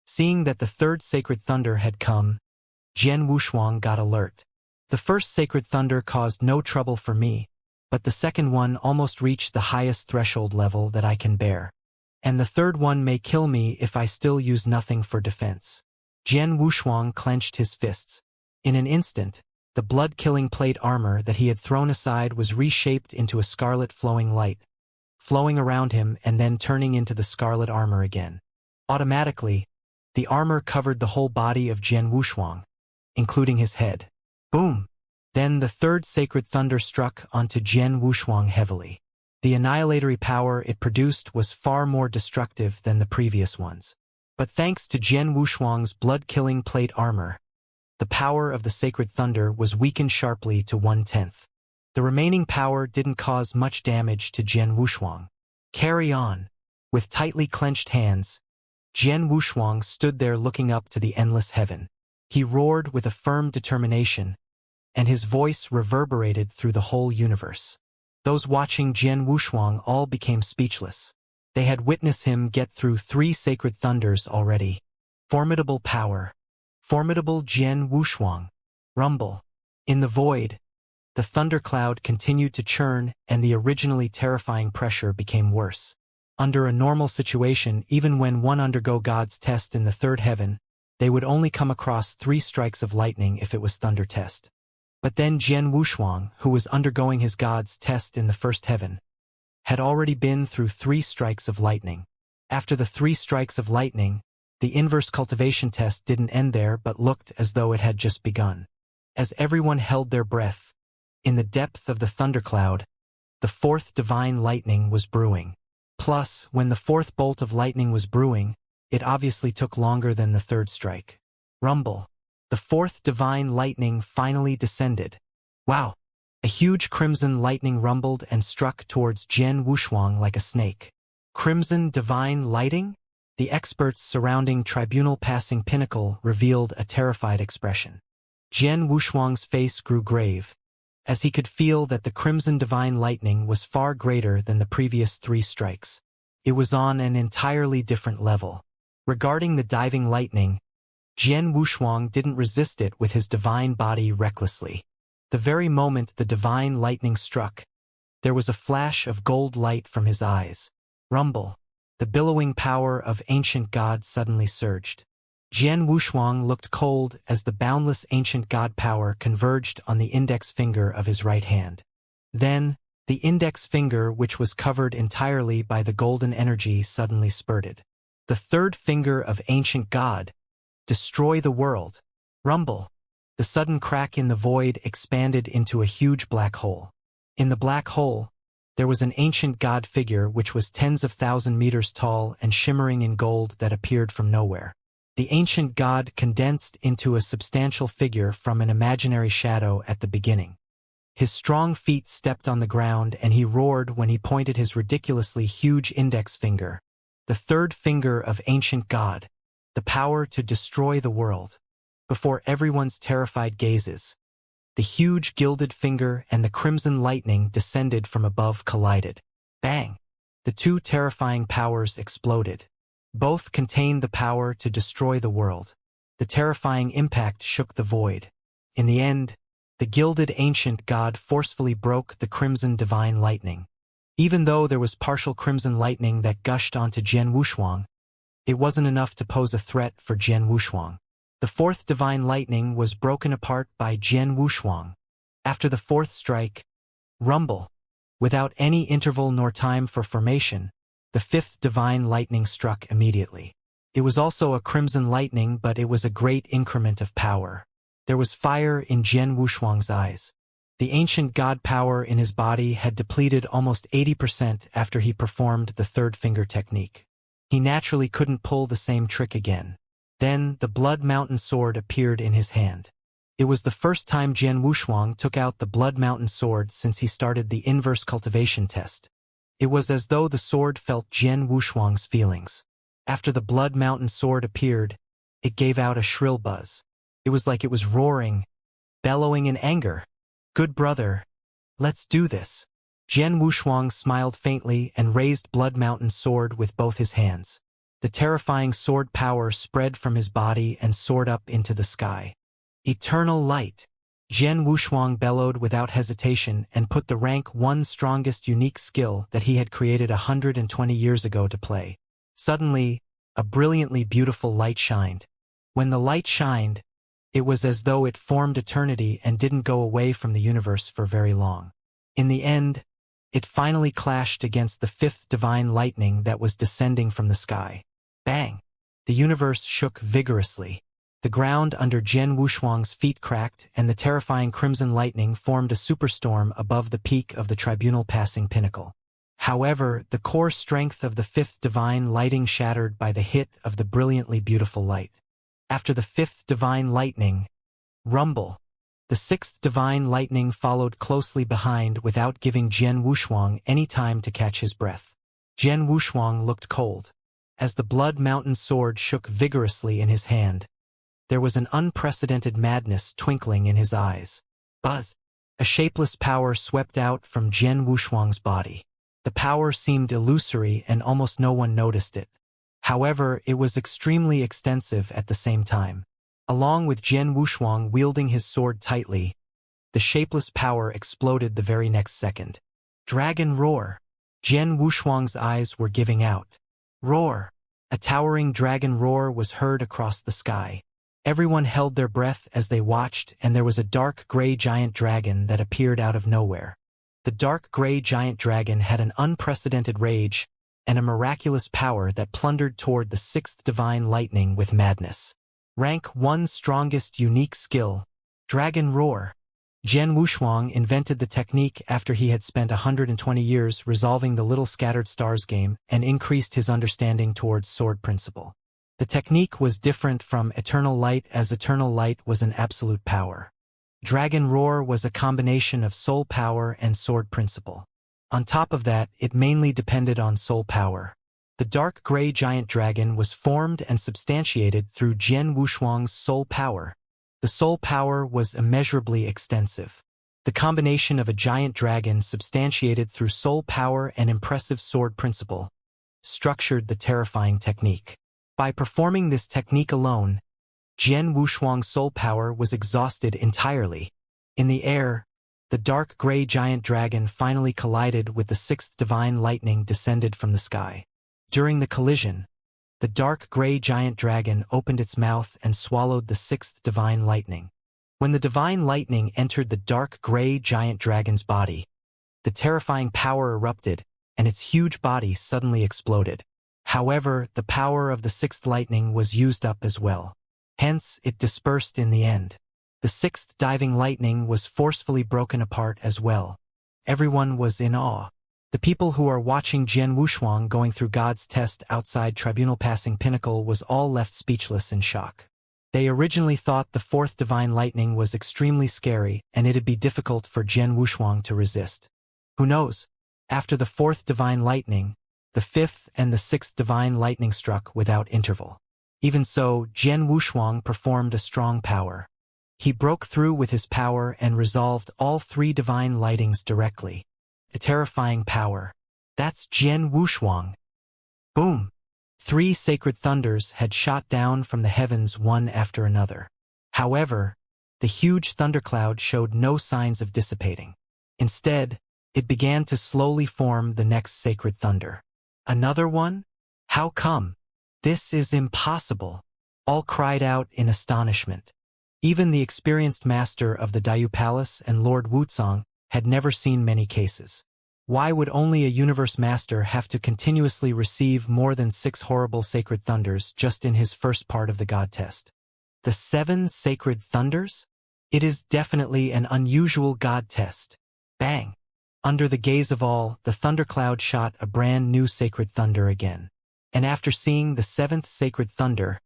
Seeing that the third sacred thunder had come, Jian Wushuang got alert. The first sacred thunder caused no trouble for me, but the second one almost reached the highest threshold level that I can bear. And the third one may kill me if I still use nothing for defense. Jian Wushuang clenched his fists. In an instant, the blood-killing plate armor that he had thrown aside was reshaped into a scarlet flowing light, flowing around him and then turning into the scarlet armor again. Automatically, the armor covered the whole body of Jian Wushuang, including his head. Boom! Then the third sacred thunder struck onto Jian Wushuang heavily. The annihilatory power it produced was far more destructive than the previous ones. But thanks to Jian Wushuang's blood-killing plate armor, the power of the sacred thunder was weakened sharply to 1/10. The remaining power didn't cause much damage to Jian Wushuang. Carry on. With tightly clenched hands, Jian Wushuang stood there looking up to the endless heaven. He roared with a firm determination, and his voice reverberated through the whole universe. Those watching Jian Wushuang all became speechless. They had witnessed him get through 3 sacred thunders already. Formidable power. Formidable Jian Wushuang. Rumble. In the void, the thundercloud continued to churn, and the originally terrifying pressure became worse. Under a normal situation, even when one undergo God's test in the third heaven, they would only come across 3 strikes of lightning if it was thunder test. But then Jian Wushuang, who was undergoing his God's test in the first heaven, had already been through 3 strikes of lightning. After the 3 strikes of lightning, the inverse cultivation test didn't end there but looked as though it had just begun. As everyone held their breath, in the depth of the thundercloud, the 4th divine lightning was brewing. Plus, when the 4th bolt of lightning was brewing, it obviously took longer than the 3rd strike. Rumble. The 4th divine lightning finally descended. Wow! A huge crimson lightning rumbled and struck towards Jian Wushuang like a snake. Crimson divine lighting? The experts surrounding Tribunal Passing Pinnacle revealed a terrified expression. Jian Wushuang's face grew grave, as he could feel that the crimson divine lightning was far greater than the previous 3 strikes. It was on an entirely different level. Regarding the diving lightning, Jian Wushuang didn't resist it with his divine body recklessly. The very moment the divine lightning struck, there was a flash of gold light from his eyes. Rumble. The billowing power of ancient God suddenly surged. Jian Wushuang looked cold as the boundless ancient God power converged on the index finger of his right hand. Then, the index finger, which was covered entirely by the golden energy, suddenly spurted. The 3rd finger of ancient God. Destroy the world. Rumble. The sudden crack in the void expanded into a huge black hole. In the black hole, there was an ancient god figure which was tens of thousand meters tall and shimmering in gold that appeared from nowhere. The ancient god condensed into a substantial figure from an imaginary shadow at the beginning. His strong feet stepped on the ground and he roared when he pointed his ridiculously huge index finger, the 3rd finger of ancient God, the power to destroy the world. Before everyone's terrified gazes, the huge gilded finger and the crimson lightning descended from above collided. Bang! The 2 terrifying powers exploded. Both contained the power to destroy the world. The terrifying impact shook the void. In the end, The gilded ancient god forcefully broke the crimson divine lightning. Even though there was partial crimson lightning that gushed onto Jian Wushuang, it wasn't enough to pose a threat for Jian Wushuang. The fourth divine lightning was broken apart by Jian Wushuang. After the fourth strike, rumble, without any interval nor time for formation, the fifth divine lightning struck immediately. It was also a crimson lightning, but it was a great increment of power. There was fire in Jian Wushuang's eyes. The ancient god power in his body had depleted almost 80% after he performed the third finger technique. He naturally couldn't pull the same trick again. Then the Blood Mountain sword appeared in his hand. It was the first time Jian Wushuang took out the Blood Mountain sword since he started the inverse cultivation test. It was as though the sword felt Jian Wushuang's feelings. After the Blood Mountain sword appeared, it gave out a shrill buzz. It was like it was roaring, bellowing in anger. "Good brother, let's do this." Jian Wushuang smiled faintly and raised Blood Mountain's sword with both his hands. The terrifying sword power spread from his body and soared up into the sky. "Eternal light!" Jian Wushuang bellowed without hesitation and put the rank 1 strongest unique skill that he had created 120 years ago to play. Suddenly, a brilliantly beautiful light shined. When the light shined, it was as though it formed eternity and didn't go away from the universe for very long. In the end, it finally clashed against the fifth divine lightning that was descending from the sky. Bang! The universe shook vigorously. The ground under Jian Wushuang's feet cracked, and the terrifying crimson lightning formed a superstorm above the peak of the tribunal passing pinnacle. However, the core strength of the fifth divine lighting shattered by the hit of the brilliantly beautiful light. After the fifth divine lightning, rumble. The sixth divine lightning followed closely behind without giving Jian Wushuang any time to catch his breath. Jian Wushuang looked cold. As the Blood Mountain sword shook vigorously in his hand, there was an unprecedented madness twinkling in his eyes. Buzz! A shapeless power swept out from Jian Wushuang's body. The power seemed illusory and almost no one noticed it. However, it was extremely extensive at the same time. Along with Jian Wushuang wielding his sword tightly, the shapeless power exploded the very next second. Dragon roar! Jian Wushuang's eyes were giving out. Roar! A towering dragon roar was heard across the sky. Everyone held their breath as they watched, and there was a dark gray giant dragon that appeared out of nowhere. The dark gray giant dragon had an unprecedented rage and a miraculous power that plundered toward the sixth divine lightning with madness. Rank 1 strongest unique skill, Dragon Roar. Jian Wushuang invented the technique after he had spent 120 years resolving the Little Scattered Stars game and increased his understanding towards sword principle. The technique was different from Eternal Light, as Eternal Light was an absolute power. Dragon Roar was a combination of soul power and sword principle. On top of that, it mainly depended on soul power. The dark gray giant dragon was formed and substantiated through Jian Wushuang's soul power. The soul power was immeasurably extensive. The combination of a giant dragon substantiated through soul power and impressive sword principle structured the terrifying technique. By performing this technique alone, Jian Wushuang's soul power was exhausted entirely. In the air, the dark gray giant dragon finally collided with the sixth divine lightning descended from the sky. During the collision, the dark gray giant dragon opened its mouth and swallowed the sixth divine lightning. When the divine lightning entered the dark gray giant dragon's body, the terrifying power erupted, and its huge body suddenly exploded. However, the power of the sixth lightning was used up as well. Hence, it dispersed in the end. The sixth diving lightning was forcefully broken apart as well. Everyone was in awe. The people who are watching Jian Wushuang going through God's test outside Tribunal Passing Pinnacle was all left speechless in shock. They originally thought the fourth divine lightning was extremely scary and it'd be difficult for Jian Wushuang to resist. Who knows? After the fourth divine lightning, the fifth and the sixth divine lightning struck without interval. Even so, Jian Wushuang performed a strong power. He broke through with his power and resolved all three divine lightnings directly. A terrifying power. That's Jian Wushuang. Boom! 3 sacred thunders had shot down from the heavens one after another. However, the huge thundercloud showed no signs of dissipating. Instead, it began to slowly form the next sacred thunder. Another one? How come? This is impossible, all cried out in astonishment. Even the experienced master of the Dayu Palace and Lord Wuzong had never seen many cases. Why would only a universe master have to continuously receive more than 6 horrible sacred thunders just in his first part of the God test? The 7 sacred thunders? It is definitely an unusual God test. Bang! Under the gaze of all, the thundercloud shot a brand new sacred thunder again. And after seeing the 7th sacred thunder,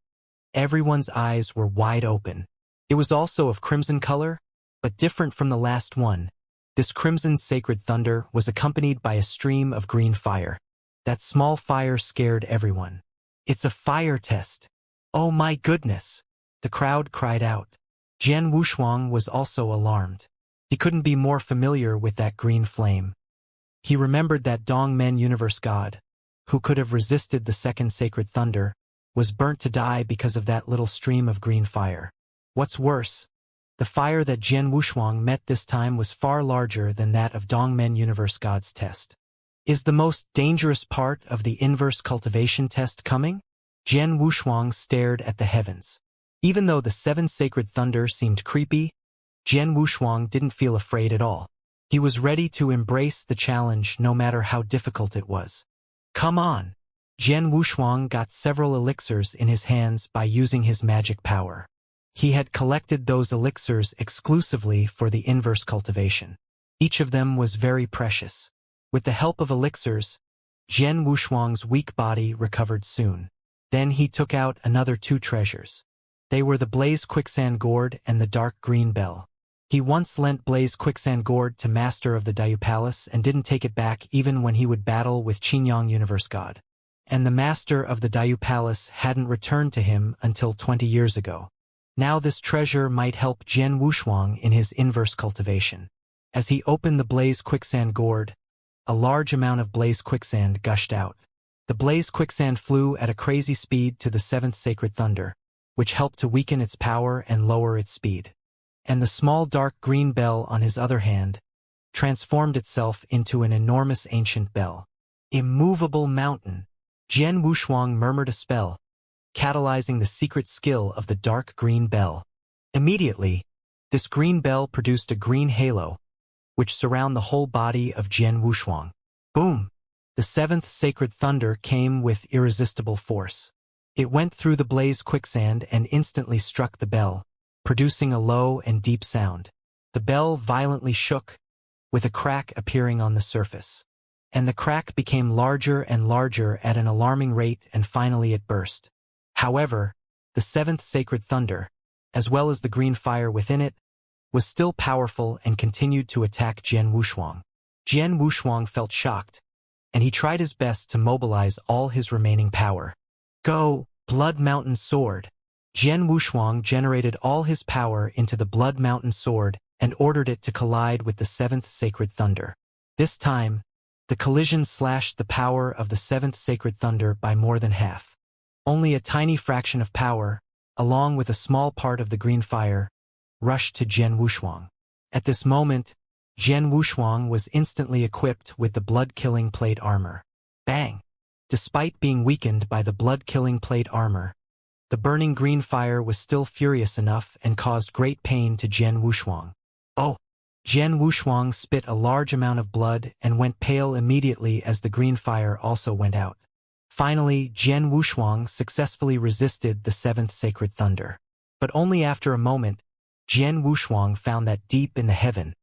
everyone's eyes were wide open. It was also of crimson color, but different from the last one. This crimson sacred thunder was accompanied by a stream of green fire. That small fire scared everyone. It's a fire test. Oh my goodness! The crowd cried out. Jian Wushuang was also alarmed. He couldn't be more familiar with that green flame. He remembered that Dongmen universe god, who could have resisted the 2nd sacred thunder, was burnt to die because of that little stream of green fire. What's worse, the fire that Jian Wushuang met this time was far larger than that of Dongmen universe god's test. Is the most dangerous part of the inverse cultivation test coming? Jian Wushuang stared at the heavens. Even though the 7 sacred thunder seemed creepy, Jian Wushuang didn't feel afraid at all. He was ready to embrace the challenge no matter how difficult it was. Come on! Jian Wushuang got several elixirs in his hands by using his magic power. He had collected those elixirs exclusively for the inverse cultivation. Each of them was very precious. With the help of elixirs, Jian Wushuang's weak body recovered soon. Then he took out another 2 treasures. They were the Blaze Quicksand Gourd and the Dark Green Bell. He once lent Blaze Quicksand Gourd to Master of the Dayu Palace and didn't take it back even when he would battle with Qingyang Universe God. And the Master of the Dayu Palace hadn't returned to him until 20 years ago. Now this treasure might help Jian Wushuang in his inverse cultivation. As he opened the Blaze Quicksand Gourd, a large amount of Blaze Quicksand gushed out. The Blaze Quicksand flew at a crazy speed to the 7th sacred thunder, which helped to weaken its power and lower its speed. And the small dark green bell on his other hand transformed itself into an enormous ancient bell. Immovable mountain. Jian Wushuang murmured a spell, catalyzing the secret skill of the dark green bell. Immediately, this green bell produced a green halo, which surrounded the whole body of Jian Wushuang. Boom! The 7th sacred thunder came with irresistible force. It went through the blaze quicksand and instantly struck the bell, producing a low and deep sound. The bell violently shook, with a crack appearing on the surface. And the crack became larger and larger at an alarming rate, and finally it burst. However, the 7th sacred thunder, as well as the green fire within it, was still powerful and continued to attack Jian Wushuang. Jian Wushuang felt shocked, and he tried his best to mobilize all his remaining power. Go, Blood Mountain Sword! Jian Wushuang generated all his power into the Blood Mountain Sword and ordered it to collide with the 7th sacred thunder. This time, the collision slashed the power of the 7th sacred thunder by more than half. Only a tiny fraction of power, along with a small part of the green fire, rushed to Jian Wushuang. At this moment, Jian Wushuang was instantly equipped with the blood-killing plate armor. Bang! Despite being weakened by the blood-killing plate armor, the burning green fire was still furious enough and caused great pain to Jian Wushuang. Oh! Jian Wushuang spit a large amount of blood and went pale immediately as the green fire also went out. Finally, Jian Wushuang successfully resisted the 7th sacred thunder. But only after a moment, Jian Wushuang found that deep in the heaven,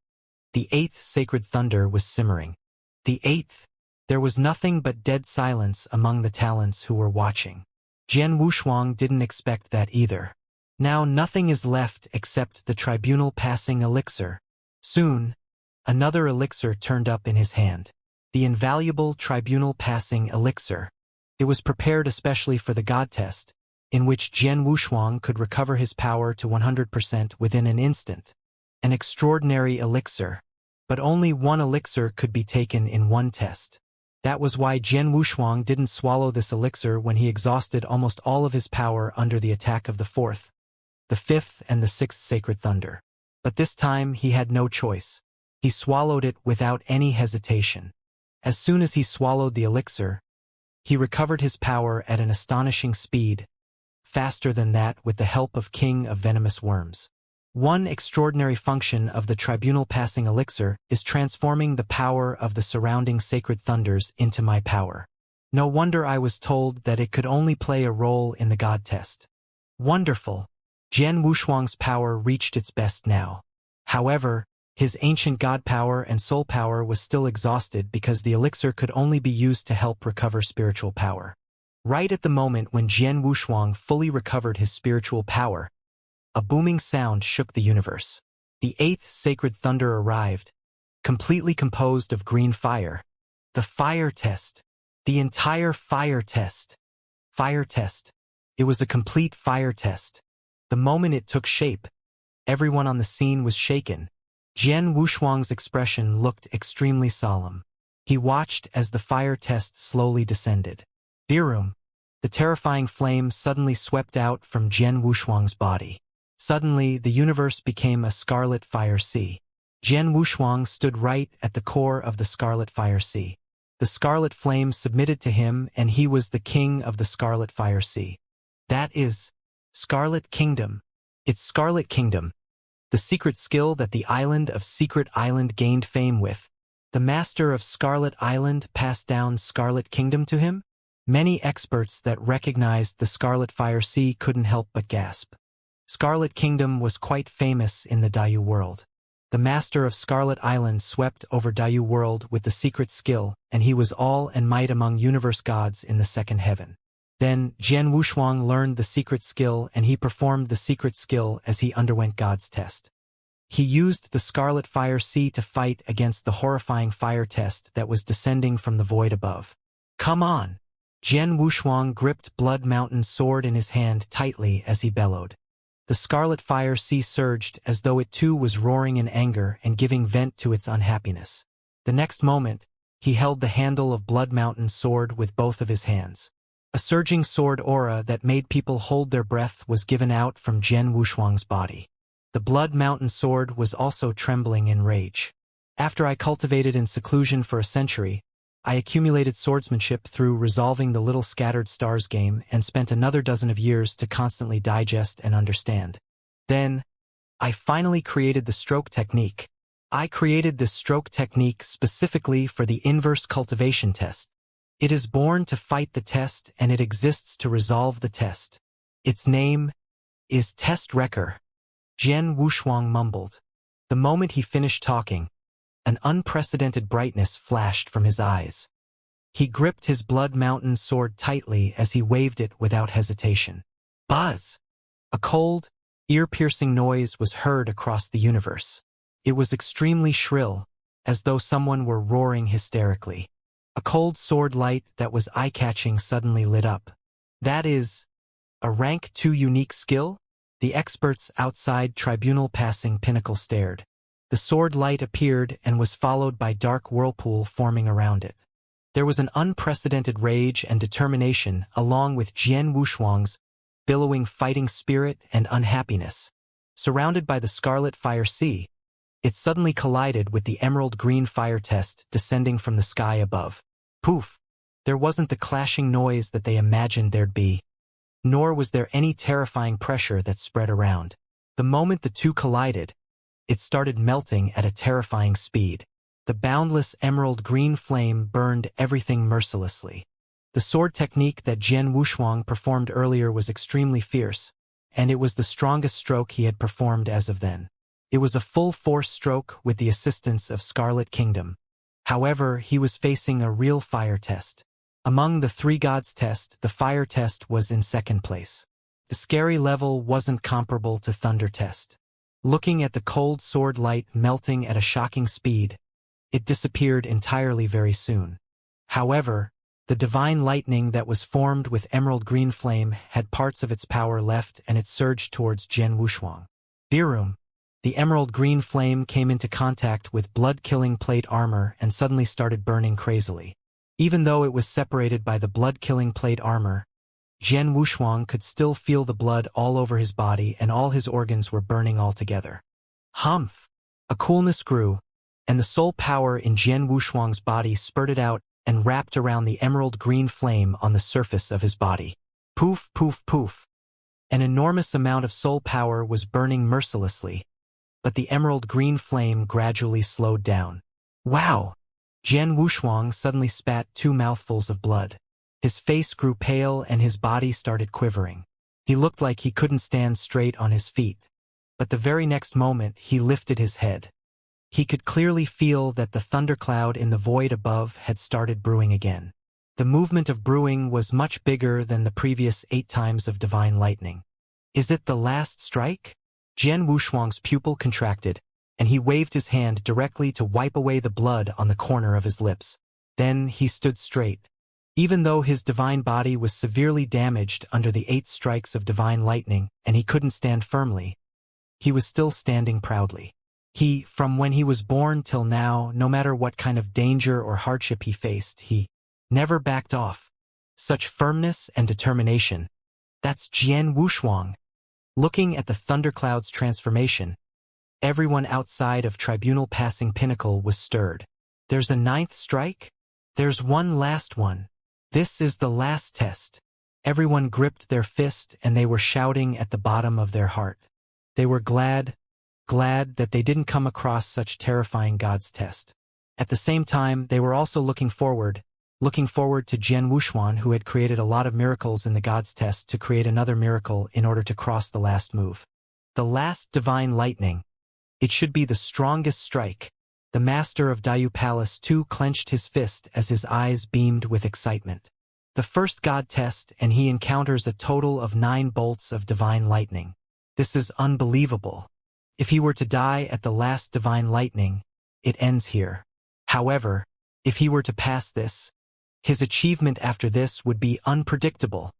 the 8th sacred thunder was simmering. The 8th! There was nothing but dead silence among the talents who were watching. Jian Wushuang didn't expect that either. Now nothing is left except the tribunal passing elixir. Soon, another elixir turned up in his hand. The invaluable tribunal passing elixir. It was prepared especially for the God test, in which Jian Wushuang could recover his power to 100% within an instant. An extraordinary elixir, but only one elixir could be taken in one test. That was why Jian Wushuang didn't swallow this elixir when he exhausted almost all of his power under the attack of the 4th the fifth and the sixth sacred thunder. But this time he had no choice. He swallowed it without any hesitation. As soon as he swallowed the elixir, he recovered his power at an astonishing speed, faster than that with the help of King of Venomous Worms. One extraordinary function of the tribunal passing elixir is transforming the power of the surrounding sacred thunders into my power. No wonder I was told that it could only play a role in the God test. Wonderful! Jian Wushuang's power reached its best now. However, his ancient god power and soul power was still exhausted because the elixir could only be used to help recover spiritual power. Right at the moment when Jian Wushuang fully recovered his spiritual power, a booming sound shook the universe. The eighth sacred thunder arrived, completely composed of green fire. The fire test. The entire fire test. Fire test. It was a complete fire test. The moment it took shape, everyone on the scene was shaken. Jian Wushuang's expression looked extremely solemn. He watched as the fire test slowly descended. Virum. The terrifying flame suddenly swept out from Jian Wushuang's body. Suddenly, the universe became a scarlet fire sea. Jian Wushuang stood right at the core of the scarlet fire sea. The scarlet flame submitted to him, and he was the king of the scarlet fire sea. That is Scarlet Kingdom. It's Scarlet Kingdom. The secret skill that the island of Secret Island gained fame with. The master of Scarlet Island passed down Scarlet Kingdom to him? Many experts that recognized the Scarlet Fire Sea couldn't help but gasp. Scarlet Kingdom was quite famous in the Dayu world. The master of Scarlet Island swept over Dayu world with the secret skill, and he was all and might among universe gods in the second heaven. Then, Jian Wushuang learned the secret skill, and he performed the secret skill as he underwent God's test. He used the Scarlet Fire Sea to fight against the horrifying fire test that was descending from the void above. Come on! Jian Wushuang gripped Blood Mountain's sword in his hand tightly as he bellowed. The Scarlet Fire Sea surged as though it too was roaring in anger and giving vent to its unhappiness. The next moment, he held the handle of Blood Mountain's sword with both of his hands. A surging sword aura that made people hold their breath was given out from Jian Wushuang's body. The Blood Mountain sword was also trembling in rage. After I cultivated in seclusion for a century, I accumulated swordsmanship through resolving the Little Scattered Stars game and spent another dozen of years to constantly digest and understand. Then, I finally created the stroke technique. I created this stroke technique specifically for the inverse cultivation test. It is born to fight the test, and it exists to resolve the test. Its name is Test Wrecker. Jian Wushuang mumbled. The moment he finished talking, an unprecedented brightness flashed from his eyes. He gripped his Blood Mountain sword tightly as he waved it without hesitation. Buzz! A cold, ear-piercing noise was heard across the universe. It was extremely shrill, as though someone were roaring hysterically. A cold sword light that was eye-catching suddenly lit up. That is a rank 2 unique skill? The experts outside Tribunal Passing Pinnacle stared. The sword light appeared and was followed by dark whirlpool forming around it. There was an unprecedented rage and determination along with Jian Wushuang's billowing fighting spirit and unhappiness. Surrounded by the Scarlet Fire Sea, it suddenly collided with the emerald green fire test descending from the sky above. Poof! There wasn't the clashing noise that they imagined there'd be. Nor was there any terrifying pressure that spread around. The moment the two collided, it started melting at a terrifying speed. The boundless emerald green flame burned everything mercilessly. The sword technique that Jian Wushuang performed earlier was extremely fierce, and it was the strongest stroke he had performed as of then. It was a full-force stroke with the assistance of Scarlet Kingdom. However, he was facing a real fire test. Among the three gods test, the fire test was in second place. The scary level wasn't comparable to Thunder test. Looking at the cold sword light melting at a shocking speed, it disappeared entirely very soon. However, the divine lightning that was formed with emerald green flame had parts of its power left, and it surged towards Jian Wushuang. Virum! The emerald green flame came into contact with blood-killing plate armor and suddenly started burning crazily. Even though it was separated by the blood-killing plate armor, Jian Wushuang could still feel the blood all over his body and all his organs were burning altogether. Humph! A coolness grew, and the soul power in Jian Wushuang's body spurted out and wrapped around the emerald green flame on the surface of his body. Poof, poof, poof. An enormous amount of soul power was burning mercilessly, but the emerald green flame gradually slowed down. Wow! Jian Wushuang suddenly spat 2 mouthfuls of blood. His face grew pale and his body started quivering. He looked like he couldn't stand straight on his feet. But the very next moment he lifted his head. He could clearly feel that the thundercloud in the void above had started brewing again. The movement of brewing was much bigger than the previous 8 times of divine lightning. Is it the last strike? Jian Wushuang's pupil contracted, and he waved his hand directly to wipe away the blood on the corner of his lips. Then he stood straight. Even though his divine body was severely damaged under the 8 strikes of divine lightning and he couldn't stand firmly, he was still standing proudly. From when he was born till now, no matter what kind of danger or hardship he faced, he never backed off. Such firmness and determination. That's Jian Wushuang. Looking at the thundercloud's transformation, everyone outside of Tribunal Passing Pinnacle was stirred. There's a 9th strike? There's one last one. This is the last test. Everyone gripped their fist and they were shouting at the bottom of their heart. They were glad that they didn't come across such terrifying God's test. At the same time, they were also looking forward to Jian Wushuang, who had created a lot of miracles in the God's test, to create another miracle in order to cross the last move. The last divine lightning. It should be the strongest strike. The master of Dayu Palace too clenched his fist as his eyes beamed with excitement. The first God test, and he encounters a total of 9 bolts of divine lightning. This is unbelievable. If he were to die at the last divine lightning, it ends here. However, if he were to pass this, his achievement after this would be unpredictable.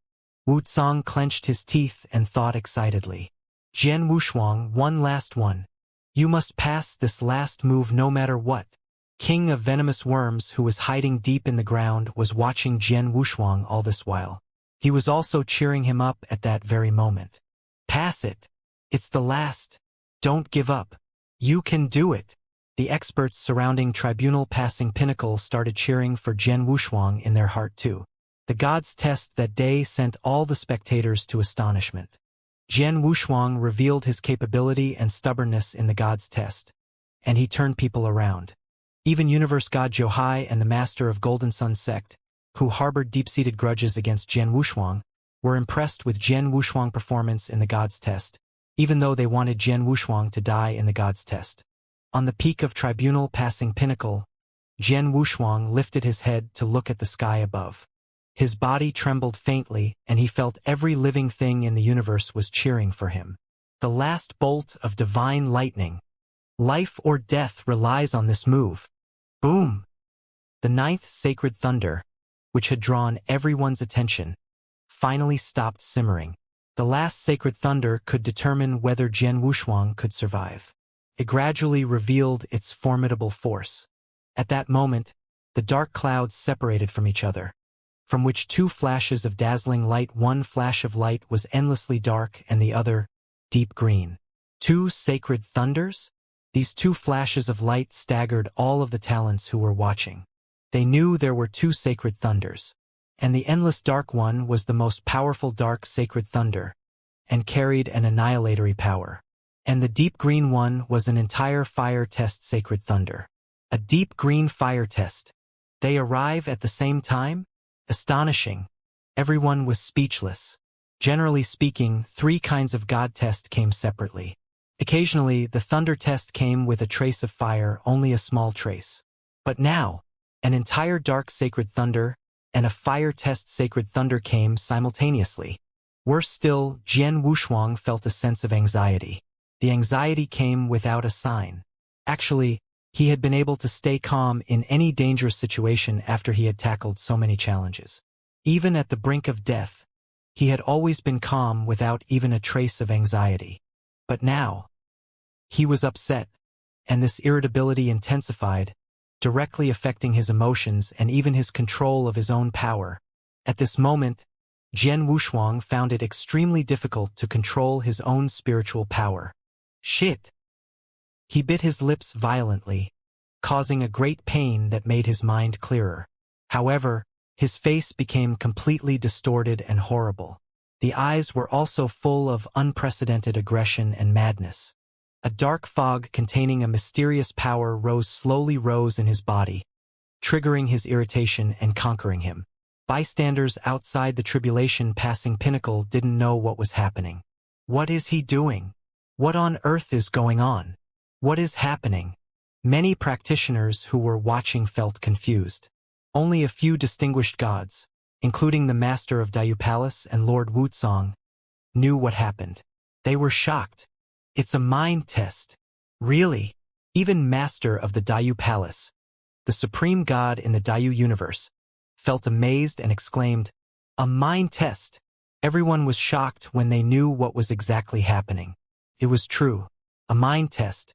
Wu Zong clenched his teeth and thought excitedly. Jian Wushuang, one last one. You must pass this last move no matter what. King of Venomous Worms, who was hiding deep in the ground, was watching Jian Wushuang all this while. He was also cheering him up at that very moment. Pass it. It's the last. Don't give up. You can do it. The experts surrounding Tribunal Passing Pinnacle started cheering for Jian Wushuang in their heart too. The God's test that day sent all the spectators to astonishment. Jian Wushuang revealed his capability and stubbornness in the God's test, and he turned people around. Even Universe God Zhouhai and the Master of Golden Sun Sect, who harbored deep-seated grudges against Jian Wushuang, were impressed with Jian Wushuang's performance in the God's test, even though they wanted Jian Wushuang to die in the God's test. On the peak of Tribunal Passing Pinnacle, Jian Wushuang lifted his head to look at the sky above. His body trembled faintly, and he felt every living thing in the universe was cheering for him. The last bolt of divine lightning. Life or death relies on this move. Boom! The 9th sacred thunder, which had drawn everyone's attention, finally stopped simmering. The last sacred thunder could determine whether Jian Wushuang could survive. It gradually revealed its formidable force. At that moment, the dark clouds separated from each other, from which 2 flashes of dazzling light. One flash of light was endlessly dark and the other, deep green. 2 sacred thunders? These 2 flashes of light staggered all of the talents who were watching. They knew there were 2 sacred thunders, and the endless dark one was the most powerful dark sacred thunder, and carried an annihilatory power. And the deep green one was an entire fire test sacred thunder. A deep green fire test. They arrive at the same time? Astonishing. Everyone was speechless. Generally speaking, 3 kinds of God test came separately. Occasionally, the thunder test came with a trace of fire, only a small trace. But now, an entire dark sacred thunder and a fire test sacred thunder came simultaneously. Worse still, Jian Wushuang felt a sense of anxiety. The anxiety came without a sign. Actually, he had been able to stay calm in any dangerous situation after he had tackled so many challenges. Even at the brink of death, he had always been calm without even a trace of anxiety. But now, he was upset, and this irritability intensified, directly affecting his emotions and even his control of his own power. At this moment, Jian Wushuang found it extremely difficult to control his own spiritual power. Shit! He bit his lips violently, causing a great pain that made his mind clearer. However, his face became completely distorted and horrible. The eyes were also full of unprecedented aggression and madness. A dark fog containing a mysterious power slowly rose in his body, triggering his irritation and conquering him. Bystanders outside the tribulation passing pinnacle didn't know what was happening. What is he doing? What on earth is going on? What is happening? Many practitioners who were watching felt confused. Only a few distinguished gods, including the master of Dayu Palace and Lord Wucong, knew what happened. They were shocked. It's a mind test. Really? Even master of the Dayu Palace, the supreme god in the Dayu universe, felt amazed and exclaimed, "A mind test!" Everyone was shocked when they knew what was exactly happening. It was true. A mind test.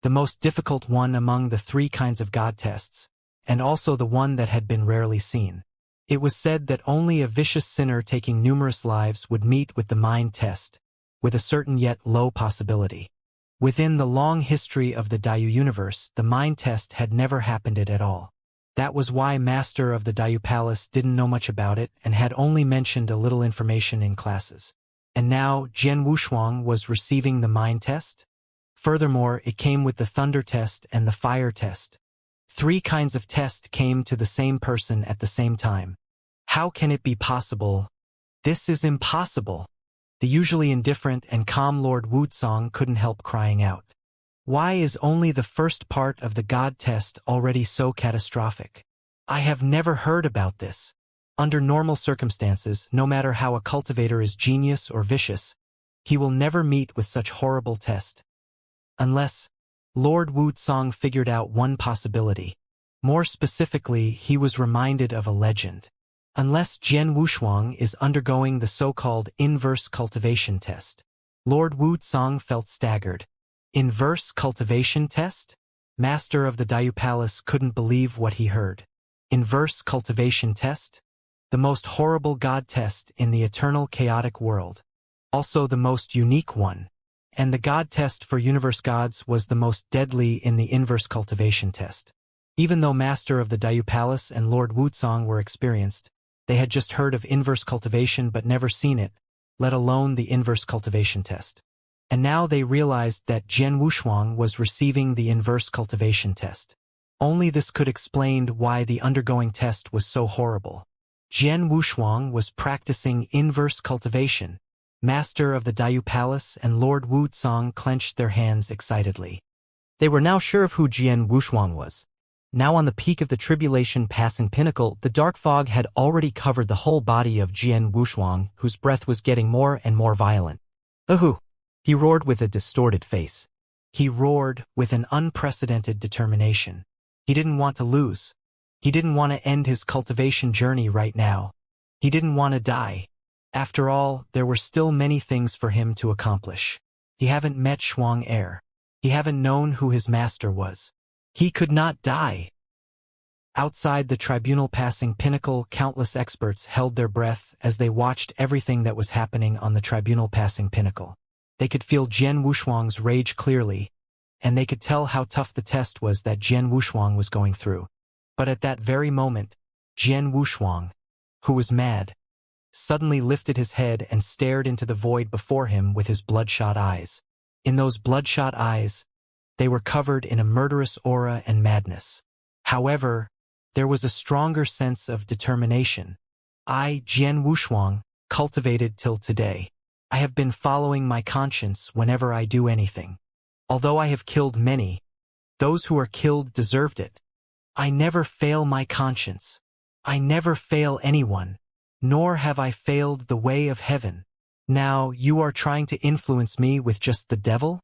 The most difficult one among the 3 kinds of god tests, and also the one that had been rarely seen. It was said that only a vicious sinner taking numerous lives would meet with the mind test, with a certain yet low possibility. Within the long history of the Dayu universe, the mind test had never happened at all. That was why Master of the Dayu Palace didn't know much about it and had only mentioned a little information in classes. And now Jian Wushuang was receiving the mind test? Furthermore, it came with the thunder test and the fire test. 3 kinds of test came to the same person at the same time. How can it be possible? This is impossible. The usually indifferent and calm Lord Wucong couldn't help crying out. Why is only the first part of the God test already so catastrophic? I have never heard about this. Under normal circumstances, no matter how a cultivator is genius or vicious, he will never meet with such horrible test. Unless Lord Wucong figured out one possibility. More specifically, he was reminded of a legend. Unless Jian Wushuang is undergoing the so-called inverse cultivation test. Lord Wucong felt staggered. Inverse cultivation test? Master of the Dayu Palace couldn't believe what he heard. Inverse cultivation test? The most horrible god test in the eternal chaotic world. Also the most unique one. And the god test for universe gods was the most deadly in the inverse cultivation test. Even though Master of the Dayu Palace and Lord Wucong were experienced, they had just heard of inverse cultivation but never seen it, let alone the inverse cultivation test. And now they realized that Jian Wushuang was receiving the inverse cultivation test. Only this could explain why the undergoing test was so horrible. Jian Wushuang was practicing inverse cultivation. Master of the Dayu Palace and Lord Wucong clenched their hands excitedly. They were now sure of who Jian Wushuang was. Now on the peak of the tribulation passing pinnacle, the dark fog had already covered the whole body of Jian Wushuang, whose breath was getting more and more violent. "Ahu!" He roared with a distorted face. He roared with an unprecedented determination. He didn't want to lose. He didn't want to end his cultivation journey right now. He didn't want to die. After all, there were still many things for him to accomplish. He haven't met Shuang Er. He haven't known who his master was. He could not die. Outside the tribunal passing pinnacle, countless experts held their breath as they watched everything that was happening on the tribunal passing pinnacle. They could feel Jian Wushuang's rage clearly, and they could tell how tough the test was that Jian Wushuang was going through. But at that very moment, Jian Wushuang, who was mad, suddenly lifted his head and stared into the void before him with his bloodshot eyes. In those bloodshot eyes, they were covered in a murderous aura and madness. However, there was a stronger sense of determination. I, Jian Wushuang, cultivated till today. I have been following my conscience whenever I do anything. Although I have killed many, those who are killed deserved it. I never fail my conscience. I never fail anyone, nor have I failed the way of heaven. Now you are trying to influence me with just the devil?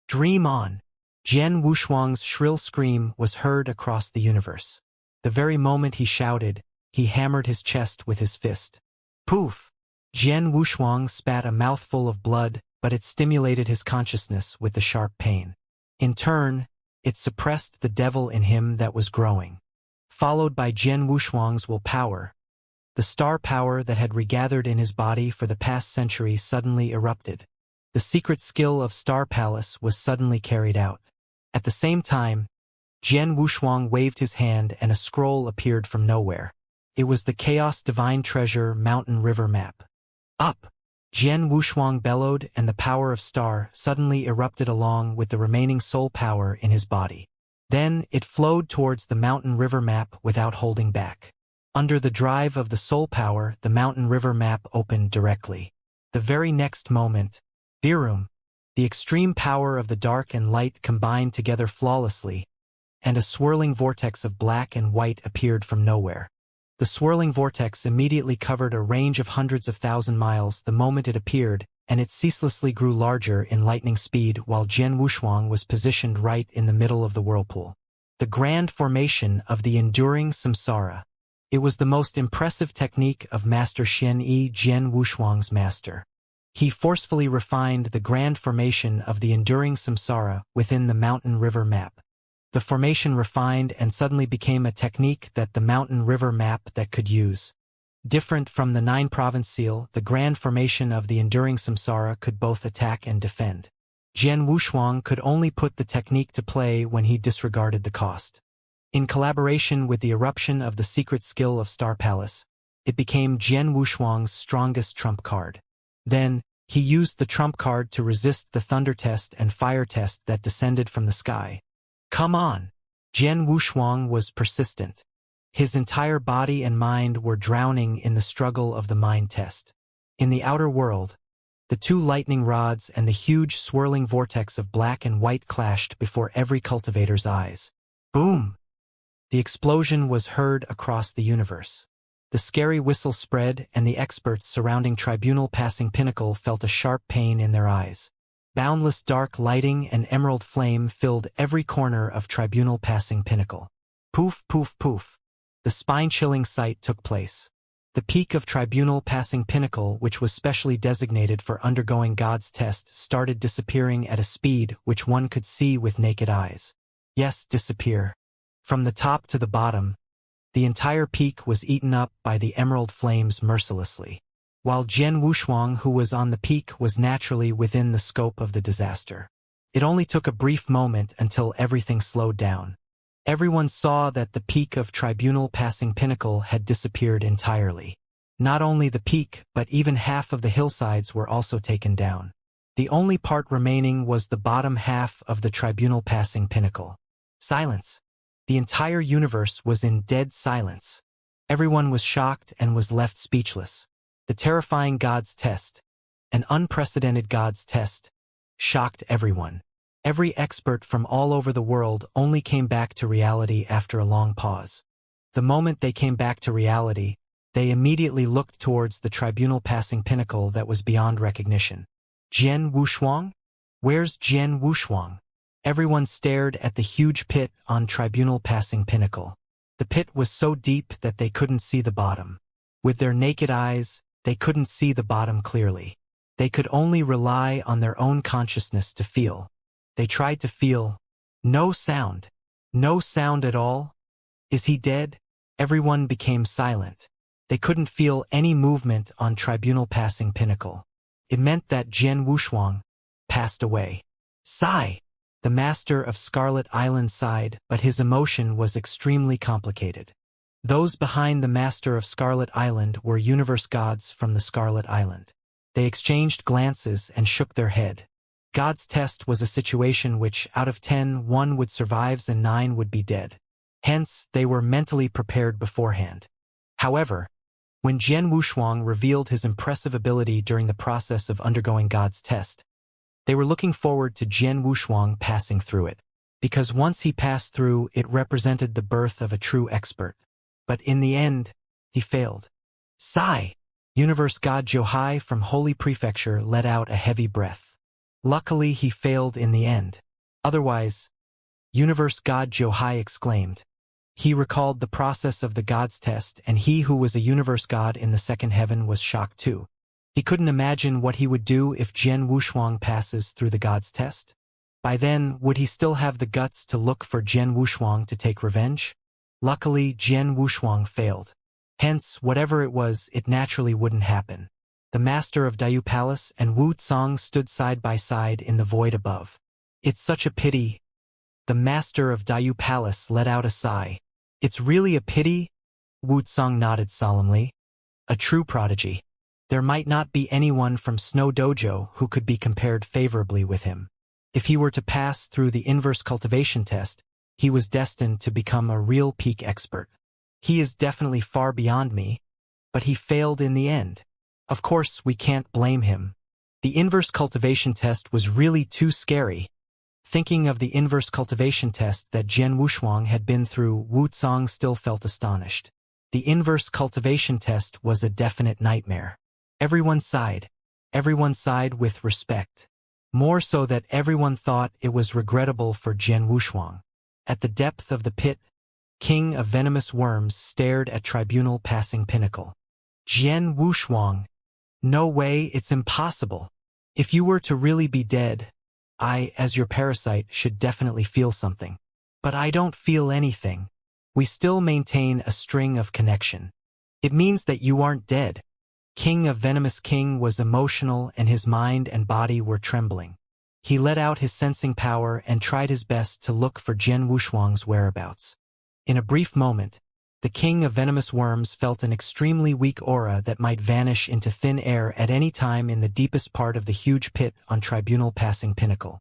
Dream on. Jian Wushuang's shrill scream was heard across the universe. The very moment he shouted, he hammered his chest with his fist. Poof! Jian Wushuang spat a mouthful of blood, but it stimulated his consciousness with the sharp pain. In turn, it suppressed the devil in him that was growing. Followed by Jian Wushuang's willpower, The star power that had regathered in his body for the past century suddenly erupted. The secret skill of Star Palace was suddenly carried out. At the same time, Jian Wushuang waved his hand and a scroll appeared from nowhere. It was the Chaos Divine Treasure Mountain River Map. Up! Jian Wushuang bellowed, and the power of Star suddenly erupted along with the remaining soul power in his body. Then it flowed towards the Mountain River Map without holding back. Under the drive of the soul power, the Mountain River Map opened directly. The very next moment, Virum, the extreme power of the dark and light combined together flawlessly, and a swirling vortex of black and white appeared from nowhere. The swirling vortex immediately covered a range of hundreds of thousand miles the moment it appeared, and it ceaselessly grew larger in lightning speed while Jian Wushuang was positioned right in the middle of the whirlpool. The grand formation of the enduring samsara. It was the most impressive technique of Master Xianyi Jian Wushuang's master. He forcefully refined the grand formation of the enduring samsara within the Mountain River Map. The formation refined and suddenly became a technique that the Mountain River Map that could use. Different from the nine-province seal, the grand formation of the enduring samsara could both attack and defend. Jian Wushuang could only put the technique to play when he disregarded the cost. In collaboration with the eruption of the secret skill of Star Palace, it became Jian Wushuang's strongest trump card. Then, he used the trump card to resist the thunder test and fire test that descended from the sky. Come on! Jian Wushuang was persistent. His entire body and mind were drowning in the struggle of the mind test. In the outer world, the two lightning rods and the huge swirling vortex of black and white clashed before every cultivator's eyes. Boom! The explosion was heard across the universe. The scary whistle spread, and the experts surrounding Tribunal Passing Pinnacle felt a sharp pain in their eyes. Boundless dark lighting and emerald flame filled every corner of Tribunal Passing Pinnacle. Poof, poof, poof. The spine-chilling sight took place. The peak of Tribunal Passing Pinnacle, which was specially designated for undergoing God's test, started disappearing at a speed which one could see with naked eyes. Yes, disappear. From the top to the bottom, the entire peak was eaten up by the emerald flames mercilessly. While Jian Wushuang, who was on the peak, was naturally within the scope of the disaster. It only took a brief moment until everything slowed down. Everyone saw that the peak of Tribunal Passing Pinnacle had disappeared entirely. Not only the peak, but even half of the hillsides were also taken down. The only part remaining was the bottom half of the Tribunal Passing Pinnacle. Silence. The entire universe was in dead silence. Everyone was shocked and was left speechless. The terrifying God's test, an unprecedented God's test, shocked everyone. Every expert from all over the world only came back to reality after a long pause. The moment they came back to reality, they immediately looked towards the Tribunal Passing Pinnacle that was beyond recognition. Jian Wushuang? Where's Jian Wushuang? Everyone stared at the huge pit on Tribunal Passing Pinnacle. The pit was so deep that they couldn't see the bottom. With their naked eyes, they couldn't see the bottom clearly. They could only rely on their own consciousness to feel. They tried to feel. No sound. No sound at all. Is he dead? Everyone became silent. They couldn't feel any movement on Tribunal Passing Pinnacle. It meant that Jian Wushuang passed away. Sigh. The master of Scarlet Island sighed, but his emotion was extremely complicated. Those behind the master of Scarlet Island were universe gods from the Scarlet Island. They exchanged glances and shook their head. God's test was a situation which, out of 10, 1 would survive and 9 would be dead. Hence, they were mentally prepared beforehand. However, when Jian Wushuang revealed his impressive ability during the process of undergoing God's test, they were looking forward to Jian Wushuang passing through it, because once he passed through, it represented the birth of a true expert. But in the end, he failed. Sigh! Universe God Johai from Holy Prefecture let out a heavy breath. Luckily, he failed in the end. Otherwise, Universe God Johai exclaimed. He recalled the process of the God's test, and he who was a universe god in the second heaven was shocked too. He couldn't imagine what he would do if Jian Wushuang passes through the God's test. By then, would he still have the guts to look for Jian Wushuang to take revenge? Luckily, Jian Wushuang failed. Hence, whatever it was, it naturally wouldn't happen. The master of Dayu Palace and Wu Tsang stood side by side in the void above. It's such a pity. The master of Dayu Palace let out a sigh. It's really a pity? Wu Tsang nodded solemnly. A true prodigy. There might not be anyone from Snow Dojo who could be compared favorably with him. If he were to pass through the inverse cultivation test, he was destined to become a real peak expert. He is definitely far beyond me, but he failed in the end. Of course, we can't blame him. The inverse cultivation test was really too scary. Thinking of the inverse cultivation test that Jian Wushuang had been through, Wu Tsang still felt astonished. The inverse cultivation test was a definite nightmare. Everyone sighed with respect. More so that everyone thought it was regrettable for Jian Wushuang. At the depth of the pit, King of Venomous Worms stared at Tribunal Passing Pinnacle. Jian Wushuang. No way, it's impossible. If you were to really be dead, I, as your parasite, should definitely feel something. But I don't feel anything. We still maintain a string of connection. It means that you aren't dead. King of Venomous King was emotional and his mind and body were trembling. He let out his sensing power and tried his best to look for Jian Wushuang's whereabouts. In a brief moment, the King of Venomous Worms felt an extremely weak aura that might vanish into thin air at any time in the deepest part of the huge pit on Tribunal Passing Pinnacle.